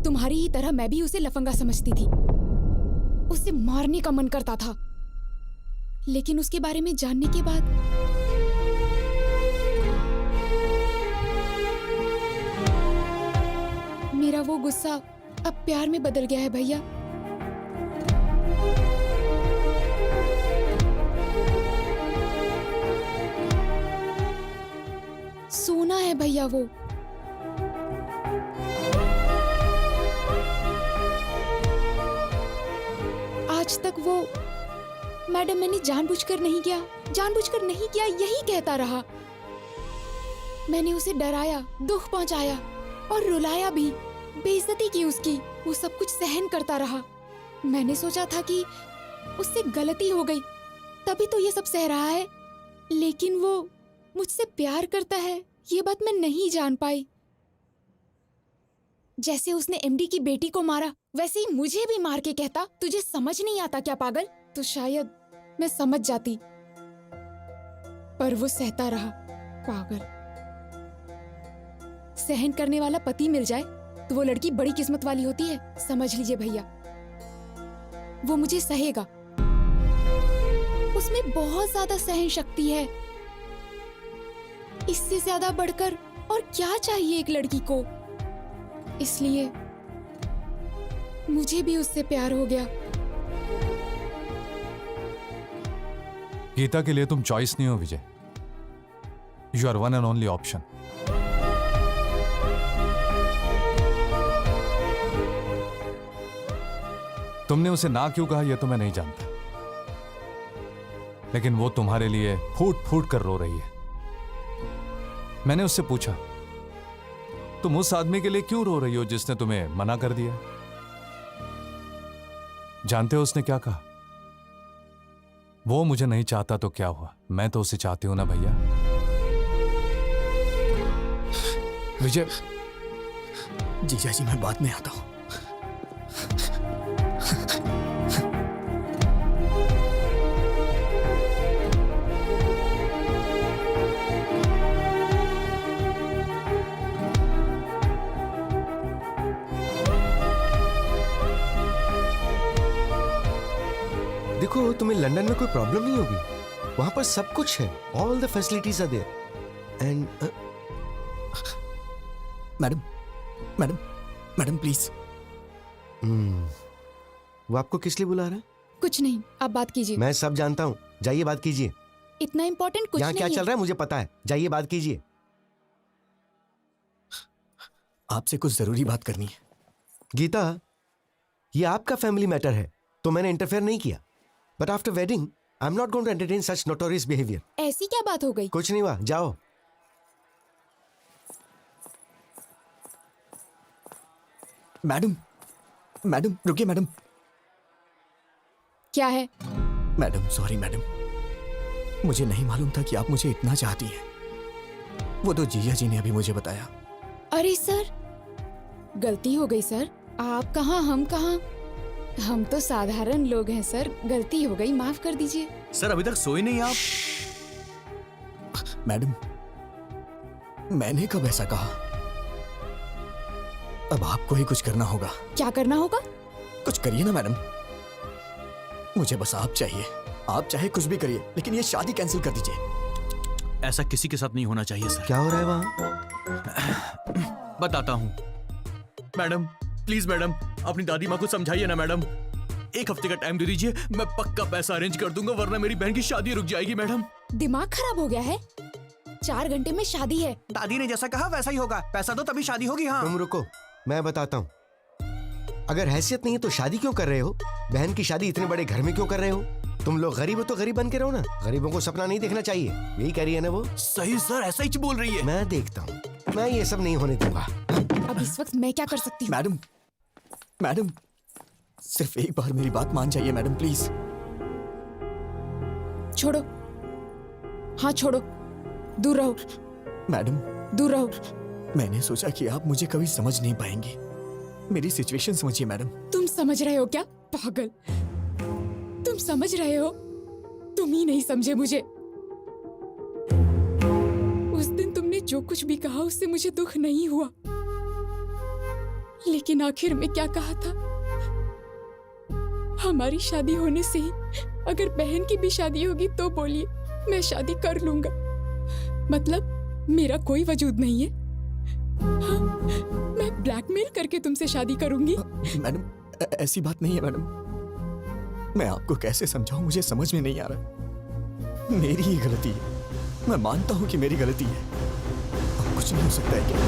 तुम्हारी ही तरह मैं भी उसे लफंगा समझती थी, उसे मारने का मन करता था, लेकिन उसके बारे में जानने के बाद मेरा वो गुस्सा अब प्यार में बदल गया है भैया। सोना है भैया वो। आज तक वो मैडम मैंने जानबूझकर नहीं किया, जानबूझकर नहीं किया यही कहता रहा। मैंने उसे डराया, दुख पहुंचाया और रुलाया भी, बेइज्जती की उसकी। वो सब कुछ सहन करता रहा। मैंने सोचा था कि उससे गलती हो गई तभी तो ये सब सह रहा है, लेकिन वो मुझसे प्यार करता है ये बात मैं नहीं जान पाई। जैसे उसने एमडी की बेटी को मारा वैसे ही मुझे भी मार के कहता तुझे समझ नहीं आता क्या पागल? तो शायद मैं समझ जाती, पर वो सहता रहा। पागल। सहन करने वाला पति मिल जाए तो वो लड़की बड़ी किस्मत वाली होती है, समझ लीजिए भैया। वो मुझे सहेगा, उसमें बहुत ज्यादा सहन शक्ति है। इससे ज्यादा बढ़कर और क्या चाहिए एक लड़की को? इसलिए मुझे भी उससे प्यार हो गया। गीता के लिए तुम चॉइस नहीं हो Vijay, you are one and only option. तुमने उसे ना क्यों कहा यह तो मैं नहीं जानता, लेकिन वो तुम्हारे लिए फूट फूट कर रो रही है। मैंने उससे पूछा, तुम उस आदमी के लिए क्यों रो रही हो जिसने तुम्हें मना कर दिया? जानते हो उसने क्या कहा? वो मुझे नहीं चाहता तो क्या हुआ, मैं तो उसे चाहती हूं ना भैया। विजय। जीजा जी, मैं बाद में आता हूं। देखो, तुम्हें लंदन में कोई प्रॉब्लम नहीं होगी, वहां पर सब कुछ है, all the facilities are there. And madam madam madam please. वो आपको किस लिए बुला रहा है? कुछ नहीं, आप बात कीजिए। मैं सब जानता हूँ, जाइए बात कीजिए। इतना इम्पोर्टेंट कुछ यहाँ नहीं क्या है। चल रहा है मुझे पता है, जाइए बात कीजिए। आपसे कुछ जरूरी बात करनी है। गीता, ये आपका फैमिली मैटर है तो मैंने इंटरफेयर नहीं किया, but after wedding I am not going to entertain such notorious behaviour. ऐसी क्या बात हो गई? कुछ नहीं हुआ, जाओ। मैडम मैडम रुकिए मैडम। क्या है? मैडम सॉरी मैडम, मुझे नहीं मालूम था कि आप मुझे इतना चाहती हैं। वो तो जीजा जी ने अभी मुझे बताया। अरे सर, गलती हो गई सर। आप कहाँ, हम कहाँ? हम तो साधारण लोग हैं सर, गलती हो गई, माफ कर दीजिए। सर अभी तक सोए नहीं आप? मैडम, मैंने कब ऐसा कहा? अब आपको ही कुछ करना होगा। क्या करना होगा? कुछ करिए ना मैडम, मुझे बस आप चाहिए। आप चाहे कुछ भी करिए, लेकिन ये शादी कैंसिल कर दीजिए। ऐसा किसी के साथ नहीं होना चाहिए सर। क्या हो रहा है वहाँ? बताता हूँ मैडम, प्लीज मैडम, अपनी दादी माँ को समझाइए ना मैडम। 1 हफ्ते का टाइम दे दीजिए, मैं पक्का पैसा अरेंज कर दूंगा, वरना मेरी बहन की शादी रुक जाएगी मैडम। दिमाग खराब हो गया है? 4 घंटे में शादी है। दादी ने जैसा कहा वैसा ही होगा, पैसा दो तभी शादी होगी। हाँ तुम रुको, मैं बताता हूँ। अगर हैसियत नहीं है तो शादी क्यों कर रहे हो? बहन की शादी इतने बड़े घर में क्यों कर रहे हो? तुम लोग गरीब हो तो गरीब बन के रहो ना। गरीबों को सपना नहीं देखना चाहिए, यही कह रही है ना वो? सही सर, ऐसा ही बोल रही है। मैं देखता हूँ, मैं ये सब नहीं होने दूंगा। अब इस वक्त मैं क्या कर सकती हूँ? मैडम, मैडम, सिर्फ एक बार मेरी बात मान जाइए मैडम, प्लीज। छोड़ो, हाँ छोड़ो, दूर रहो। मैडम, दूर रहो। मैंने सोचा कि आप मुझे कभी समझ नहीं पाएंगी। मेरी सिचुएशन समझिए मैडम। तुम समझ रहे हो क्या? पागल, तुम समझ रहे हो? तुम ही नहीं समझे मुझे। उस दिन तुमने जो कुछ भी कहा उससे मुझे दुख नहीं हुआ, लेकिन आखिर में क्या कहा था? हमारी शादी होने से ही अगर बहन की भी शादी होगी तो बोलिए, मैं शादी कर लूंगा। मतलब मेरा कोई वजूद नहीं है? हाँ, मैं ब्लैकमेल करके तुमसे शादी करूंगी? मैडम, ऐसी बात नहीं है मैडम। मैं आपको कैसे समझाऊं, मुझे समझ में नहीं आ रहा। मेरी ही गलती है, मैं मानता हूं कि मेरी गलती है। अब कुछ नहीं हो सकता है क्या?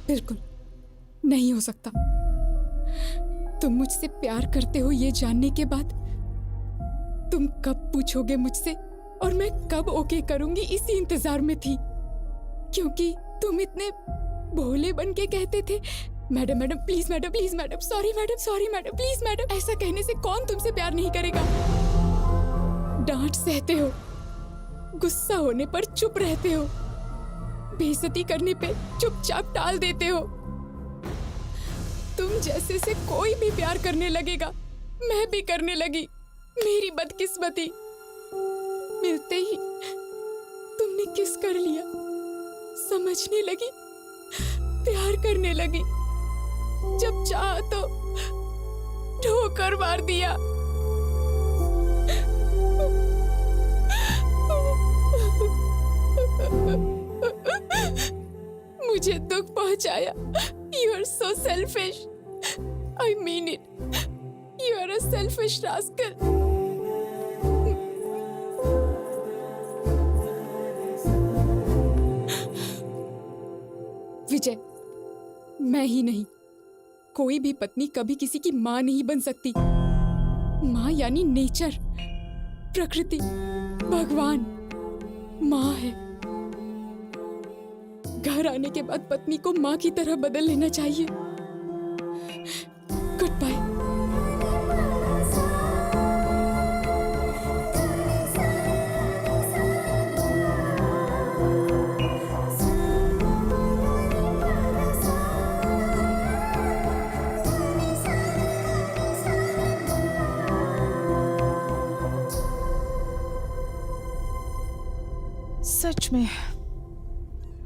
बिल्कुल नहीं हो सकता। तुम मुझसे प्यार करते हो ये जानने के बाद तुम कब पूछोगे मुझसे और मैं कब ओके करूंगी, इसी इंतजार में थी। क्योंकि तुम इतने भोले बन के कहते थे, madam madam please madam, please madam, sorry madam please madam. ऐसा कहने से कौन तुमसे प्यार नहीं करेगा? डांट सहते हो, गुस्सा होने पर चुप रहते हो, बेइज्जती करने पे चुपचाप टाल देते हो। तुम जैसे से कोई भी प्यार करने लगेगा, मैं भी करने लगी। मेरी बदकिस्मती, मिलते ही तुमने किस कर लिया, समझने लगी, प्यार करने लगी। जब चाहा तो ठोकर मार दिया। मुझे दुख पहुंचाया। You are so selfish. I mean it. You are a selfish rascal. विजय, मैं ही नहीं, कोई भी पत्नी कभी किसी की माँ नहीं बन सकती। माँ यानी नेचर, प्रकृति, भगवान माँ है। घर आने के बाद पत्नी को माँ की तरह बदल लेना चाहिए। Good bye. सच में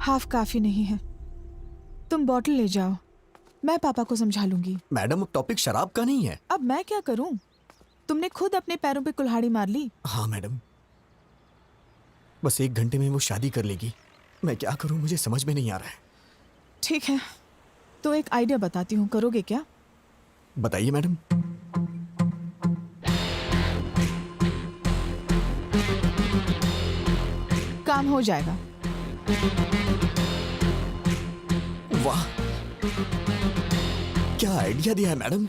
हाफ काफी नहीं है। तुम बॉटल ले जाओ, मैं पापा को समझा लूंगी। मैडम, अब टॉपिक शराब का नहीं है। अब मैं क्या करूं? तुमने खुद अपने पैरों पे कुल्हाड़ी मार ली। हाँ मैडम, बस 1 घंटे में वो शादी कर लेगी। मैं क्या करूं, मुझे समझ में नहीं आ रहा है। ठीक है, तो एक आइडिया बताती हूँ, करोगे क्या? बताइए मैडम। काम हो जाएगा। वाह, क्या आइडिया दिया है मैडम।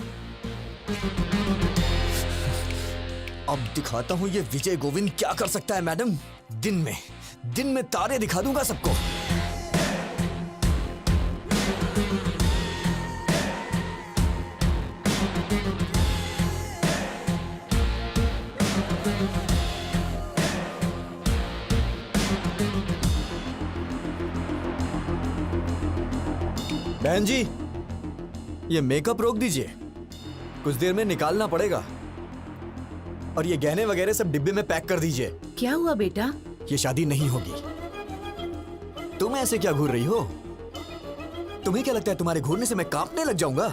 अब दिखाता हूं ये विजय गोविंद क्या कर सकता है मैडम। दिन में तारे दिखा दूंगा सबको। बहन जी, ये मेकअप रोक दीजिए, कुछ देर में निकालना पड़ेगा। और ये गहने वगैरह सब डिब्बे में पैक कर दीजिए। क्या हुआ बेटा? ये शादी नहीं होगी। तुम ऐसे क्या घूर रही हो? तुम्हें क्या लगता है तुम्हारे घूरने से मैं कांपने लग जाऊंगा?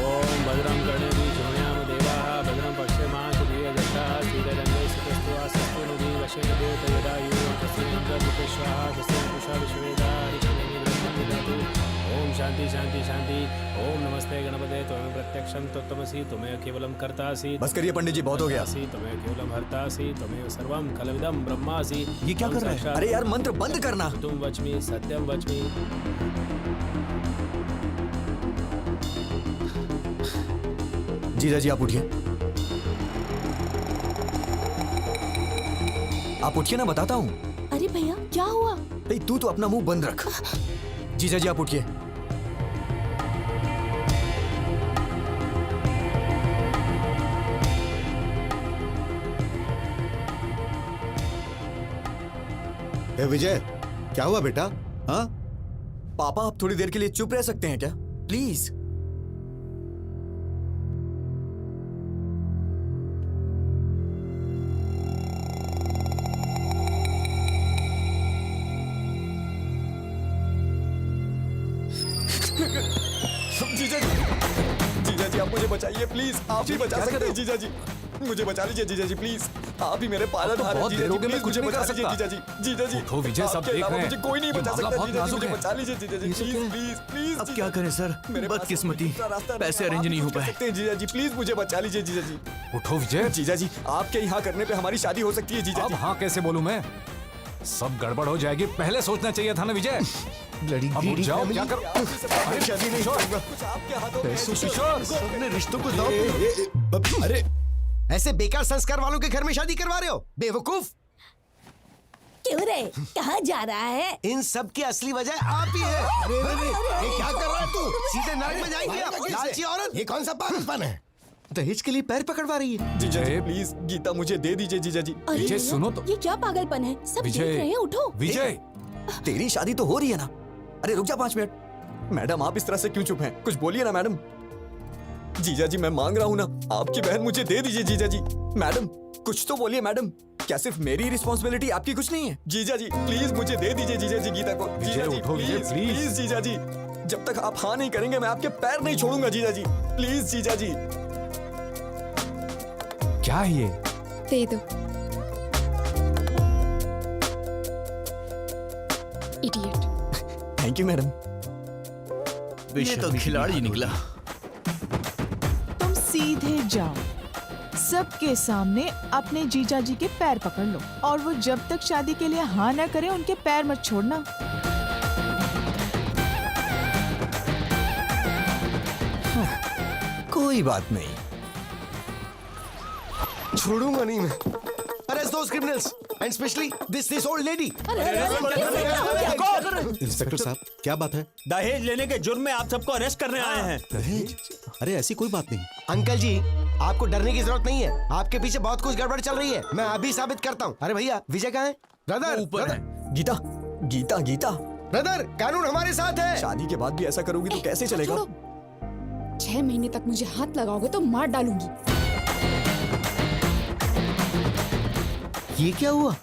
ओम भद्रं कर्णेभिः शृणुयाम देवाः भद्रं पश्येमाक्षभिः जष्टाः श्रीरङ्गे सुतस्त्वा सस्तु नुभिः वशेन देवतयदायुः तस्येन्द्रमुखे स्वाहा तस्येन्द्रुषा विश्ववेदाः ऋषिणेमि ब्रह्मं विदधतु। ओम शांति शांति शांति। ओम नमस्ते गणपते त्वमेव प्रत्यक्षं तत्त्वमसि त्वमेव केवलं कर्तासि। बस करिए पंडित जी, बहुत हो गया। त्वमेव केवलं हर्तासि त्वमेव सर्वं खलविदं ब्रह्मासि। ये क्या कर रहा है? अरे यार मंत्र बंद करना। तुम वच्मि सत्यं वच्मि। जीजा जी आप उठिए, आप उठिए ना, बताता हूँ। अरे भैया क्या हुआ? भाई तू तो अपना मुंह बंद रख। जीजा जी आप उठिए। ए विजय, क्या हुआ बेटा? हाँ पापा आप थोड़ी देर के लिए चुप रह सकते हैं क्या, प्लीज? जीजा जी आप मुझे बचाइए प्लीज, आप ही बचा सकते हैं जीजा जी, मुझे बचा लीजिए जीजा जी प्लीज, आप ही मेरे पालनहार हैं जीजा जी, प्लीज मुझे बचा लीजिए जीजा जी। जीजा जी उठो विजय, सब देख रहे हैं। मुझे कोई नहीं बचा सकता जीजा जी, मुझे है। बचा लीजिए जीजा जी, प्लीज प्लीज प्लीज। अब क्या करें सर, बदकिस्मती, पैसे अरेंज नहीं हो पाए। जीजा जी प्लीज मुझे बचा लीजिए जीजा जी। उठो विजय। जीजा जी आपके यहाँ करने पे हमारी शादी हो सकती है जीजा अब जी। हाँ कैसे बोलूं मैं, सब गड़बड़ हो जाएगी, पहले सोचना चाहिए था ना विजय। अब उठ जाओ, क्या करो? अरे शादी नहीं होगा, कुछ आपके हाथों में है। सबने रिश्तों को दांव। अरे ऐसे बेकार संस्कार वालों के घर में शादी करवा रहे हो, बेवकूफ। क्यों रे, कहाँ जा रहा है? इन सब की असली वजह आप ही है। अरे ये क्या कर रहा है तू? सीधे नाक में जाएंगे आप, लालची औरत। ये कौन सा पागलपन है? दहेज के लिए पैर पकड़वा रही है। जीजा जी प्लीज गीता मुझे दे दीजिए जीजा जी। अरे विजय, भैया, सुनो तो। ये क्या पागलपन है? सब देख विजय, रहे हैं, उठो। विजय तेरी शादी तो हो रही है ना? अरे रुक जा 5 मिनट। मैडम आप इस तरह से क्यों चुप हैं? कुछ बोलिए ना मैडम। जीजा जी मैं मांग रहा हूँ ना, आपकी बहन मुझे दे दीजिए जीजा जी। मैडम कुछ तो बोलिए मैडम, क्या सिर्फ मेरी रिस्पॉन्सिबिलिटी, आपकी कुछ नहीं है? जीजा जी प्लीज मुझे दे दीजिए जीजा जी गीता को। जीजा जी उठो विजय, प्लीज प्लीज। प्लीज जीजा जी, जब तक आप हाँ नहीं करेंगे मैं आपके पैर नहीं छोड़ूंगा जीजा जी, प्लीज जीजा जी। क्या है ये? दे दो। इडियट। Thank you madam. ये तो खिलाड़ी निकला। तुम सीधे जाओ, सबके सामने अपने जीजा जी के पैर पकड़ लो, और वो जब तक शादी के लिए हाँ ना करे उनके पैर मत छोड़ना। कोई बात नहीं, छोड़ूंगा नहीं मैं। Arrest those criminals and especially this old lady. Inspector साहब क्या बात है? दहेज लेने के जुर्म में आप सबको अरेस्ट करने आए हैं। दहेज? अरे ऐसी कोई बात नहीं। अंकल जी आपको डरने की जरूरत नहीं है, आपके पीछे बहुत कुछ गड़बड़ चल रही है, मैं अभी साबित करता हूँ। अरे भैया विजय कहाँ है? ब्रदर ऊपर है। गीता गीता गीता ब्रदर, कानून हमारे साथ है। शादी के बाद भी ऐसा करोगी तो कैसे चलेगा? 6 महीने तक मुझे हाथ लगाओगे तो मार डालूंगी। ये क्या हुआ?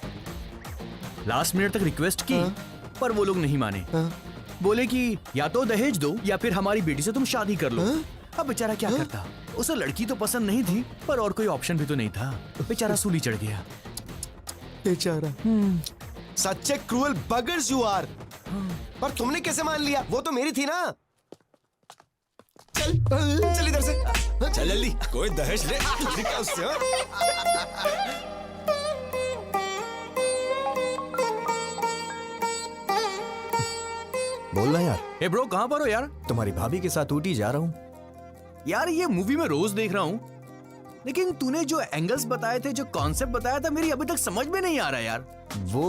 लास्ट मिनट तक रिक्वेस्ट की, पर वो लोग नहीं माने। बोले कि या तो दहेज दो या फिर हमारी बेटी से तुम शादी कर लो। अब बेचारा क्या करता, उसे लड़की तो पसंद नहीं थी, पर और कोई ऑप्शन भी तो नहीं था। बेचारा सूली चढ़ गया। बेचारा। सच्चे क्रूअल बगर्स यू आर। पर तुमने कैसे मान लिया? वो तो मेरी थी ना। चल इधर से, चल जल्दी। कोई दहेज ले निकल उससे, हाँ? बोलना यार। ए ब्रो कहाँ पर हो यार? तुम्हारी भाभी के साथ ऊटी जा रहा हूँ। यार ये मूवी में रोज देख रहा हूँ, लेकिन तूने जो एंगल्स बताए थे, जो कॉन्सेप्ट बताया था, मेरी अभी तक समझ में नहीं आ रहा यार। वो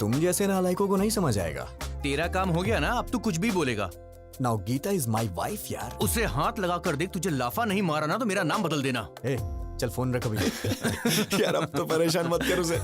तुम जैसे नालायकों को नहीं समझ आएगा। तेरा काम हो गया ना, अब तू कुछ भी बोलेगा। Now Gita is my wife यार। उसे हाथ लगा कर देख, तुझे लाफा नहीं मारा ना तो मेरा नाम बदल देना। ए, चल फोन रख अभी। यार अब तो परेशान मत कर उसे।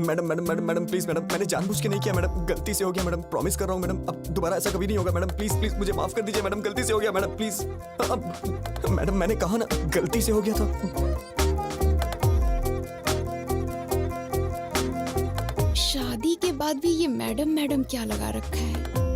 Madam madam madam madam please madam, मैंने जानबूझ के नहीं किया मैडम, गलती से हो गया मैडम, प्रॉमिस कर रहा हूँ मैडम, अब दोबारा ऐसा कभी नहीं होगा मैडम, प्लीज प्लीज मुझे माफ कर दीजिए मैडम, गलती से हो गया मैडम, प्लीज। अब मैडम मैंने कहा ना गलती से हो गया था। शादी के बाद भी ये मैडम मैडम क्या लगा रखा है?